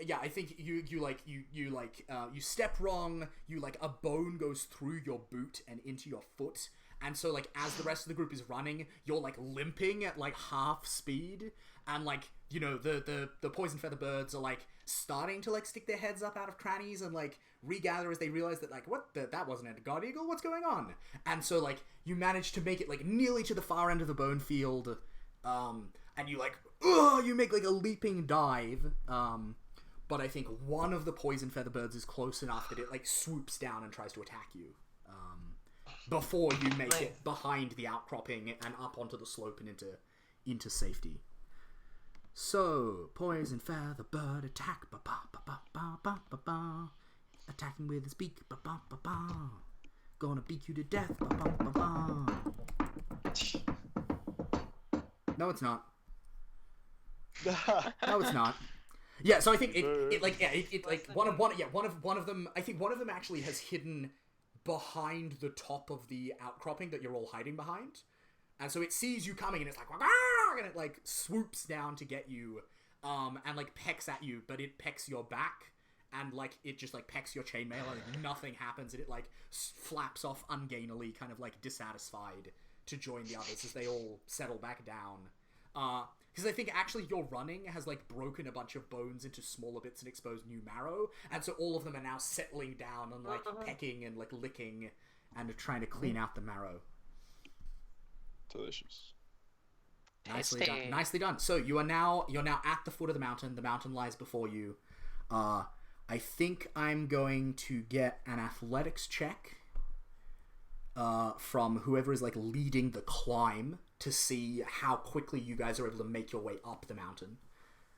you step wrong. You like a bone goes through your boot and into your foot, and so like as the rest of the group is running, you're like limping at like half speed, and like you know the poison feather birds are like starting to like stick their heads up out of crannies and like regather as they realize that like that wasn't a God Eagle, what's going on? And so like you manage to make it like nearly to the far end of the bone field, and you like you make like a leaping dive, but I think one of the poison feather birds is close enough that it like swoops down and tries to attack you before you make it behind the outcropping and up onto the slope and into safety. So, poison feather bird attack, ba ba ba ba ba ba ba ba. Attacking with his beak, ba ba ba ba. Gonna beat you to death, ba ba ba ba. No, it's not. No, it's not. Yeah, so I think one of them. I think one of them actually has hidden behind the top of the outcropping that you're all hiding behind, and so it sees you coming and it's like, and it like swoops down to get you, and like pecks at you, but it pecks your back, and like it just like pecks your chainmail and nothing happens, and it like flaps off ungainily, kind of like dissatisfied, to join the others as they all settle back down. Because I think actually your running has like broken a bunch of bones into smaller bits and exposed new marrow, and so all of them are now settling down and like pecking and like licking and trying to clean out the marrow. Delicious. Nicely done. Nicely done. So you're now at the foot of the mountain. The mountain lies before you. I think I'm going to get an athletics check from whoever is like leading the climb to see how quickly you guys are able to make your way up the mountain.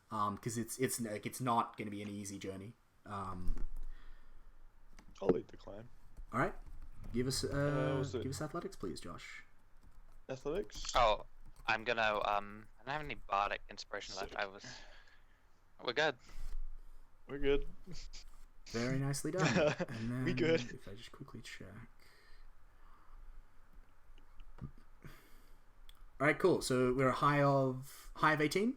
Because it's not going to be an easy journey. I'll lead the climb. All right. Give us was it? give us athletics, please, Josh. Athletics. Oh, I'm gonna I don't have any bardic inspiration left. Sick. We're good. We're good. Very nicely done. And then We good. if I just quickly check. All right, cool. So we're a high of 18.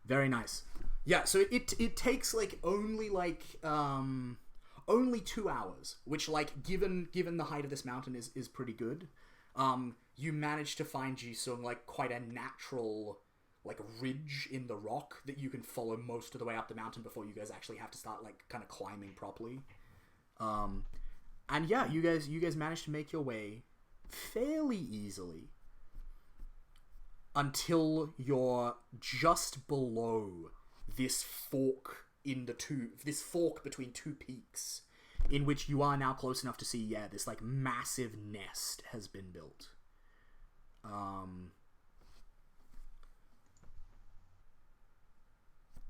Very nice. Yeah. So it takes like only 2 hours, which like given the height of this mountain is pretty good. You managed to find Jisung like quite a natural like ridge in the rock that you can follow most of the way up the mountain before you guys actually have to start like kind of climbing properly. And yeah, you guys managed to make your way fairly easily until you're just below this fork between two peaks, in which you are now close enough to see, this like massive nest has been built.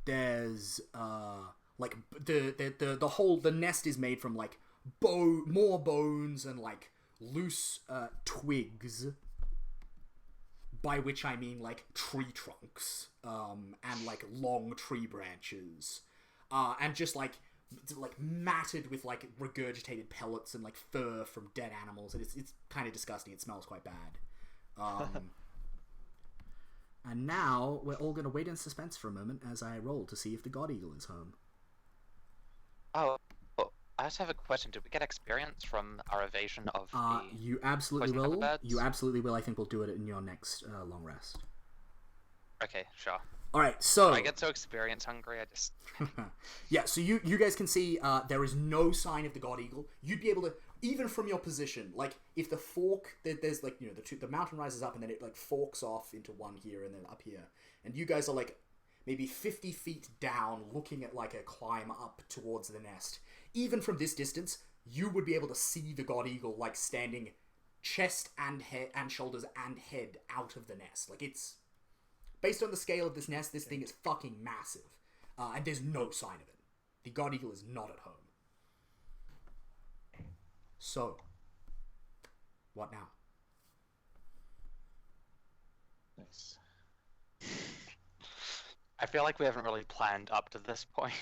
There's like the nest is made from like more bones and like loose twigs, by which I mean like tree trunks and like long tree branches, and just like matted with like regurgitated pellets and like fur from dead animals, and it's kind of disgusting. It smells quite bad. And now we're all gonna wait in suspense for a moment as I roll to see if the God Eagle is home. Oh, I just have a question. Did we get experience from our evasion of the... You absolutely poison will. pepper You beds? absolutely will. I think we'll do it in your next long rest. Okay, sure. All right, so I get so experience hungry, I just... yeah, so you guys can see there is no sign of the God Eagle. You'd be able to, even from your position, like if the fork, there's like, you know, the mountain rises up and then it like forks off into one here and then up here, and you guys are like maybe 50 feet down, looking at like a climb up towards the nest. Even from this distance, you would be able to see the God Eagle like standing chest and head and shoulders and head out of the nest. Like it's, based on the scale of this nest, this thing is fucking massive. And there's no sign of it. The God Eagle is not at home. So, what now? Nice. I feel like we haven't really planned up to this point.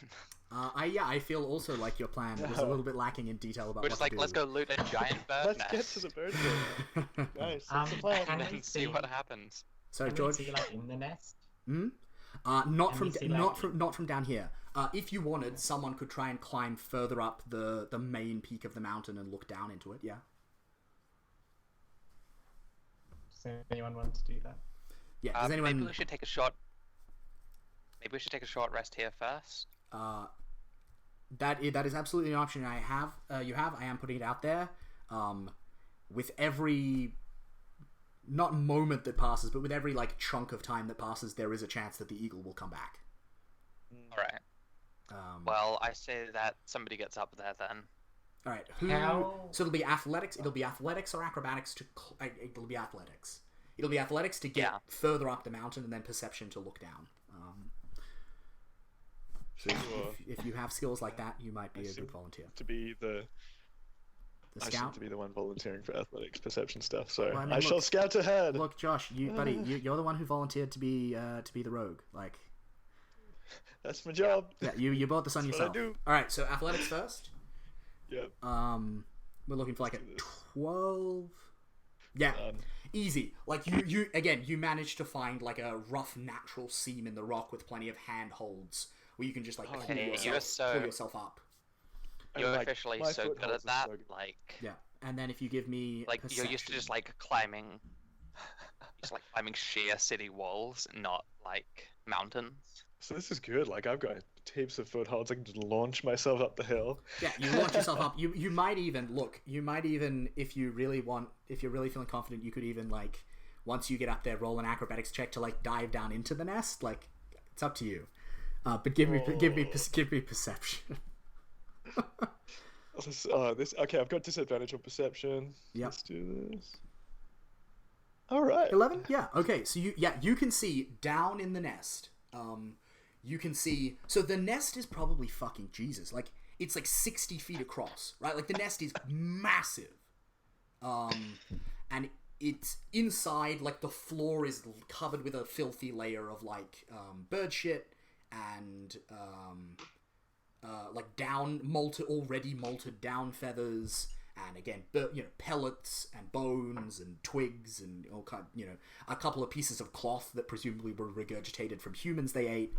I feel also like your plan was a little bit lacking in detail about We're what just to like, do. let's go loot a giant bird Let's nest. get to the bird nest. Nice. That's the plan. Can And we then see what happens. So, Can George, we see like in the nest? not Can from we see, not from down here. If you wanted, someone could try and climb further up the main peak of the mountain and look down into it. Yeah. Does anyone want to do that? Yeah. Does anyone? Maybe we should take a short... Maybe we should take a short rest here first. That is absolutely an option I have. I am putting it out there. With every not moment that passes, but with every like chunk of time that passes, there is a chance that the eagle will come back. Alright. Well, I say that somebody gets up there then. All right. How- So it'll be athletics. It'll be athletics or acrobatics to. It'll be athletics. It'll be athletics to get Yeah. further up the mountain, and then perception to look down. So if you have skills like that, you might be a good volunteer. To be the The I seem scout. to be the one volunteering for athletics perception stuff, so Well, I mean, I shall look- scout ahead. Look, Josh, buddy, you're the one who volunteered to be the rogue. Like, That's my job. yeah, you bought this on That's what I yourself. do. All right, so athletics first. Yep. We're looking for like a Let's do this. 12. Yeah, Done. easy. Like you managed to find like a rough natural seam in the rock with plenty of handholds where you can just like pull, Okay, yourself, you're so- pull yourself up. You're And, like, officially my so good footholds at that, are so good. like... Yeah, and then if you give me Like, you're used to just, like, climbing... just, like, climbing sheer city walls, not, like, mountains. So this is good. Like I've got heaps of footholds. I can just launch myself up the hill. Yeah, you launch yourself up. You might even if you're really feeling confident, you could even like once you get up there, roll an acrobatics check to like dive down into the nest. Like it's up to you. But give me perception. This okay. I've got disadvantage on perception. Yep. Let's do this. All right. 11? Yeah. Okay. So you can see down in the nest. You can see. So the nest is probably fucking Jesus. Like it's like 60 feet across, right? Like the nest is massive. And it's inside, like, the floor is covered with a filthy layer of, like, bird shit and, like, already malted down feathers, and again, pellets and bones and twigs and all kind, a couple of pieces of cloth that presumably were regurgitated from humans they ate.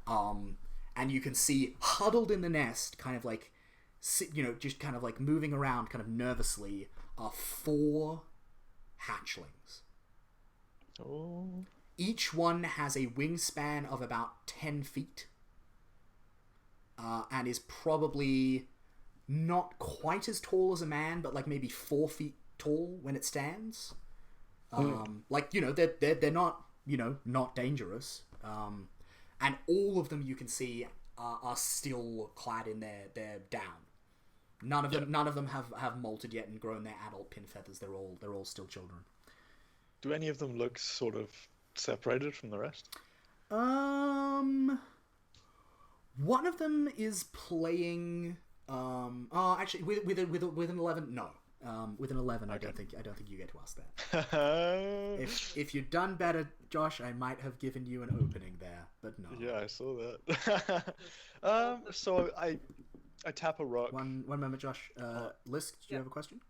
And you can see huddled in the nest, kind of like, just kind of like moving around kind of nervously, are 4 hatchlings. Oh. Each one has a wingspan of about 10 feet. And is probably not quite as tall as a man, but like maybe 4 feet tall when it stands. Like, they're not, not dangerous. And all of them you can see are still clad in their down. None of them have molted yet and grown their adult pin feathers. They're all still children. Do any of them look sort of separated from the rest? One of them is playing. Actually, with an 11, no. With an 11, okay. I don't think you get to ask that. If you'd done better, Josh, I might have given you an opening there, but no. Yeah, I saw that. So I tap a rock. One moment, Josh. Lisk, do you have a question?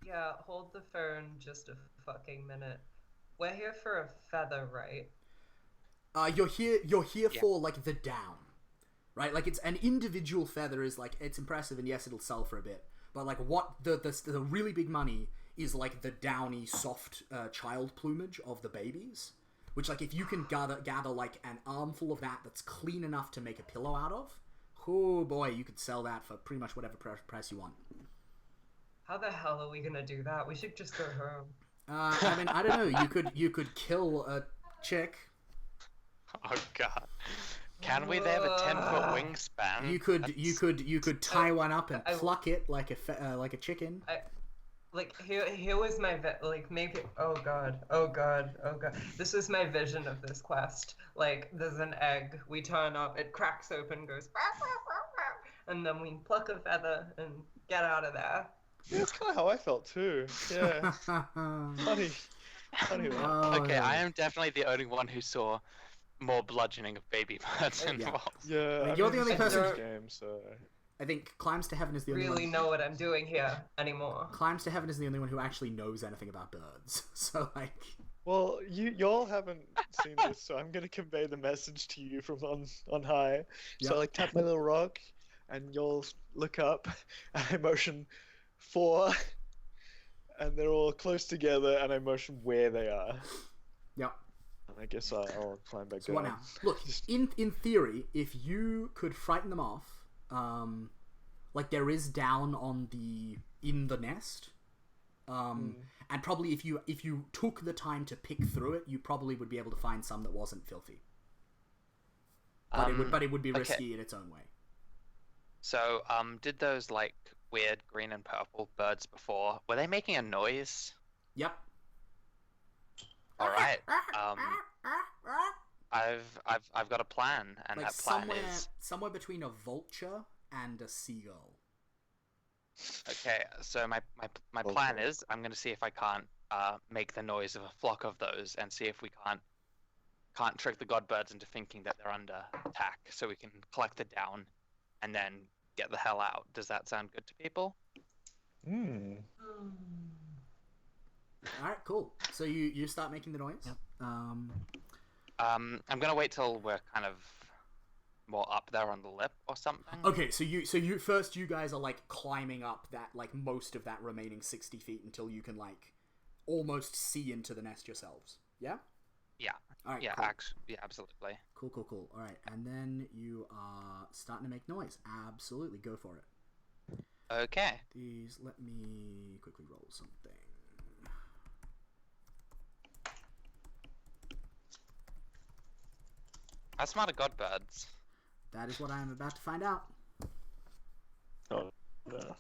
Yeah, hold the phone just a fucking minute. We're here for a feather, right? You're here for, like, the down. Right? Like, it's an individual feather is, like, it's impressive, and yes, it'll sell for a bit. But, like, what the really big money is, like, the downy, soft child plumage of the babies. Which, like, if you can gather like, an armful of that's clean enough to make a pillow out of, oh boy, you could sell that for pretty much whatever price you want. How the hell are we gonna do that? We should just go home. I mean, I don't know. You could kill a chick. Oh god. Can we? They have a 10-foot wingspan. You could tie one up and pluck it like a chicken. Here was my maybe. Oh god. This was my vision of this quest. Like, there's an egg. We turn up. It cracks open, goes, and then we pluck a feather and get out of there. Yeah, that's kind of how I felt too. Yeah. Funny. Okay, I am definitely the only one who saw more bludgeoning of baby birds involved. Yeah, I mean, you're the only person. Game, so... I think Climbs to Heaven is the only one. Really know what I'm doing here anymore. Climbs to Heaven is the only one who actually knows anything about birds. So, like... Well, y'all haven't seen this, so I'm gonna convey the message to you from on high. Yep. So I, like, tap my little rock, and y'all look up, and I motion 4, and they're all close together, and I motion where they are. Yep. I guess I'll climb back down. What now? Look, in theory, if you could frighten them off, like there is down in the nest, and probably if you took the time to pick through it, you probably would be able to find some that wasn't filthy. But it would be risky in its own way. So, did those like weird green and purple birds before? Were they making a noise? Yep. All right. I've got a plan, and like that plan is somewhere between a vulture and a seagull. Okay, so my plan is I'm going to see if I can't make the noise of a flock of those, and see if we can't trick the godbirds into thinking that they're under attack, so we can collect the down, and then get the hell out. Does that sound good to people? Alright, cool. So you start making the noise? Yep. I'm gonna wait till we're kind of more up there on the lip or something. Okay, so you guys are like climbing up that, like, most of that remaining 60 feet until you can, like, almost see into the nest yourselves. Yeah? Yeah. Alright, yeah, cool. Yeah, absolutely. Cool. Alright, and then you are starting to make noise. Absolutely, go for it. Okay. Let me quickly roll something. How smart are godbirds? That is what I am about to find out. Oh, no.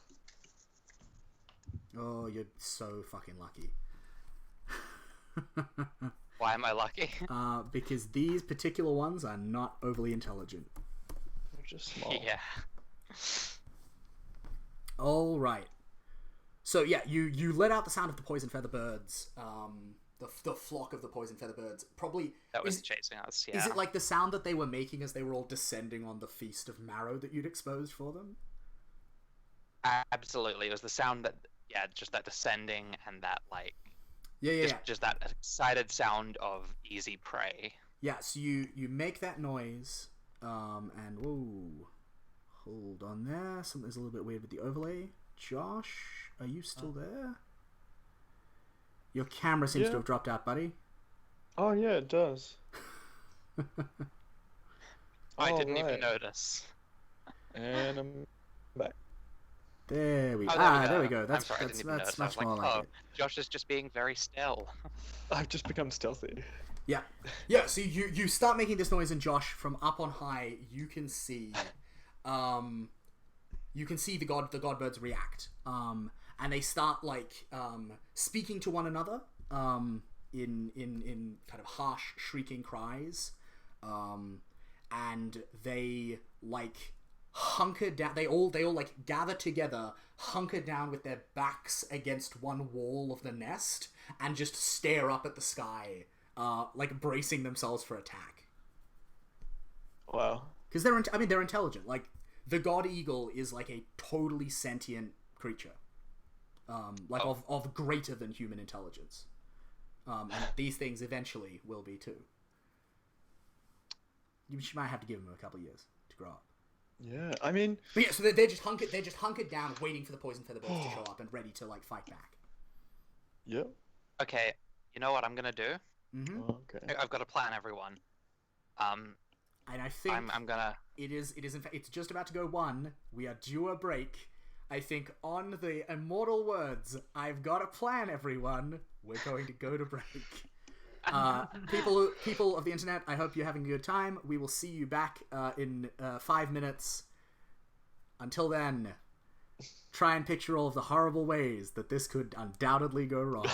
Oh, you're so fucking lucky. Why am I lucky? Because these particular ones are not overly intelligent. They're just small. Yeah. All right. So yeah, you let out the sound of the poison feather birds. The flock of the poison feather birds. Probably That was chasing us. Yeah. Is it like the sound that they were making as they were all descending on the feast of marrow that you'd exposed for them? Absolutely. It was the sound that, just that descending and that like, Yeah. just that excited sound of easy prey. Yeah. So you make that noise, and whoa, hold on there. Something's a little bit weird with the overlay. Josh, are you still there? Your camera seems to have dropped out, buddy. Oh yeah, it does. I didn't even notice. And I'm back. There we go. There we go. I'm sorry, I didn't even notice. Much I was more like, like it. Josh is just being very still. I've just become stealthy. Yeah. So you start making this noise, and Josh, from up on high, you can see the godbirds react. And they start like speaking to one another in kind of harsh shrieking cries, and they like hunker down. They all like gather together, hunker down with their backs against one wall of the nest, and just stare up at the sky, like bracing themselves for attack. Wow. Because they're intelligent. Like the god eagle is like a totally sentient creature. Of greater than human intelligence. And these things eventually will be too. You might have to give them a couple of years to grow up. Yeah, I mean... But yeah, so they're just hunkered down, waiting for the poison feather birds to show up and ready to, like, fight back. Yep. Okay, you know what I'm gonna do? Mm-hmm. Oh, okay. I've got a plan, everyone. And I think... I'm gonna... It is in fact... It's just about to go 1. We are due a break. I think on the immortal words, I've got a plan, everyone. We're going to go to break. People of the internet, I hope you're having a good time. We will see you back in 5 minutes. Until then, try and picture all of the horrible ways that this could undoubtedly go wrong.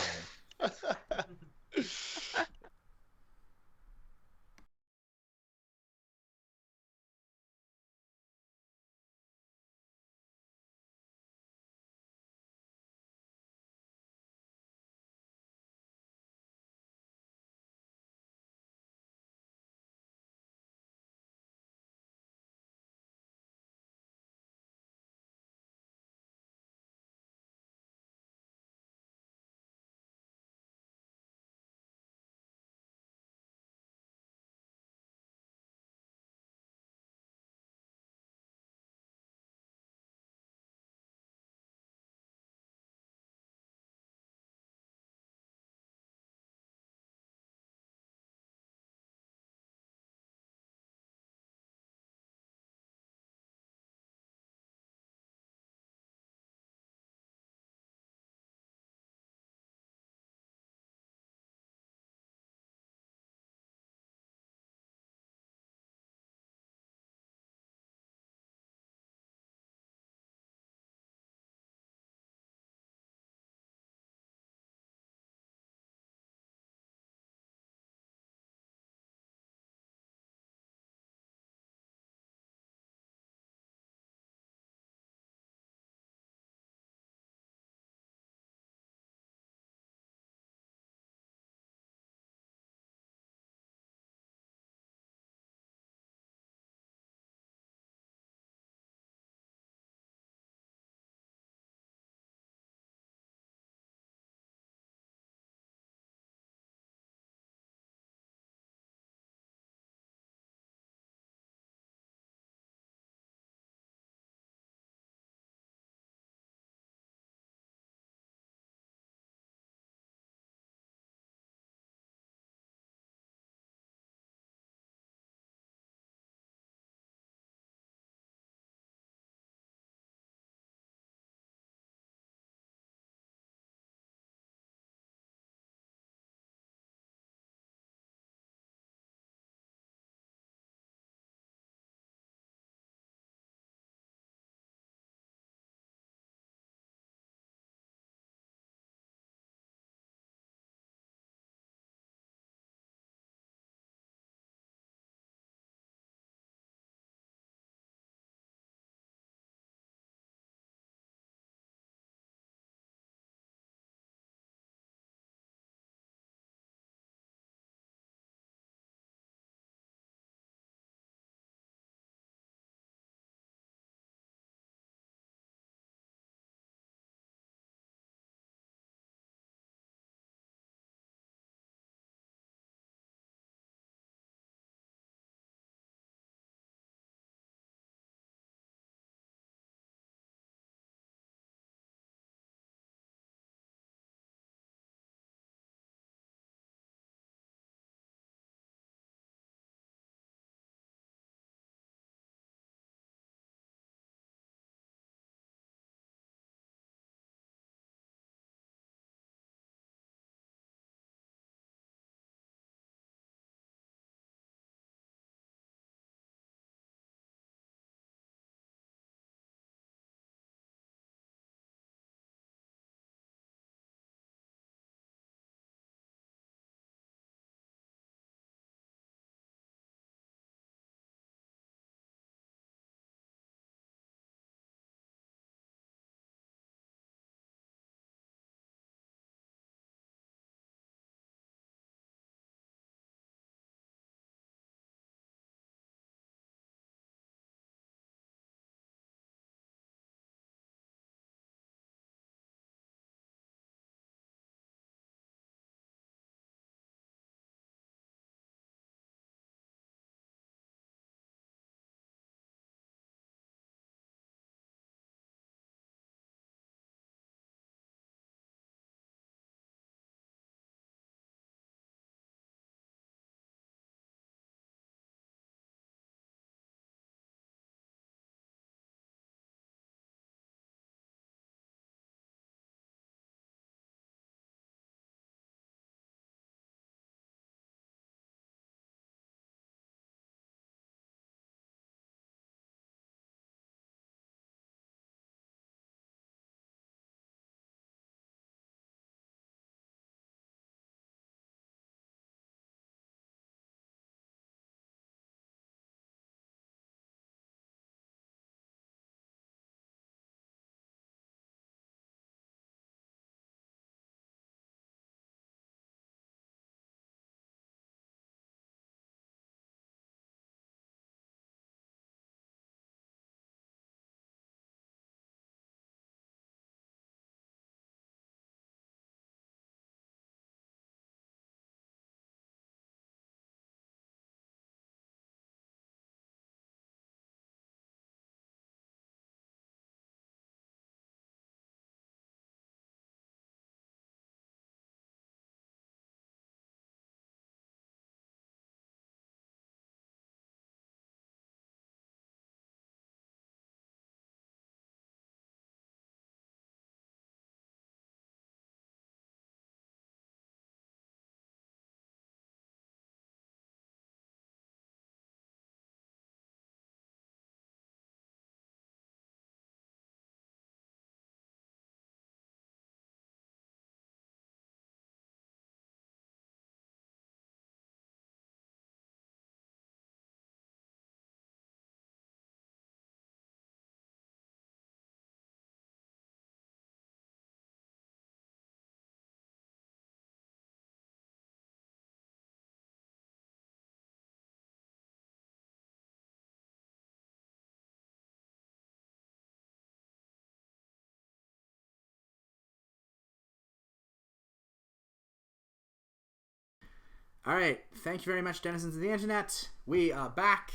All right, thank you very much, denizens of the internet. We are back.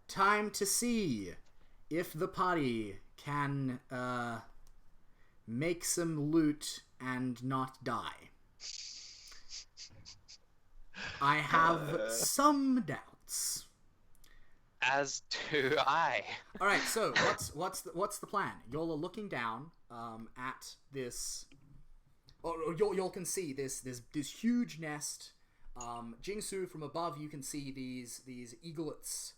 Time to see if the party can make some loot and not die. I have some doubts. As do I. All right, so what's the plan? Y'all are looking down at this. Or y'all can see this huge nest. Jingsu, from above, you can see these eaglets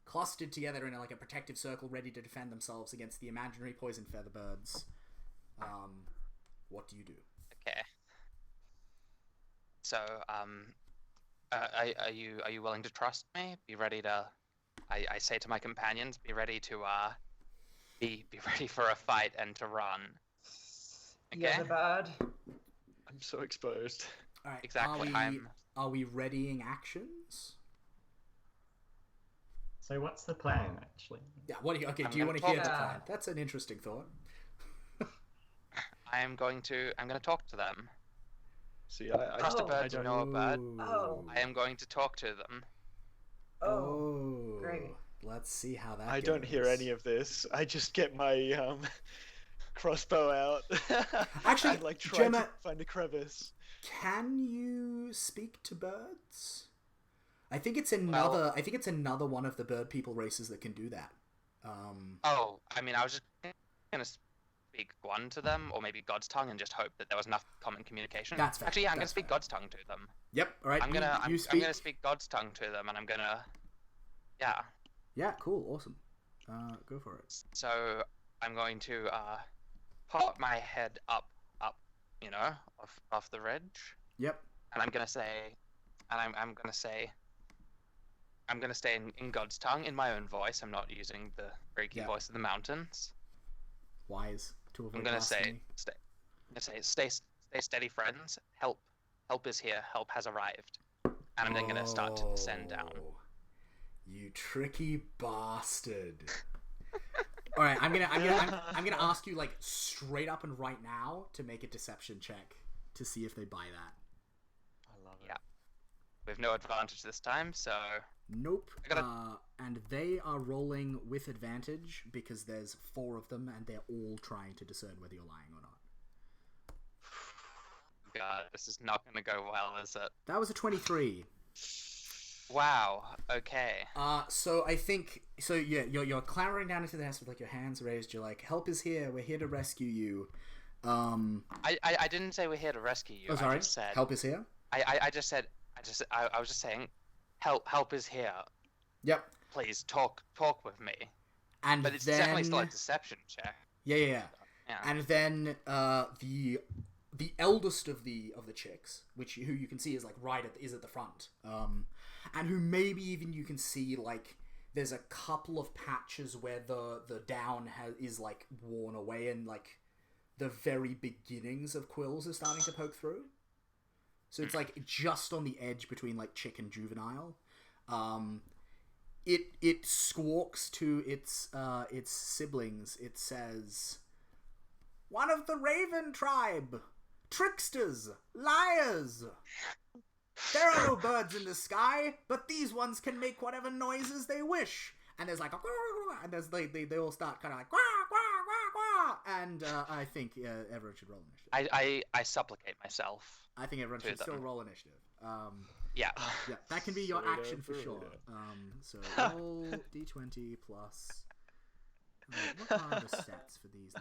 clustered together in like a protective circle, ready to defend themselves against the imaginary poison feather birds. What do you do? Okay. So, are you willing to trust me? Be ready to. I say to my companions, be ready to be ready for a fight and to run. Okay. Yeah, the bad. I'm so exposed. All right, Exactly. Are we readying actions? So what's the plan, actually? Yeah. What do you? Okay. I'm Do you gonna want to hear the talk- plan? That's an interesting thought. I'm going to talk to them. See, I Trust a Oh. bird to know a bird. Oh. I am going to talk to them. Oh, great. Let's see how that I goes. don't hear any of this. I just get my crossbow out. Actually, and, like, try Gemma- to find a crevice. Can you speak to birds? I think it's another. I think it's another one of the bird people races that can do that. Oh, I mean, I was just gonna speak Guan to them, or maybe God's tongue, and just hope that there was enough common communication. That's fair. Actually, yeah, I'm gonna That's speak fair. God's tongue to them. Yep. All right. I'm gonna speak. speak God's tongue to them, and I'm gonna. Yeah. Yeah. Cool. Awesome. Go for it. So I'm going to pop my head up, you know, off the ridge, Yep. and I'm gonna say, I'm gonna say in God's tongue, in my own voice. I'm not using the Reiki Yeah. voice of the mountains. Wise to avoid I'm gonna say, blasphemy. stay steady, friends. Help is here. Help has arrived. And I'm then gonna start to descend down. Oh, you tricky bastard. All right, I'm gonna ask you like straight up and right now to make a deception check to see if they buy that. I love it. Yeah. We have no advantage this time, so Nope. I gotta- And they are rolling with advantage because there's 4 of them and they're all trying to discern whether you're lying or not. God, this is not gonna go well, is it? That was a 23. Wow. Okay. So I think so. Yeah, you're clambering down into the nest with like your hands raised. You're like, "Help is here. We're here to rescue you." I didn't say we're here to rescue you. Oh, sorry. I just said Help is here. I just said I was just saying help is here. Yep. Please talk with me. And But it's then definitely still a deception check. yeah. Yeah. And then the eldest of the chicks, who you can see is like is at the front, and who maybe even you can see like there's a couple of patches where the down is like worn away and like the very beginnings of quills are starting to poke through. So it's like just on the edge between like chick and juvenile. It squawks to its siblings. It says, "One of the Raven tribe, tricksters, liars. There are no birds in the sky, but these ones can make whatever noises they wish." And there's like a and there's they all start kind of like and I think everyone should roll initiative. I supplicate myself. I think everyone to should still them. roll initiative. Yeah. Yeah, that can be your Burrito, action for sure. burrito. So roll d20 plus. What are the stats for these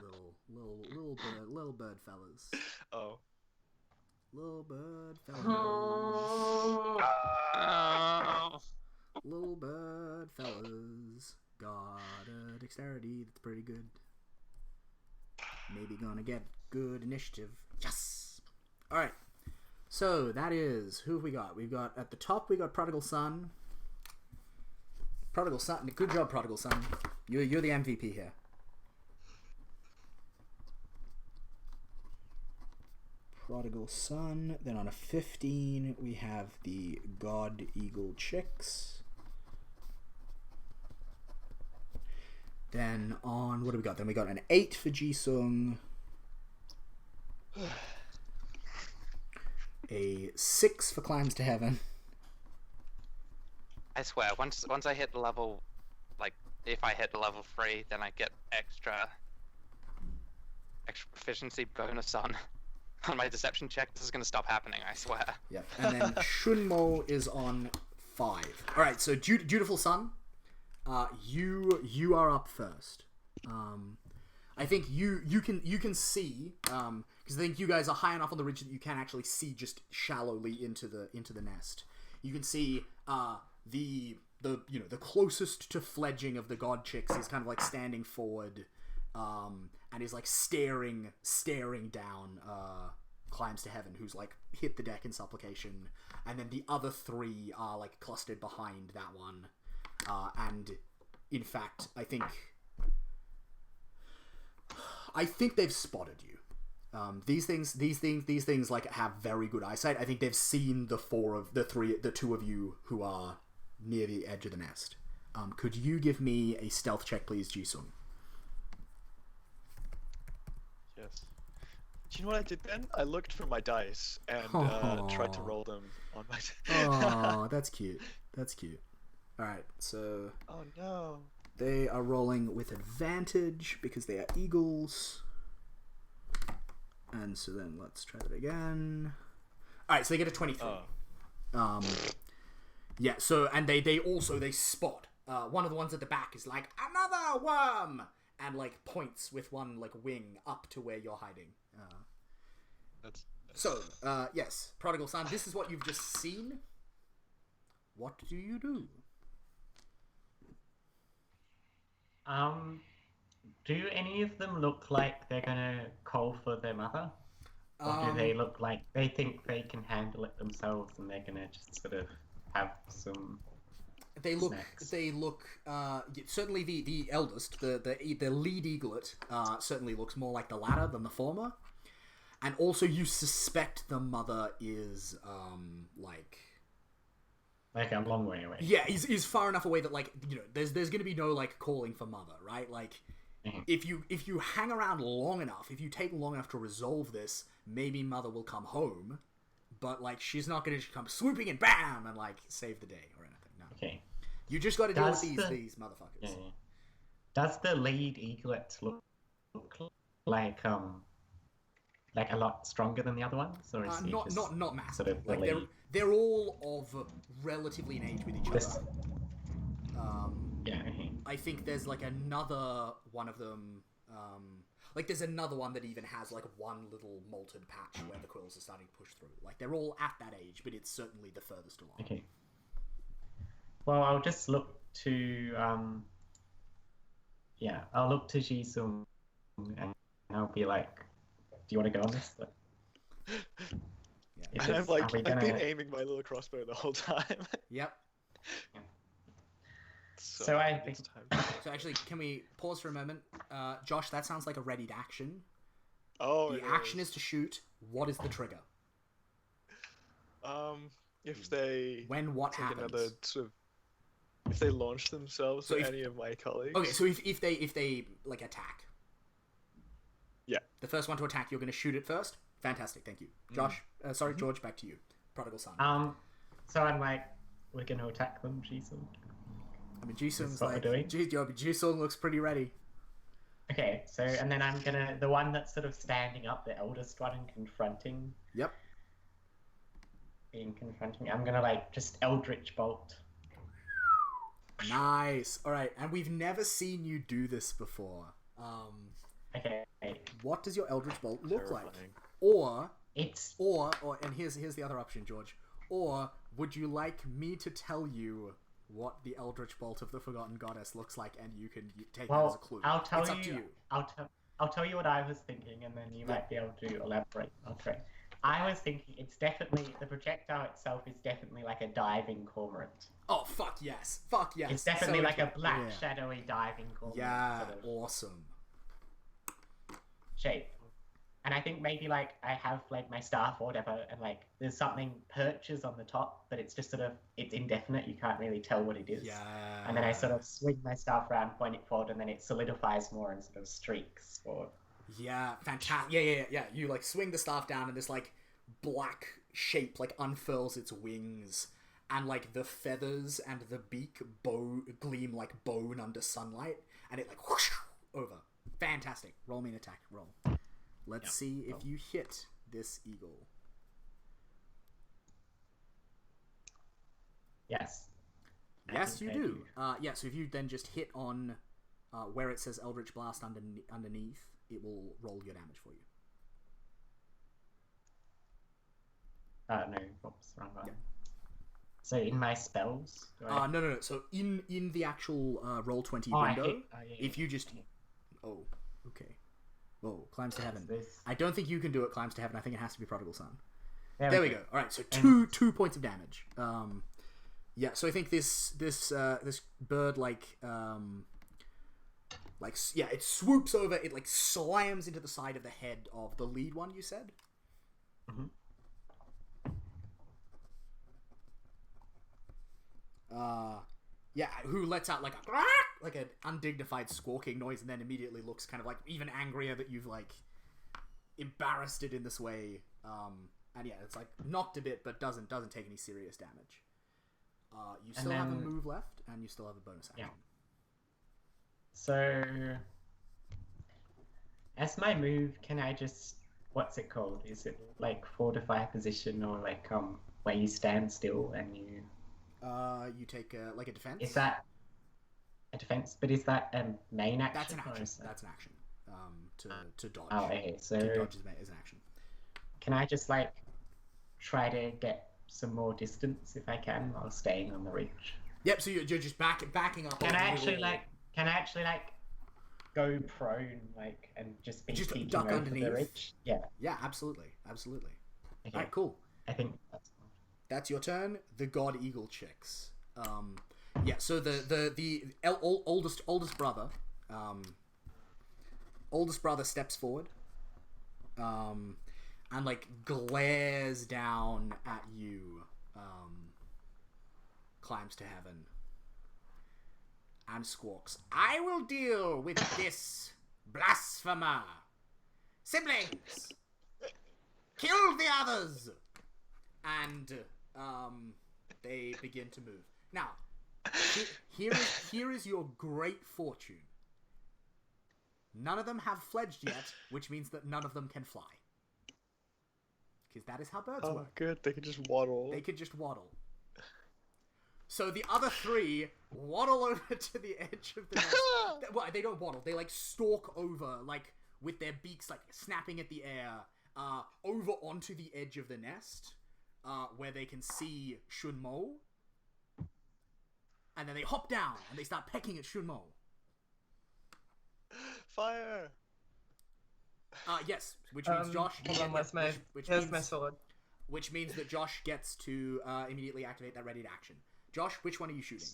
little bird fellas? Oh. Little bird fellas. Oh. Little bird fellas. Got a dexterity that's pretty good. Maybe gonna get good initiative. Yes! Alright. So, that is... Who have we got? We've got... At the top, we got Prodigal Son. Prodigal Son. Good job, Prodigal Son. You're the MVP here. Prodigal Son. Then on a 15, we have the God Eagle Chicks. Then on... What do we got? Then we got an 8 for Jisung. A 6 for climbs to heaven. I swear, once I hit the level, like, if I hit the level 3, then I get extra proficiency bonus on my deception check. This is gonna stop happening, I swear. Yep. And then Shunmo is on 5. All right. So dutiful son, you are up first. I think you can see because I think you guys are high enough on the ridge that you can actually see just shallowly into the nest. You can see the closest to fledging of the god chicks is kind of like standing forward, and is like staring down climbs to heaven, who's like hit the deck in supplication, and then the other 3 are like clustered behind that one, and in fact I think they've spotted you. These things like have very good eyesight. I think they've seen the 2 of you who are near the edge of the nest. Could you give me a stealth check, please, Jisung? Yes. Do you know what I did then? I looked for my dice and tried to roll them on my. Oh, that's cute. That's cute. All right, so. Oh no. They are rolling with advantage because they are eagles. And so then let's try that again. Alright, so they get a 23. Yeah, so, and they spot. One of the ones at the back is like, another worm! And like points with one like wing up to where you're hiding. So, yes, Prodigal Son, this is what you've just seen. What do you do? Do any of them look like they're gonna call for their mother? Or do they look like they think they can handle it themselves and they're gonna just sort of have some snacks? They look certainly the eldest, the lead eaglet, certainly looks more like the latter than the former. And also you suspect the mother is like a long way away. Yeah, is far enough away that like, you know, there's gonna be no like calling for mother, right? Like if you hang around long enough, if you take long enough to resolve this, maybe mother will come home, but like she's not gonna just come swooping in, bam, and like save the day or anything. No. Okay. You just got to deal with these motherfuckers. Yeah. Does the lead eaglet look like a lot stronger than the other ones, or is he not massive. Sort of like they're all of relatively in age with each other. Yeah. I think there's like another one of them. Like there's another one that even has like one little molted patch where the quills are starting to push through. Like they're all at that age, but it's certainly the furthest along. Okay. Well, I'll just look to I'll look to Jisung and I'll be like, do you want to go on this? Yeah. And I'm like, I've been aiming my little crossbow the whole time. Yep. Yeah. So I think. So actually, can we pause for a moment? Josh, that sounds like a readied action. Oh. The action is to shoot. What is the trigger? If they what happens? Another sort of, if they launch themselves at any of my colleagues. Okay, so if they like attack. Yeah. The first one to attack, you're going to shoot it first. Fantastic, thank you, Josh. George, back to you. Prodigal Son. So I'm like, we're going to attack them, Jisung. I mean, Jisung's like, Jisung looks pretty ready. Okay, so and then I'm gonna the one that's sort of standing up, the eldest one, and confronting. Yep. I'm gonna like just Eldritch Bolt. Nice. All right, and we've never seen you do this before. Okay. What does your Eldritch Bolt look like? Or and here's the other option, George. Or would you like me to tell you what the Eldritch Bolt of the Forgotten Goddess looks like, and you can take that as a clue? I'll tell it's you. Up to you. I'll tell you what I was thinking, and then you might be able to elaborate. Okay. I was thinking it's definitely the projectile itself is definitely like a diving cormorant. Oh fuck yes! Fuck yes! It's definitely like a black shadowy diving cormorant. Yeah, sort of awesome shape. And I think maybe like I have like my staff or whatever, and like there's something perches on the top, but it's just sort of it's indefinite. You can't really tell what it is. Yeah. And then I sort of swing my staff around, point it forward, and then it solidifies more and sort of streaks forward. Yeah, fantastic. Yeah. You like swing the staff down, and this like black shape like unfurls its wings, and like the feathers and the beak gleam like bone under sunlight, and it like whoosh over. Fantastic. Roll me an attack roll. Let's see if you hit this eagle. Yes. Yes, you do. Yeah, so if you then just hit on where it says Eldritch Blast underneath, it will roll your damage for you. No, oops, wrong one. Yeah. So in my spells? No. So in the actual Roll20 window, if you just... Oh, okay. Oh, Climbs to Heaven. I don't think you can do it, Climbs to Heaven. I think it has to be Prodigal Son. There we go. All right, so two points of damage. Yeah, so I think this bird it swoops over. It like slams into the side of the head of the lead one. You said. Mm-hmm. Yeah, who lets out like an undignified squawking noise, and then immediately looks kind of like even angrier that you've like embarrassed it in this way. And yeah, it's like knocked a bit, but doesn't take any serious damage. You still have a move left, and you still have a bonus action. Yeah. So, as my move, can I just... What's it called? Is it like fortify position, or like where you stand still and you... You take like a defense? Is that a defense? But is that a main action? That's an action. That's an action. To dodge. Oh, okay. So to dodge is an action. Can I just like try to get some more distance if I can while staying on the ridge? Yep. So you're just backing up. Can I actually go prone and just be just peeking duck over underneath the ridge? Yeah. Yeah. Absolutely. Okay. All right. Cool. I think that's your turn. The God Eagle chicks. Yeah. So the oldest brother, steps forward, and like glares down at you. Climbs to Heaven, and squawks, "I will deal with this blasphemer. Siblings, kill the others!" And they begin to move. Now, here is your great fortune. None of them have fledged yet, which means that none of them can fly. Because that is how birds work. Oh, good. They can just waddle. So the other three waddle over to the edge of the nest. Well, they don't waddle. They like stalk over, like with their beaks like snapping at the air, over onto the edge of the nest. Where they can see Shunmo, and then they hop down and they start pecking at Shunmo. Fire! Yes, which means Josh. Hold on, here's my sword. Which means that Josh gets to immediately activate that ready to action. Josh, which one are you shooting?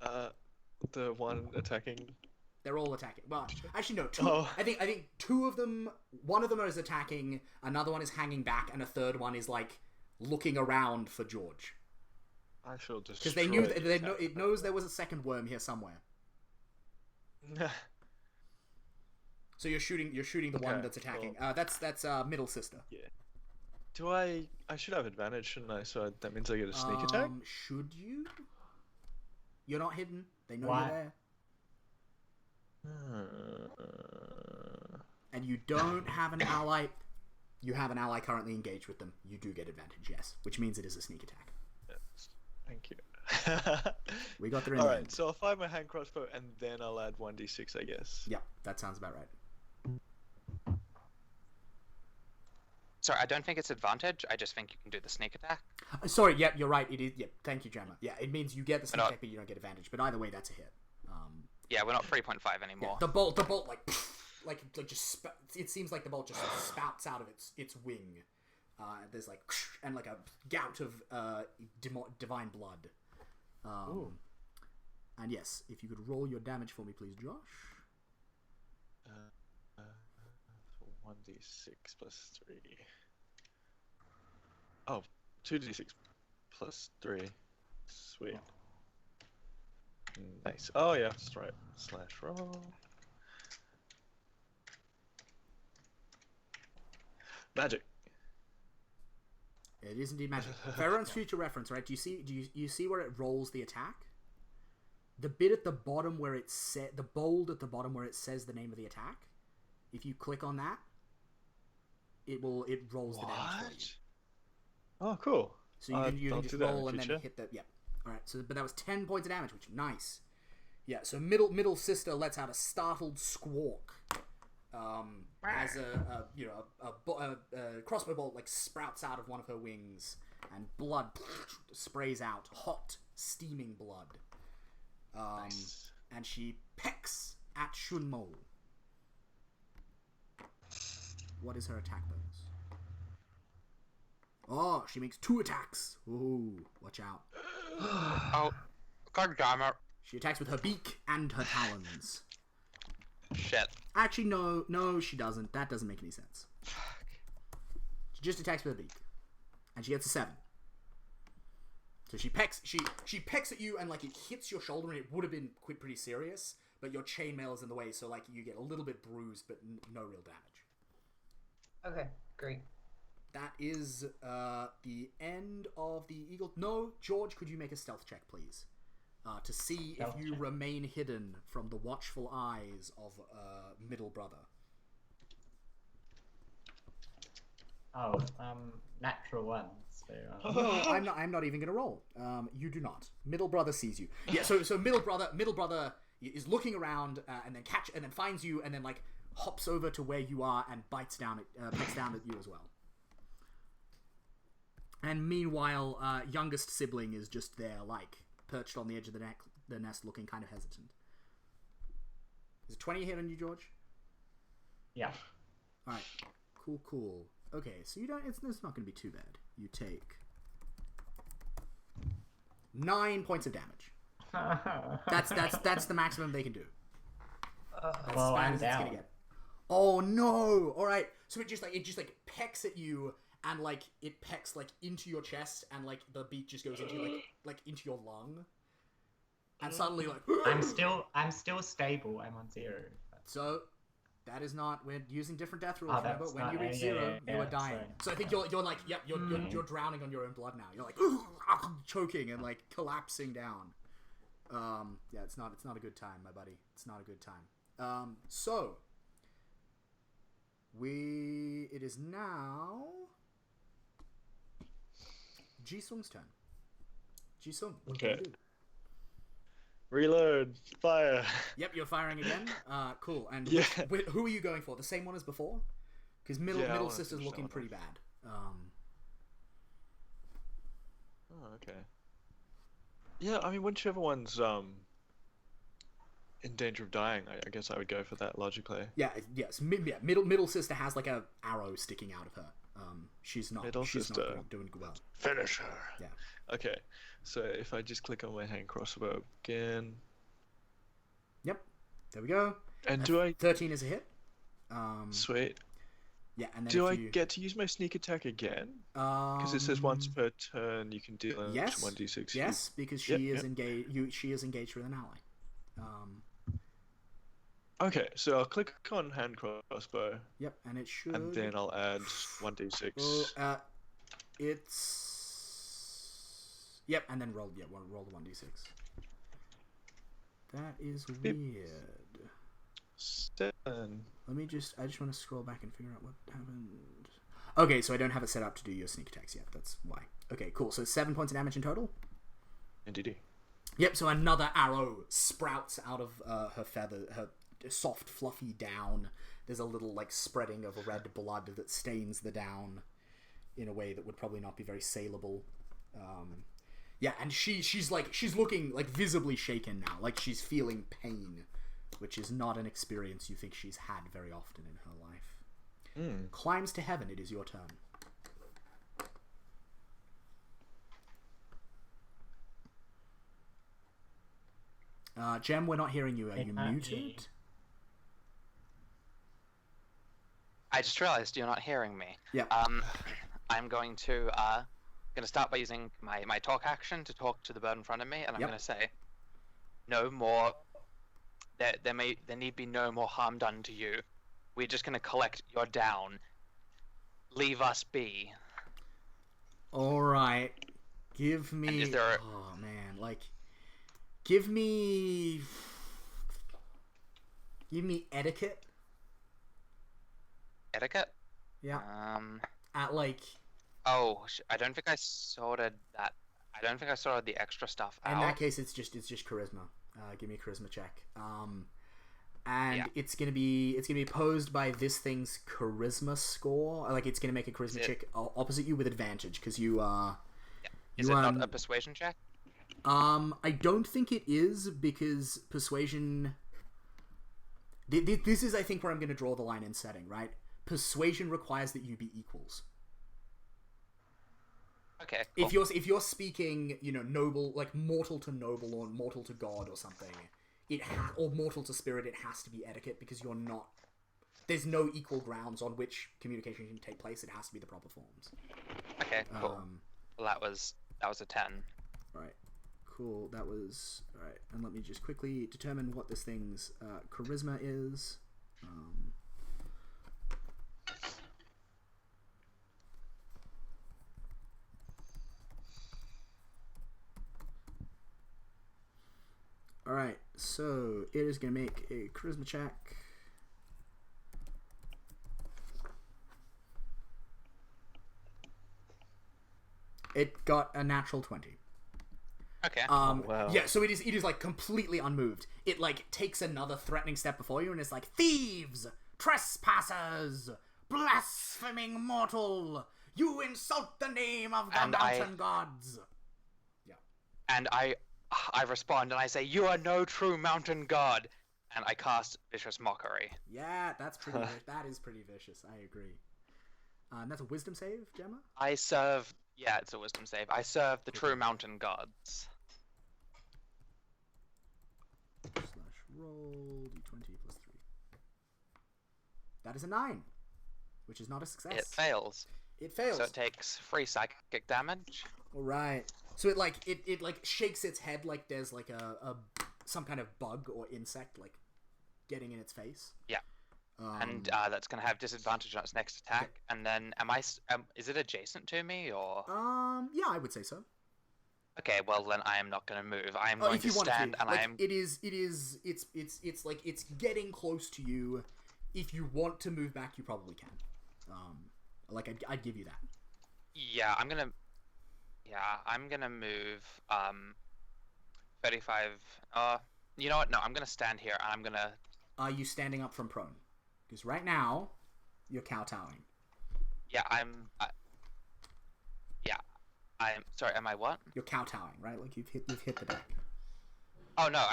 The one attacking. They're all attacking. Well, actually, no. Two. Oh. I think two of them. One of them is attacking. Another one is hanging back, and a third one is like looking around for George. I shall just because they knew it knows there was a second worm here somewhere. So you're shooting the one that's attacking. Cool. That's middle sister. Yeah. Do I should have advantage, shouldn't I? So that means I get a sneak attack. Should you? You're not hidden. They know Why? you're there. And you don't have an ally. You have an ally currently engaged with them. You do get advantage, yes. Which means it is a sneak attack. Yes. Thank you. We got there in All the right, end. so I'll fire my hand crossbow and then I'll add 1d6, I guess. Yeah, that sounds about right. Sorry, I don't think it's advantage. I just think you can do the sneak attack. Sorry, yep, you're right. It is. Yep, thank you, Gemma. Yeah, it means you get the sneak attack, but you don't get advantage. But either way, that's a hit. Yeah, we're not 3.5 anymore. Yeah, the bolt, like just it seems like the bolt just spouts out of its wing. There's like and like a gout of divine blood. And yes, if you could roll your damage for me, please, Josh. 1d6 plus 3. Oh, 2d6 plus 3. Sweet. Nice. Oh yeah, that's right. Slash roll. Magic. It is indeed magic. For everyone's future reference, right? Do you see where it rolls the attack? The bit at the bottom where it the bold at the bottom where it says the name of the attack. If you click on that, it rolls the damage for you. Oh, cool. So you can just do that in roll the and then future. hit the All right. So but that was 10 points of damage, which nice. Yeah. So middle sister lets out a startled squawk. As a crossbow bolt like sprouts out of one of her wings, and blood sprays out, hot, steaming blood. Nice. And she pecks at Shunmo. What is her attack bonus? Oh, she makes 2 attacks. Ooh, watch out. Oh, god damn it. She attacks with her beak and her talons. Shit. Actually, no, she doesn't. That doesn't make any sense. She just attacks with her beak, and she gets a 7. So she pecks at you, and like it hits your shoulder, and it would have been pretty serious, but your chainmail is in the way, so like you get a little bit bruised, but no real damage. Okay, great. That is the end of the eagle. No, George, could you make a stealth check, please? To see Stealth if you check. remain hidden from the watchful eyes of middle brother. Oh, natural 1. So, No, I'm not even gonna roll. You do not. Middle brother sees you. Yeah. So middle brother is looking around and then finds you and then like hops over to where you are and pecks down at you as well. And meanwhile, youngest sibling is just there, like perched on the edge of the nest, looking kind of hesitant. Is it 20 hit on you, George? yeah. All right. Cool. Okay, so you don't. It's not going to be too bad. You take 9 points of damage. That's the maximum they can do. That's Well, as bad I'm as it's gonna down. get. Oh no! All right. So it just pecks at you, and like it pecks like into your chest, and like the beak just goes into like into your lung, and suddenly like. I'm still stable. I'm on 0. So. That is not. We're using different death rules. Oh, Remember, that's when not- you reach yeah, 0, you are yeah, dying. sorry. So I think you're like, yep, you're drowning on your own blood now. You're like choking and like collapsing down. Yeah, it's not a good time, my buddy. It's not a good time. So it is now Jisung's turn. Jisung, what do you Okay. do? Reload. Fire. Yep, you're firing again. Cool. And Yeah. who are you going for? The same one as before? Because Yeah, I middle wanna sister's finish looking that one pretty bad. Oh, okay. Yeah, I mean, whichever one's in danger of dying, I guess I would go for that logically. Yes. Middle sister has like a arrow sticking out of her. She's not. Middle she's sister. not doing well. Finish her. Yeah. Okay, so if I just click on my hand crossbow again, Yep. There we go. and do I 13 is a hit. sweet? Yeah, and then Do if I you, get to use my sneak attack again? Because it says once per turn you can deal an yes, 1d6. Yes, because she Yep, is yep. engaged. She is engaged with an ally. Okay, so I'll click on hand crossbow, Yep, and it should. and then I'll add 1d6. It's. Yep, and then roll the 1d6. That is Beep. weird. 7. I just want to scroll back and figure out what happened. Okay, so I don't have it set up to do your sneak attacks yet. That's why. Okay, cool. So 7 points of damage in total. Indeed. Yep. So another arrow sprouts out of her feather, her soft, fluffy down. There's a little like spreading of red blood that stains the down in a way that would probably not be very saleable. Yeah, and she's looking like visibly shaken now, like she's feeling pain, which is not an experience you think she's had very often in her life. Climbs to heaven. It is your turn. Jem, we're not hearing you. Are you muted? I just realized you're not hearing me. Yeah. I'm going to start by using my talk action to talk to the bird in front of me, and I'm Yep. going to say, no more. There need be no more harm done to you. We're just going to collect your down. Leave us be. All right. Give me. And is there Oh man, like, give me etiquette. etiquette? Yeah. At like. Oh, I don't think I sorted that. I don't think I sorted the extra stuff out. In that case, it's just charisma. Give me a charisma check. And Yeah. it's gonna be opposed by this thing's charisma score. Like, it's gonna make a charisma check opposite you with advantage because you Is it not a persuasion check? I don't think it is, because persuasion. This is, I think, where I'm going to draw the line in setting, right? Persuasion requires that you be equals. Okay. Cool. If you're speaking, noble, like mortal to noble or mortal to god or something, or mortal to spirit, it has to be etiquette, because you're not. There's no equal grounds on which communication can take place. It has to be the proper forms. Okay. Cool. Well, that was a 10. Right. Cool. That was alright. And let me just quickly determine what this thing's charisma is. Alright, so it is going to make a charisma check. It got a natural 20. Okay. wow. Yeah, so it is like completely unmoved. It like takes another threatening step before you and it's like, thieves, trespassers, blaspheming mortal, you insult the name of the mountain gods. Yeah. And I respond and I say, "You are no true mountain god," and I cast vicious mockery. Yeah, that's pretty. That is pretty vicious. I agree. And that's a wisdom save, Gemma. I serve. Yeah, it's a wisdom save. I serve the true mountain gods. /roll d20 plus 3. That is a 9, which is not a success. It fails. It fails. So it takes 3 psychic damage. All right. So it like shakes its head like there's like a some kind of bug or insect like getting in its face. Yeah. And that's gonna have disadvantage on its next attack. Okay. And then, is it adjacent to me or? Yeah, I would say so. Okay, well then I am not gonna move. I am going to stand, and like, I am. It's like it's getting close to you. If you want to move back, you probably can. Like I'd give you that. Yeah, I'm gonna move. 35. You know what? No, I'm gonna stand here, and I'm gonna. Are you standing up from prone? Because right now, you're kowtowing. Yeah, I'm. Yeah, I'm. Sorry, am I what? You're kowtowing, right? Like you've hit the deck. Oh no,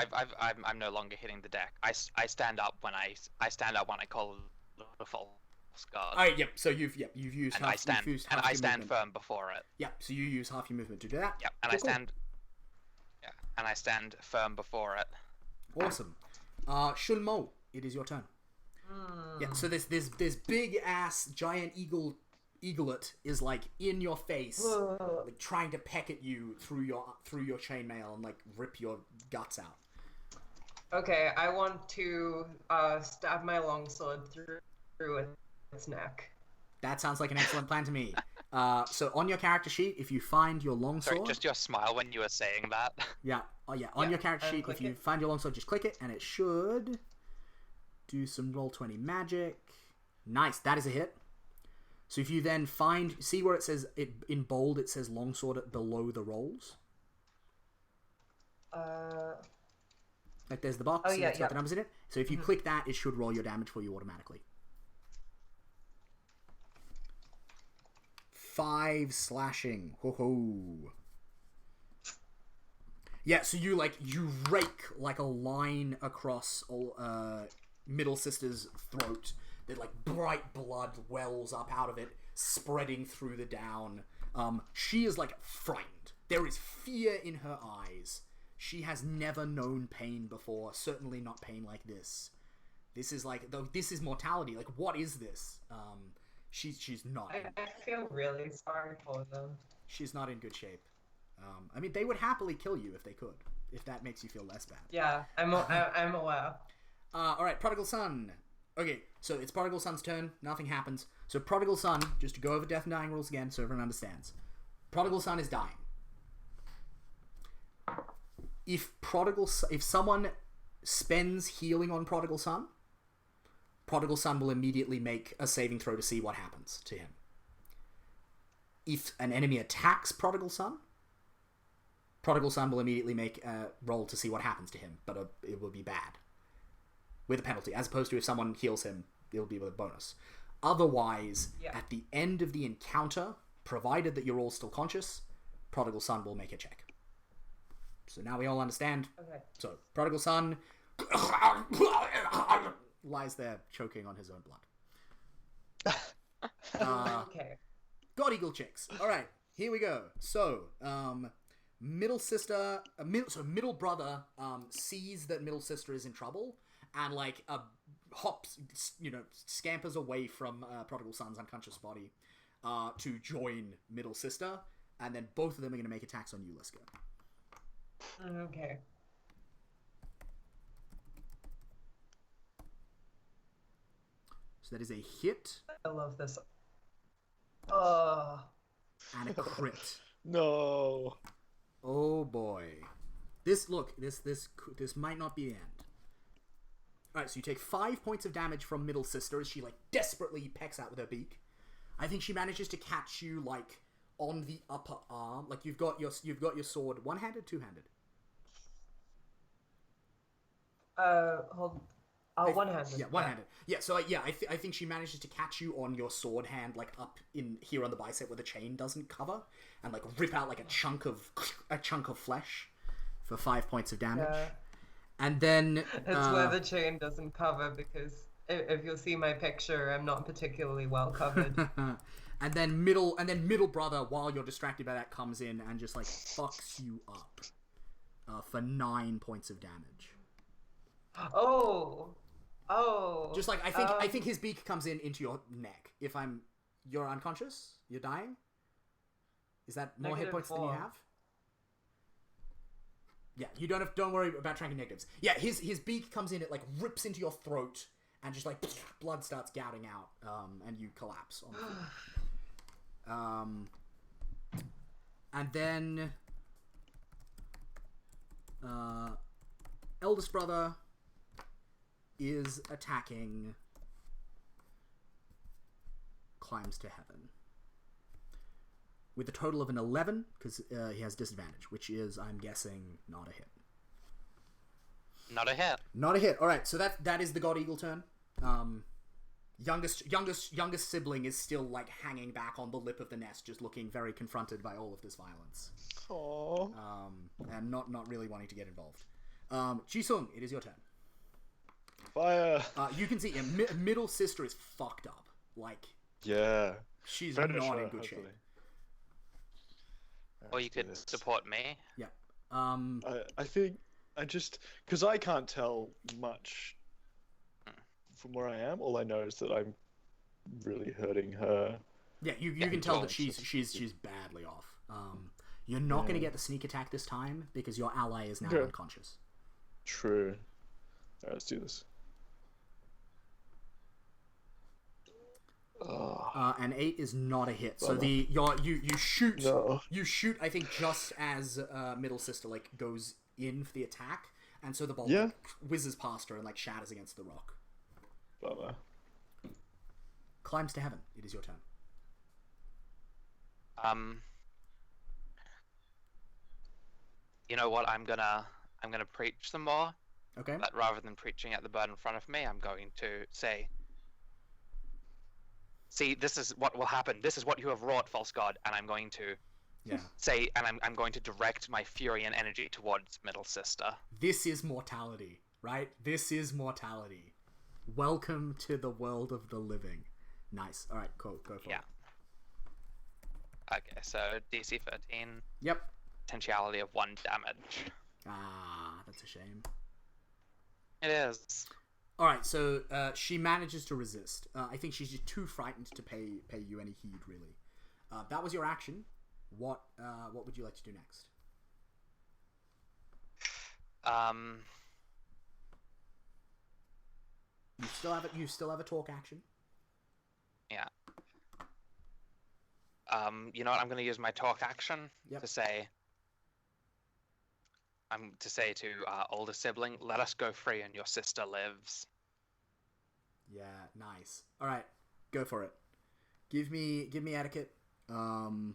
I'm no longer hitting the deck. I stand up when I stand up when I call the false god. Alright, yep. So you've used and half. I stand half I your stand movement. firm before it. Yep. So you use half your movement to do that. Yep. And cool, I stand. Yeah, and I stand firm before it. Awesome. Shulmo, it is your turn. Yeah, so this big ass giant eaglet is like in your face, like trying to peck at you through your chainmail and like rip your guts out. Okay, I want to stab my longsword through its neck. That sounds like an excellent plan to me. So on your character sheet, if you find your longsword... Sorry, just your smile when you were saying that. Yeah, on your character sheet, if you find your longsword, just click it, and it should do some Roll20 magic. Nice, that is a hit. So if you then see where it says, in bold, it says longsword below the rolls? Like there's the box, oh, yeah, that's got the numbers in it. So if you click that, it should roll your damage for you automatically. 5 slashing. Ho ho. Yeah, so you rake like a line across Middle Sister's throat. That like bright blood wells up out of it, spreading through the down. She is like frightened. There is fear in her eyes. She has never known pain before. Certainly not pain like this. This is mortality. Like, what is this? She's not. I feel really sorry for them. She's not in good shape. I mean, they would happily kill you if they could. If that makes you feel less bad. Yeah, I'm aware. All right, Prodigal Son. Okay, so it's Prodigal Son's turn. Nothing happens. So Prodigal Son, just to go over Death and Dying rules again, so everyone understands. Prodigal Son is dying. If someone spends healing on Prodigal Son will immediately make a saving throw to see what happens to him. If an enemy attacks Prodigal Son will immediately make a roll to see what happens to him, but it will be bad. With a penalty, as opposed to if someone heals him, it'll be with a bonus. Otherwise, at the end of the encounter, provided that you're all still conscious, Prodigal Son will make a check. So now we all understand. Okay. So, Prodigal Son lies there choking on his own blood. Okay. God Eagle chicks. Alright, here we go. So, middle brother sees that middle sister is in trouble and like hops, scampers away from Prodigal Son's unconscious body to join middle sister, and then both of them are going to make attacks on you, Liska. Okay. So that is a hit I love this. and a crit. No. Oh boy. This might not be the end. Alright, so you take 5 points of damage from middle sister as she like desperately pecks out with her beak. I think she manages to catch you like on the upper arm. Like you've got your sword one-handed, two-handed. One-handed. Yeah, one-handed. Yeah, so like, I think she manages to catch you on your sword hand, like up in here on the bicep where the chain doesn't cover, and like rip out like a chunk of flesh for 5 points of damage. Yeah. And then It's where the chain doesn't cover, because if you'll see my picture, I'm not particularly well covered. and then middle brother, while you're distracted by that, comes in and just like fucks you up for 9 points of damage. Oh. Just like I think his beak comes into your neck. You're unconscious, you're dying. Is that more hit points than you -4. have? Yeah, you don't worry about tracking negatives. Yeah, his beak comes in, it like rips into your throat, and just like blood starts gouting out, and you collapse on the floor. And then eldest brother is attacking Climbs to Heaven with a total of an 11, because he has disadvantage, which is, I'm guessing, not a hit. Not a hit. Not a hit. All right, so that is the God Eagle turn. Youngest sibling is still like hanging back on the lip of the nest, just looking very confronted by all of this violence. Aww. And not really wanting to get involved. Jisung, it is your turn. Fire. You can see middle sister is fucked up. Like, Yeah. she's Finish not her, in good shape. hopefully. Or you could support me. Yeah. I think because I can't tell much from where I am. All I know is that I'm really hurting her. Yeah, you can tell that she's badly off. You're not going to get the sneak attack this time because your ally is now unconscious. True. Alright, let's do this. An 8 is not a hit. So you shoot. No. You shoot. I think just as middle sister like goes in for the attack, and so the bolt like, whizzes past her and like shatters against the rock. Bummer. Climbs to Heaven. It is your turn. You know what? I'm gonna preach some more. Okay. But rather than preaching at the bird in front of me, I'm going to say, "See, this is what will happen. This is what you have wrought, false god." And I'm going to say, and I'm going to direct my fury and energy towards middle sister. This is mortality, right? This is mortality. Welcome to the world of the living. Nice. All right, cool. Go for it. Okay, so DC 13. Yep. Potentiality of 1 damage. Ah, that's a shame. It is. All right, so she manages to resist. I think she's just too frightened to pay you any heed, really. That was your action. What would you like to do next? You still have a talk action. Yeah. You know what? I'm going to use my talk action Yep. to say. To say to older sibling, let us go free and your sister lives. Yeah, nice. All right, go for it. Give me etiquette. I'm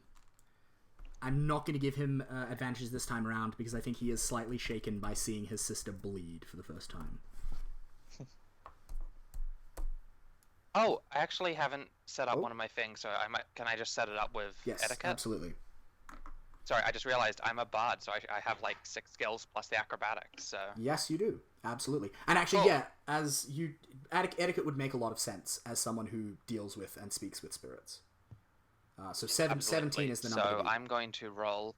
not going to give him advantages this time around because I think he is slightly shaken by seeing his sister bleed for the first time. Oh, I actually haven't set up Oh. one of my things, so can I just set it up with Yes, etiquette? absolutely. Sorry, I just realized I'm a bard, so I have like 6 skills plus the acrobatics, so... Yes, you do. Absolutely. And actually, Cool. yeah, as you... etiquette would make a lot of sense as someone who deals with and speaks with spirits. So 17 is the number. So I'm going to roll...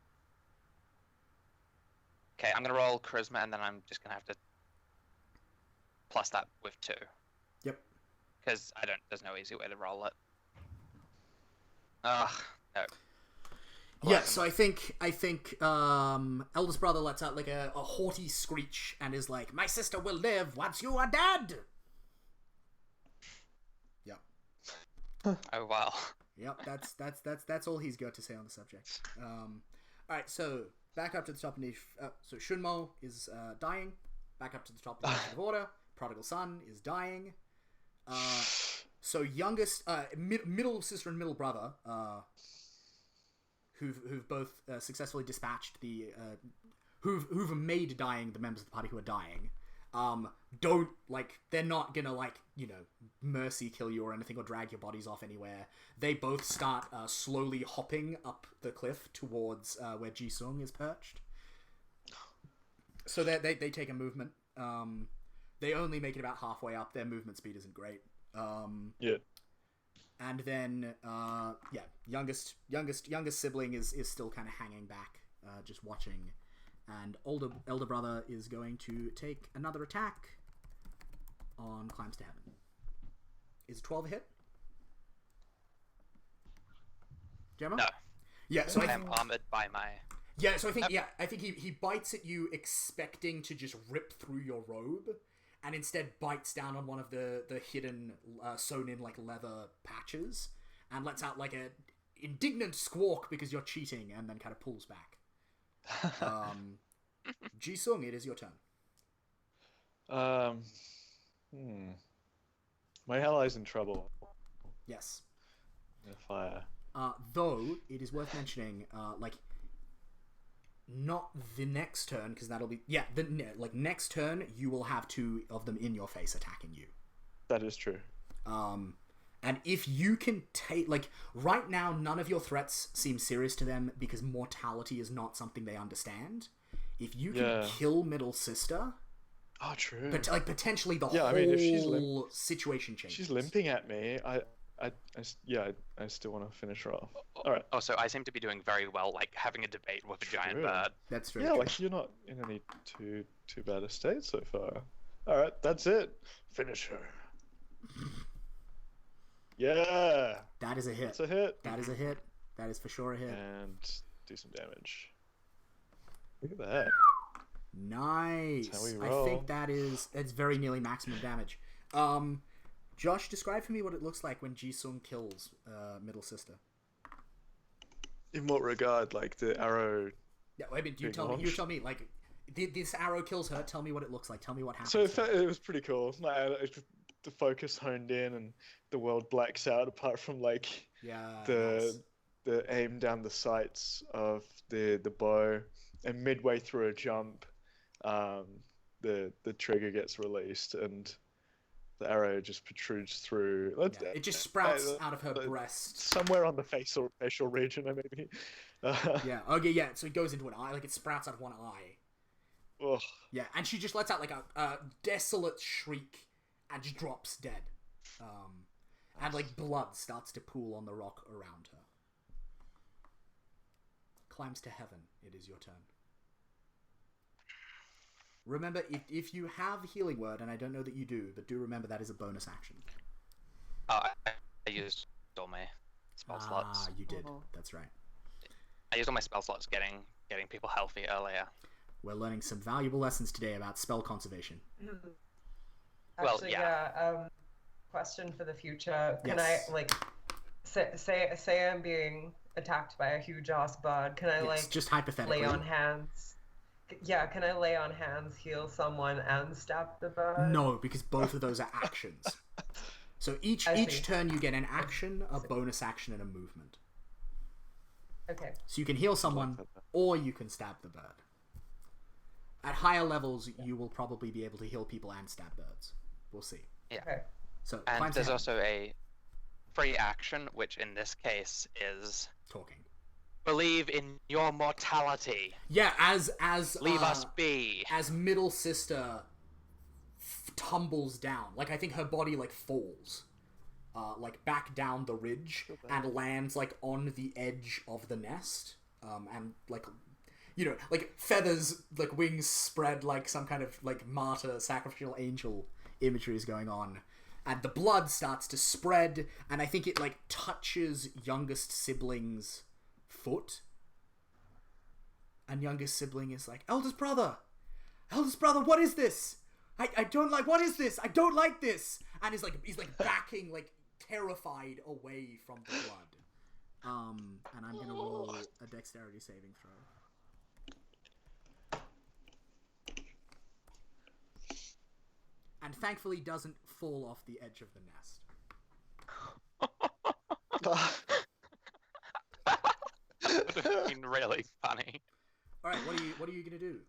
Okay, I'm going to roll charisma, and then I'm just going to have to plus that with 2. Yep. Because there's no easy way to roll it. Ugh, no. Yeah, so I think eldest brother lets out like a haughty screech and is like, "My sister will live once you are dead." Yep. Oh, wow. Yep, that's all he's got to say on the subject. All right, so back up to the top of so Shunmo is dying. Back up to the top of the initiative order. Prodigal son is dying. So youngest, middle sister and middle brother, who've both successfully dispatched who've made dying the members of the party who are dying. Don't they're not gonna mercy kill you or anything or drag your bodies off anywhere. They both start slowly hopping up the cliff towards where Jisung is perched. So they take a movement. They only make it about halfway up. Their movement speed isn't great. Yeah. And then youngest sibling is still kind of hanging back, just watching. And elder brother is going to take another attack on Climbs to Heaven. Is 12 a hit? Gemma? No. Yeah, so I am armored by my... Yeah, so I think he bites at you expecting to just rip through your robe, and instead bites down on one of the hidden sewn in leather patches and lets out a indignant squawk because you're cheating, and then kind of pulls back. Jisung, it is your turn. My ally's in trouble. Yes. In a fire. Though it is worth mentioning, not the next turn, because that'll be next turn you will have 2 of them in your face attacking you. That is true. And if you can take right now, none of your threats seem serious to them because mortality is not something they understand. If you can kill middle sister, oh true, but potentially the whole if she's situation changes. She's limping at me. I still want to finish her off. All right. Oh, so I seem to be doing very well, having a debate with a giant bird. That's true. Yeah, you're not in any too bad a state so far. All right, that's it. Finish her. Yeah. That is a hit. That's a hit. That is a hit. That is for sure a hit. And do some damage. Look at that. Nice. That's how we I roll. think it's very nearly maximum damage. Josh, describe for me what it looks like when Jisung kills middle sister. In what regard? The arrow. Yeah, I mean, you tell me. This arrow kills her. Tell me what it looks like. Tell me what happens. So it was pretty cool. The focus honed in and the world blacks out apart from the aim down the sights of the bow, and midway through a jump, the trigger gets released and the arrow just protrudes through. Yeah, it just sprouts out of her breast. Somewhere on the facial region, maybe. Yeah. Okay. Yeah. So it goes into an eye. It sprouts out of one eye. Ugh. Yeah, and she just lets out a desolate shriek and just drops dead. And blood starts to pool on the rock around her. Climbs to Heaven. It is your turn. Remember, if you have Healing Word, and I don't know that you do, but do remember that is a bonus action. Oh, I used all my spell slots. Ah, you did. That's right. I used all my spell slots getting people healthy earlier. We're learning some valuable lessons today about spell conservation. Actually, question for the future. Can Yes. I say I'm being attacked by a huge ass bird, can I Yes, just hypothetically. lay on hands? Yeah, can I lay on hands, heal someone, and stab the bird? No, because both of those are actions. So each turn you get an action, a bonus action, and a movement. Okay. So you can heal someone, or you can stab the bird. At higher levels, you will probably be able to heal people and stab birds. We'll see. Yeah. Okay. So And there's also a free action, which in this case is talking. believe in your mortality. Yeah, as Leave us be. As middle sister tumbles down, like I think her body like falls, like back down the ridge and lands like on the edge of the nest, and like, you know, like feathers, like wings spread, like some kind of like martyr, sacrificial angel imagery is going on, and the blood starts to spread, and I think it like touches youngest sibling's foot, and youngest sibling is like, eldest brother, what is this? I don't like, what is this? I don't like this. And he's like backing, like terrified away from the blood. And I'm gonna roll a dexterity saving throw. And thankfully doesn't fall off the edge of the nest. That would have been really funny. Alright, what are you gonna do?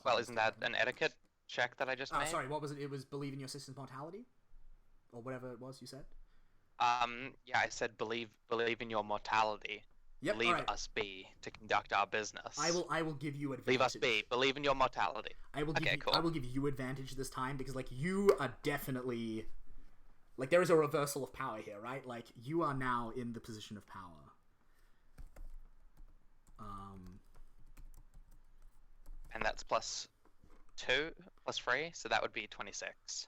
Well, isn't that an etiquette check that I just made? Sorry, what was it? It was believe in your sister's mortality? Or whatever it was you said? Yeah, I said believe in your mortality. Yep, Leave right. us be to conduct our business. I will give you advantage. Leave us be. Believe in your mortality. I will give cool. I will give you advantage this time because like you are definitely like there is a reversal of power here, right? Like you are now in the position of power. And that's +2, +3, so that would be 26.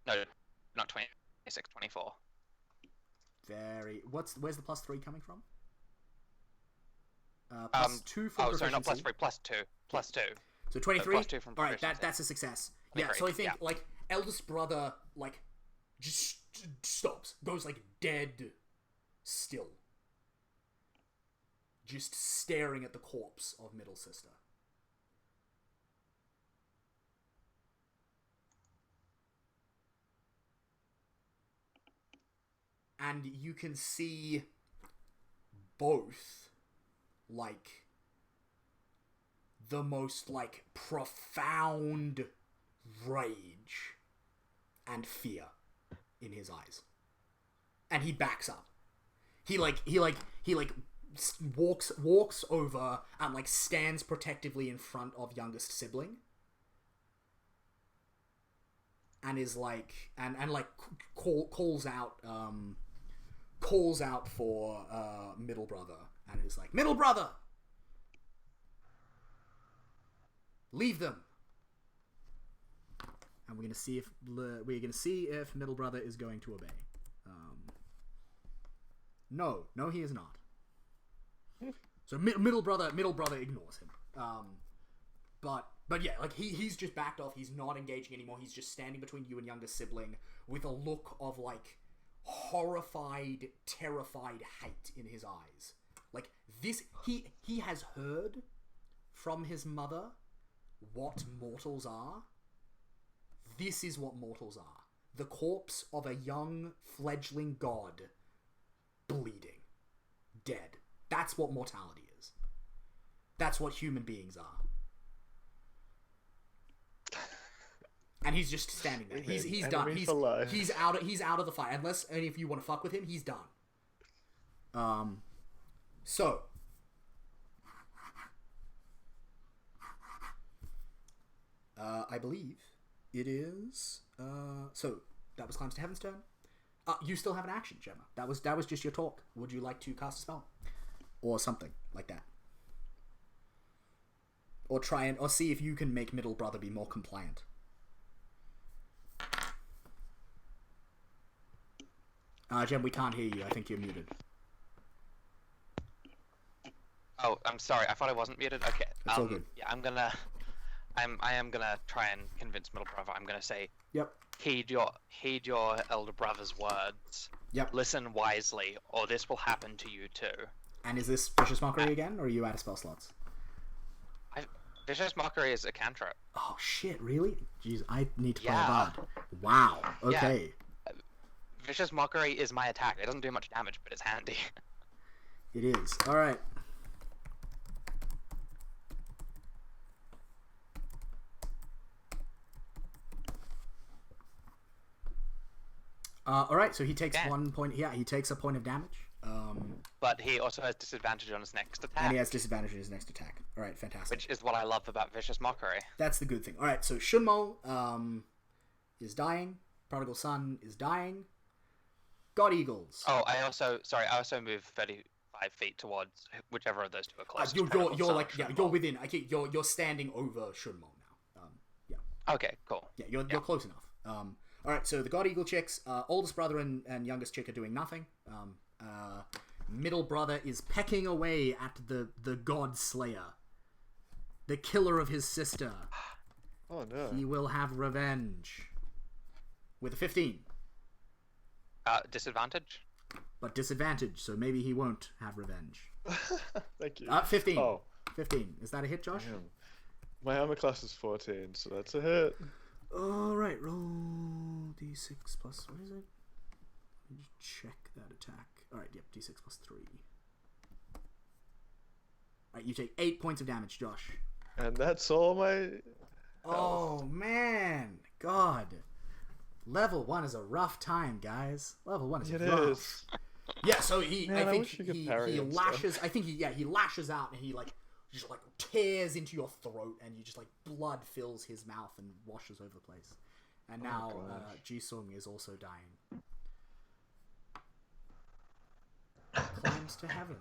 No, not 26, 24. Where's the +3 coming from? +2 from proficiency. Sorry, not +3, +2. So 23. +2 from All right, proficiency. that's a success. Yeah, so I think like eldest brother like just stops, goes like dead still, just staring at the corpse of middle sister. And you can see both, like, the most, like, profound rage and fear in his eyes. And he backs up. He walks over and, like, stands protectively in front of youngest sibling. And is like, and like calls out for middle brother, and is like, middle brother, leave them. And we're gonna see if middle brother is going to obey. No, he is not. So middle brother ignores him. But yeah, like he's just backed off. He's not engaging anymore. He's just standing between you and youngest sibling with a look of like horrified, terrified hate in his eyes. Like this, he has heard from his mother what mortals are. This is what mortals are. The corpse of a young fledgling god bleeding, dead. That's what mortality is. That's what human beings are. And he's just standing there. He's done. He's out of the fight. Unless any of you want to fuck with him, he's done. So I believe it is. So that was Climbs to Heaven's turn. You still have an action, Gemma. That was just your talk. Would you like to cast a spell, or something like that, or see if you can make middle brother be more compliant? Jem, we can't hear you. I think you're muted. Oh, I'm sorry. I thought I wasn't muted. Okay. It's all good. Yeah, I'm gonna I am gonna try and convince middle brother. I'm gonna say, Yep. heed your elder brother's words. Yep. Listen wisely, or this will happen to you too. And is this Vicious Mockery again, or are you out of spell slots? Vicious Mockery is a cantrip. Oh shit! Really? Jeez, I need to play a Yeah. bard. Wow. Okay. Yeah. Vicious Mockery is my attack. It doesn't do much damage, but it's handy. It is. All right. All right. So he takes Yeah. 1 point. Yeah, he takes a point of damage. But he also has disadvantage on his next attack. And he has disadvantage in his next attack. All right, fantastic. Which is what I love about Vicious Mockery. That's the good thing. All right, so Shunmo is dying. Prodigal Son is dying. God Eagles. Oh, I also move 35 feet towards whichever of those two are closest. You're Prodigal Son or like Shunmo. you're within. Okay, you're standing over Shunmo now. Yeah. Okay, cool. Yeah, you're close enough. All right, so the God Eagle chicks, oldest brother and youngest chick are doing nothing. Middle brother is pecking away at the God Slayer, the killer of his sister. Oh no. He will have revenge with a 15, Disadvantage? but disadvantage, so maybe he won't have revenge. Thank you. 15. Oh, 15. Is that a hit, Josh? damn. My armor class is 14, so that's a hit. All right, roll d6 plus. What is it? Let me just check that attack. All right, yep, d6 plus 3. All right, you take 8 points of damage, Josh. And that's all my... Oh man, God. Level 1 is a rough time, guys. Level 1 is It rough. is. Yeah, so he, Man, I I think wish you could he parry and lashes. stuff. I think he lashes out and he just tears into your throat and you just blood fills his mouth and washes over the place. And now gosh. Jisung is also dying. Climbs to heaven.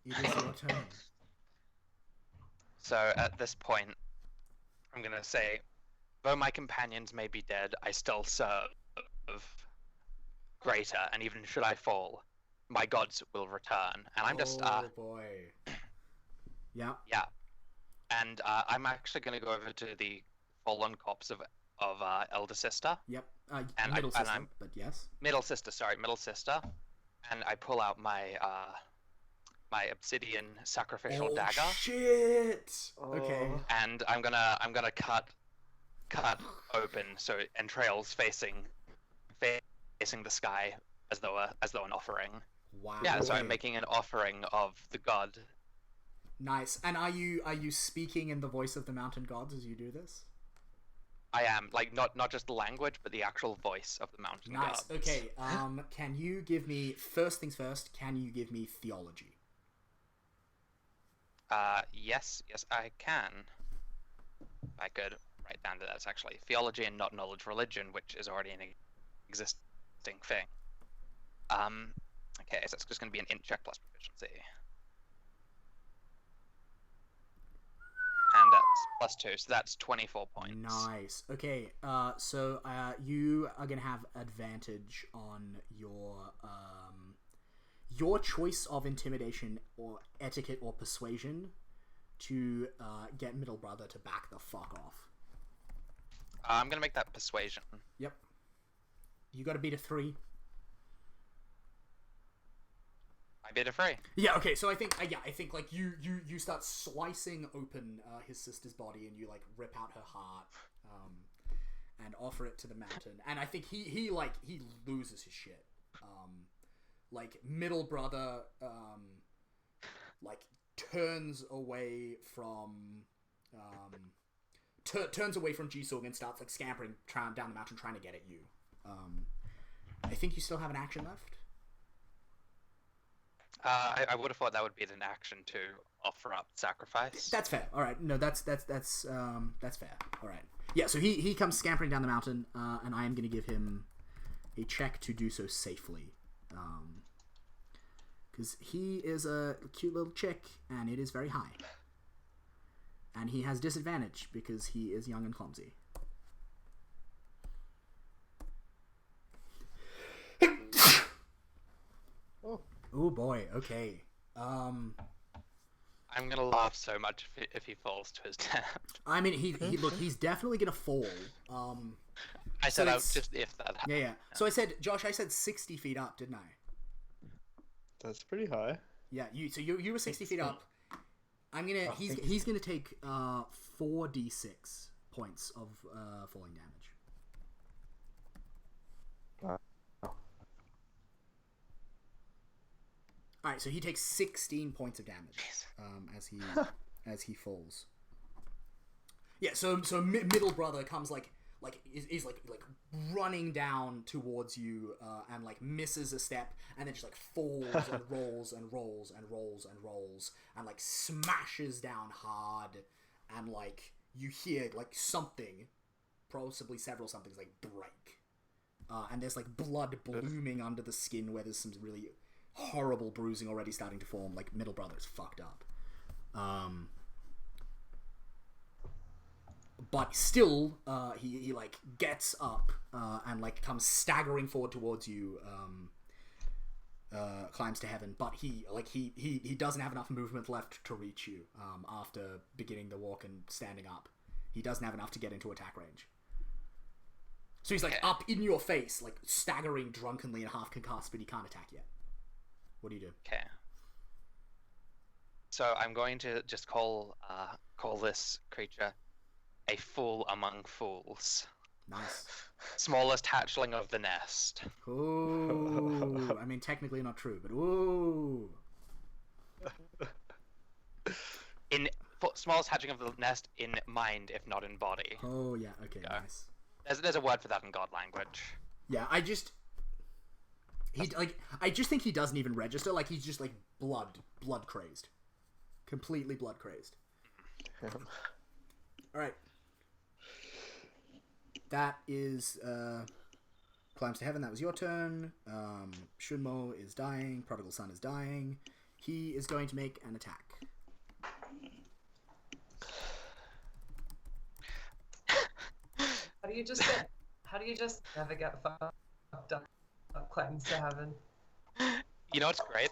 It is your turn. So at this point, I'm gonna say, though my companions may be dead, I still serve greater, and even should I fall, my gods will return. And I'm just, Oh boy. Yeah. yeah. And I'm actually gonna go over to the fallen corpse of elder sister, Yep. And Middle and system, I'm- but yes. middle sister, and I pull out my my obsidian sacrificial dagger, Shit. Okay. Oh. and I'm gonna cut open so entrails facing the sky as though an offering. Wow. Yeah, so okay. I'm making an offering of the god. Nice. And are you speaking in the voice of the mountain gods as you do this? I am not just the language, but the actual voice of the mountain Nice. gods. Okay. Can you give me first things first? Can you give me theology? Yes, I can. I could write down that that's actually theology and not knowledge religion, which is already an existing thing. Okay, so it's just going to be an int check plus proficiency. And that's +2, so that's 24 points. Nice. Okay. So you are gonna have advantage on your choice of intimidation or etiquette or persuasion to get middle brother to back the fuck off. I'm going to make that persuasion. Yep. You got to beat a 3. I beat a 3. Yeah. Okay. So I think like you start slicing open his sister's body and you rip out her heart and offer it to the mountain. And I think he loses his shit. Middle brother turns away from Jisung and starts scampering down the mountain trying to get at you. I think you still have an action left. I would have thought that would be an action to offer up sacrifice. That's fair. All right. No, that's fair. All right. Yeah. So he comes scampering down the mountain, and I am going to give him a check to do so safely, because he is a cute little chick, and it is very high, and he has disadvantage because he is young and clumsy. Oh. Oh boy. Okay. I'm I'm gonna laugh so much if he falls to his death. I mean, he's definitely gonna fall. I So said out it's- just if that happened. Yeah. So I said, Josh, I said 60 feet up, didn't I? That's pretty high. Yeah. You were 60 feet up. He's gonna take 4d6 points of falling damage. All right, so he takes 16 points of damage as he falls. Yeah, so middle brother comes is running down towards you and like misses a step and then just like falls and rolls and rolls and rolls and rolls and like smashes down hard, and like you hear like something, possibly several somethings, like break, and there's like blood blooming under the skin where there's some really horrible bruising already starting to form. Like middle brother's fucked up. But still, he like gets up and like comes staggering forward towards you, climbs to heaven. But he doesn't have enough movement left to reach you after beginning the walk and standing up. He doesn't have enough to get into attack range. So he's like up in your face, like staggering drunkenly and half concussed, but he can't attack yet. What do you do? Okay. So I'm going to just call this creature a fool among fools. Nice. Smallest hatchling of the nest. Ooh. I mean, technically not true, but ooh. Smallest hatchling of the nest in mind, if not in body. Oh yeah. Okay. Yeah. Nice. There's a word for that in God language. Yeah. I just think he doesn't even register. Like he's just like blood crazed, completely blood crazed. All right. That is climbs to heaven. That was your turn. Shunmo is dying. Prodigal Son is dying. He is going to make an attack. How do you just never get fucked up climbs to heaven? You know what's great?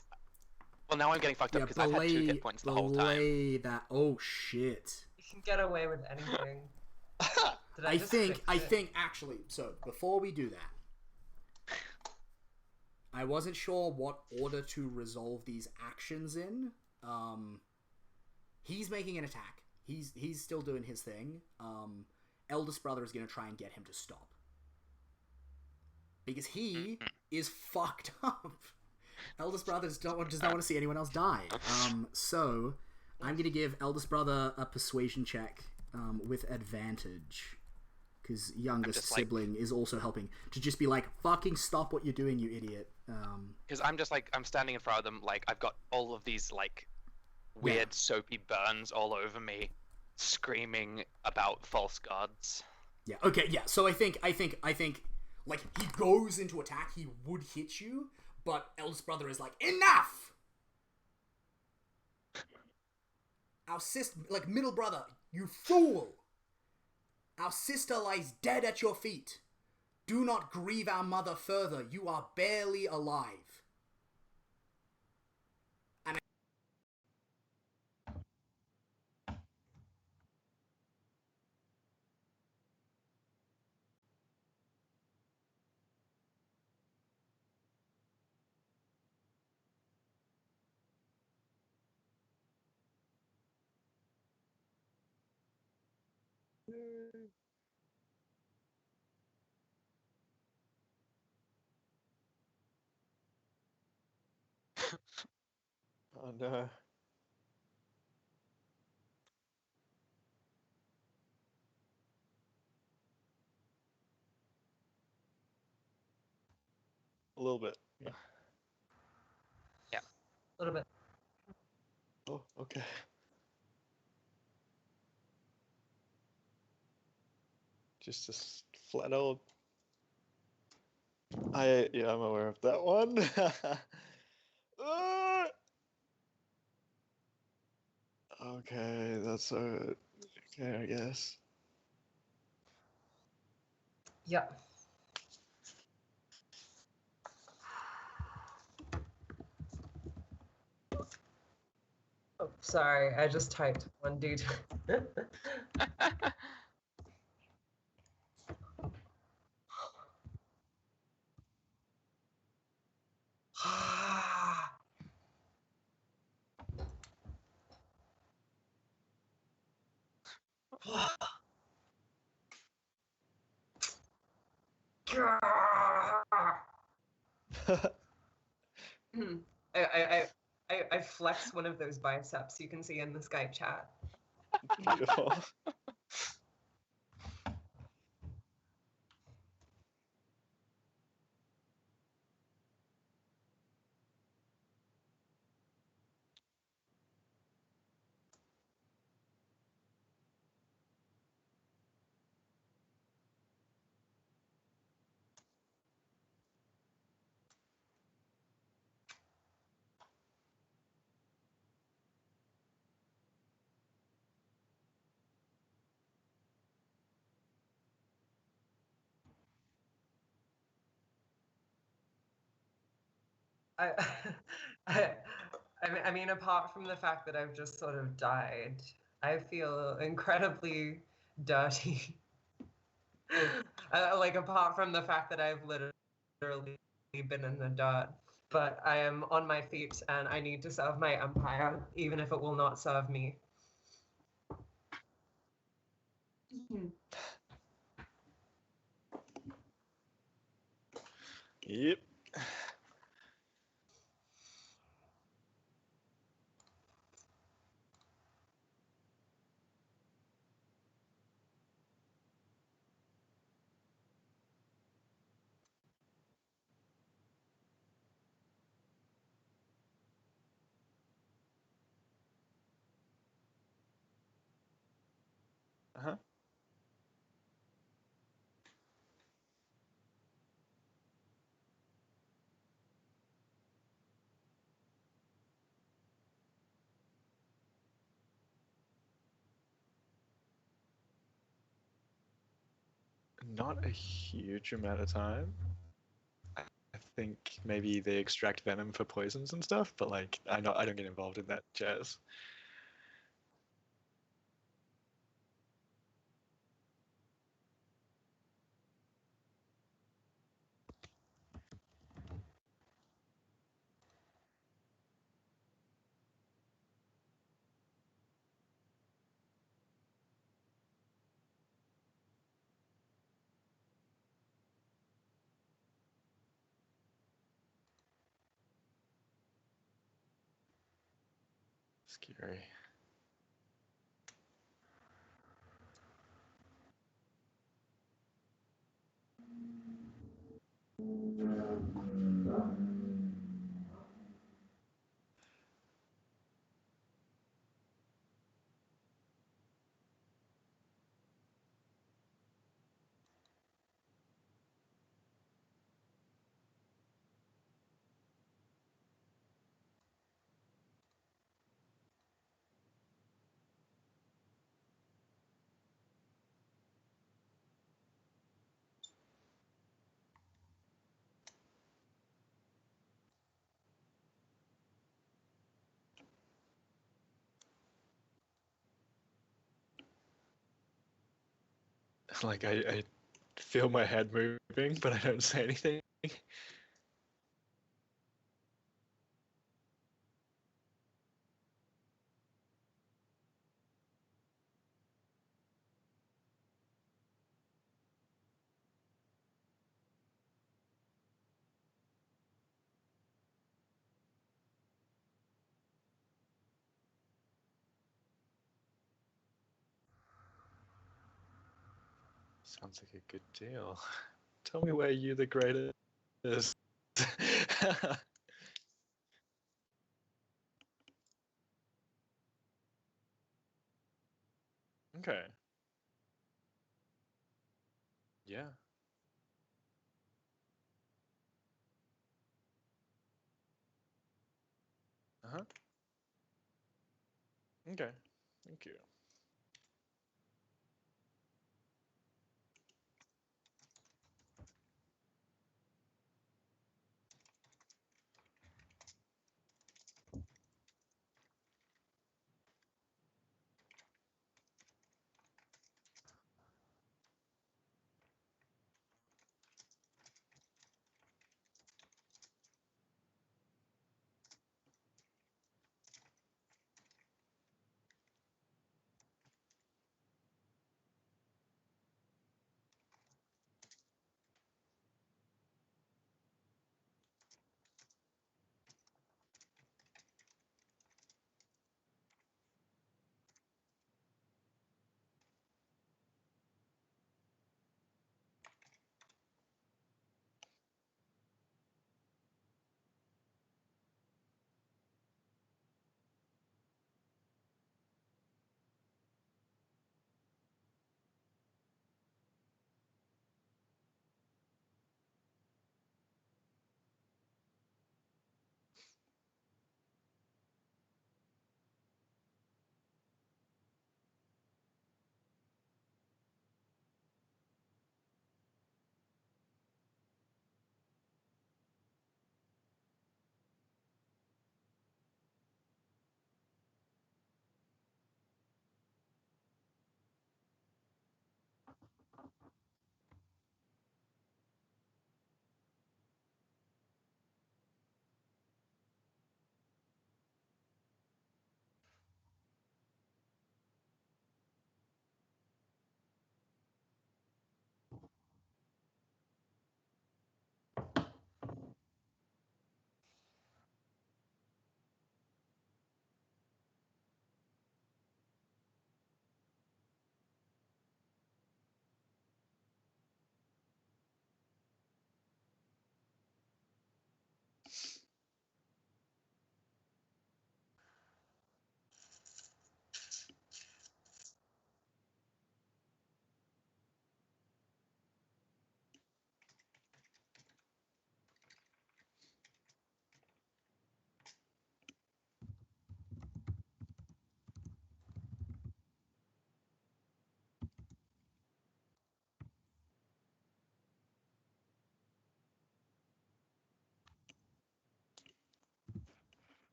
Well, now I'm getting fucked up because I've had 2 hit points the whole time. Oh shit. You can get away with anything. Did I just think fix it? actually, so before we do that, I wasn't sure what order to resolve these actions in. He's making an attack. He's still doing his thing. Eldest brother is going to try and get him to stop. Because he is fucked up. Eldest brother does not want to see anyone else die. So I'm going to give eldest brother a persuasion check with advantage. Because youngest sibling is also helping to just be like, fucking stop what you're doing, you idiot. Because I'm standing in front of them, like, I've got all of these, like, weird soapy burns all over me, screaming about false gods. Yeah, okay, yeah. So I think, like, he goes into attack, he would hit you, but eldest brother is like, enough! Our sister, like, middle brother, you fool! Our sister lies dead at your feet. Do not grieve our mother further. You are barely alive. And Oh no. A little bit. Yeah. Yeah. A little bit. Oh, okay. Just a flat old. I'm aware of that one. Okay, that's okay, I guess. Yeah. Oh, Sorry, I just typed 1d. I flex one of those biceps you can see in the Skype chat. Beautiful. I, I, I mean, apart from the fact that I've just sort of died, I feel incredibly dirty. Like, apart from the fact that I've literally been in the dirt, but I am on my feet and I need to serve my empire, even if it will not serve me. Yep. Uh-huh. Not a huge amount of time. I think maybe they extract venom for poisons and stuff, but like I don't get involved in that jazz. Scary. Like I feel my head moving, but I don't say anything. Sounds like a good deal. Tell me where you the greatest. Okay. Yeah. Uh-huh. Okay. Thank you.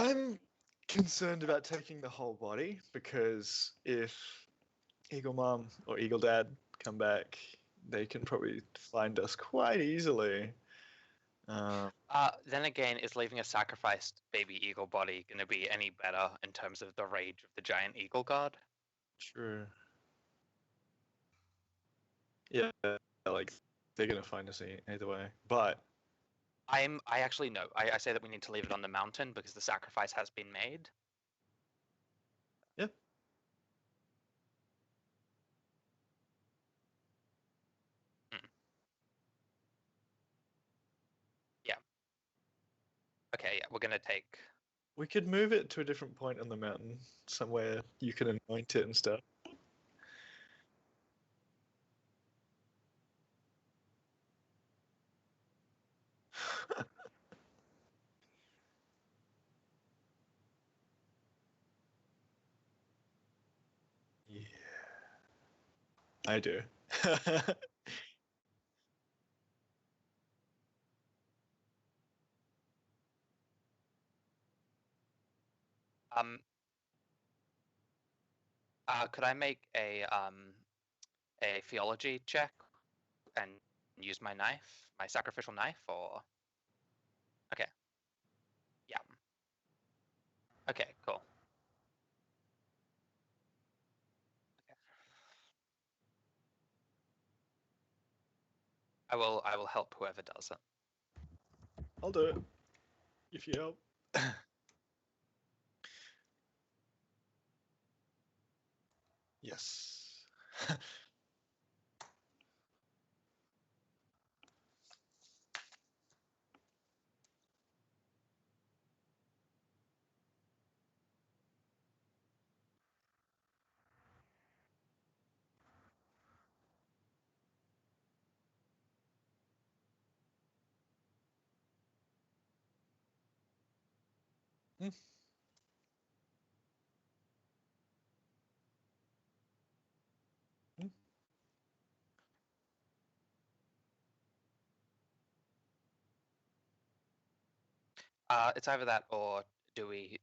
I'm concerned about taking the whole body because if Eagle Mom or Eagle Dad come back, they can probably find us quite easily. Then again, is leaving a sacrificed baby eagle body going to be any better in terms of the rage of the giant eagle god? True. Yeah, like they're gonna find us either way. But I actually no. I say that we need to leave it on the mountain because the sacrifice has been made. yeah, Okay, yeah, we're gonna take. we could move it to a different point on the mountain, somewhere you can anoint it and stuff. Yeah, I do. Um. Could I make a theology check and use my knife, my sacrificial knife, or? Okay. Yeah. Okay. Cool. I will help whoever does it. I'll do it if you help. Yes. Hmm. Hmm. It's either that or do we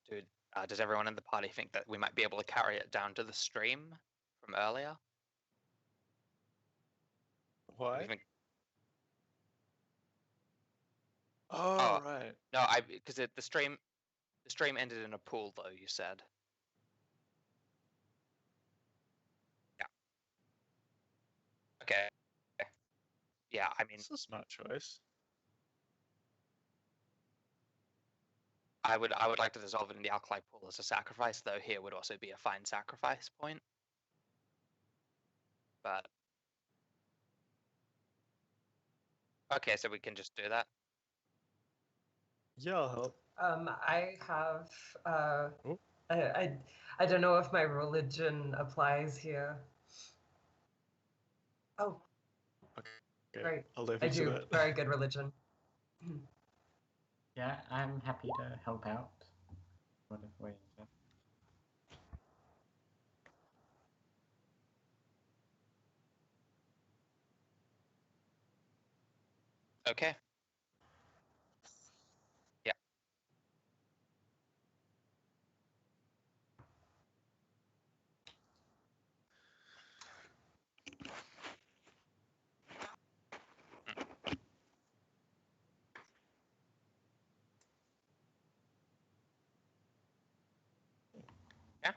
do? Does everyone in the party think that we might be able to carry it down to the stream from earlier? Why? We think- Oh, right. No, because the stream ended in a pool though. You said. Yeah. Okay. Yeah, I mean, It's a smart choice. I would like to dissolve it in the alkali pool as a sacrifice, though here would also be a fine sacrifice point. But okay, so we can just do that. Yeah, I'll help. I have. Oh. I don't know if my religion applies here. Oh, Okay, great. I'll leave I you to do. that. Very good religion. Yeah, I'm happy to help out. Whatever way is that. Okay. Yeah. Yeah.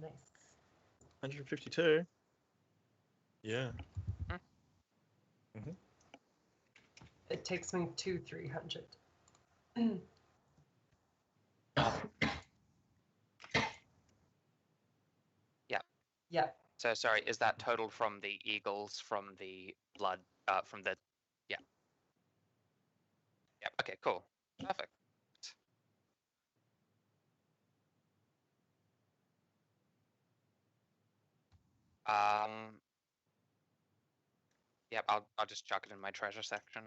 Nice. 152. Yeah. It takes me to 300. Yeah. Yeah. So sorry, is that total from the eagles, from the blood, from the? Yeah. Yeah. Okay. Cool. Perfect. Yep, I'll just chuck it in my treasure section.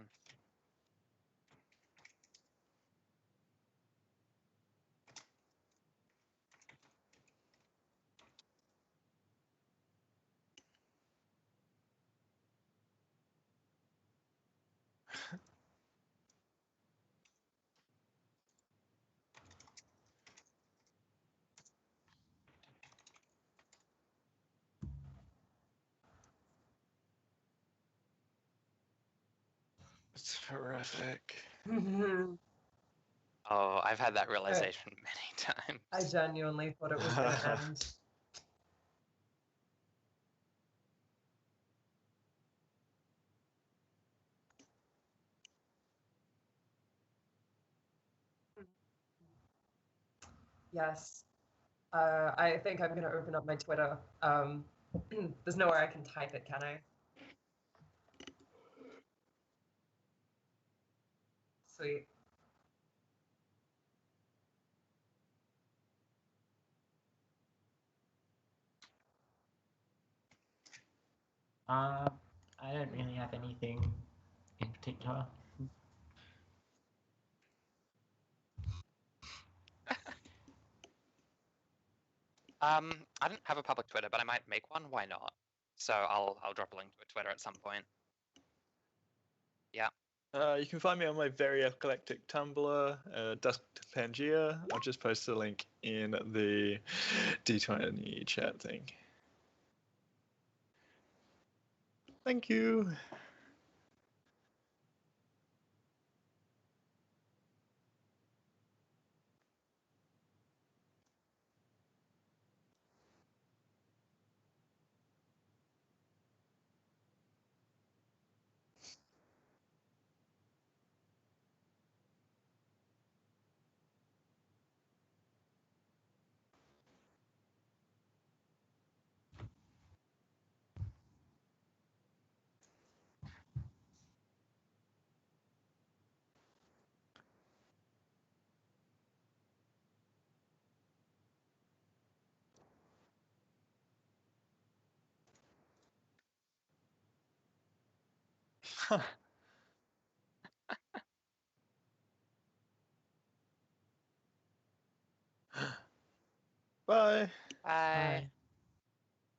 It's horrific. Oh, I've had that realization many times. I genuinely thought it was gonna end. Yes. I think I'm gonna open up my Twitter. There's nowhere I can type it, can I? Sweet. I don't really have anything in particular. I don't have a public Twitter, but I might make one. Why not? So I'll drop a link to a Twitter at some point. Yeah. You can find me on my very eclectic Tumblr, Dusk to Pangea. I'll just post the link in the D20 chat thing. Thank you. Bye. Bye. Bye.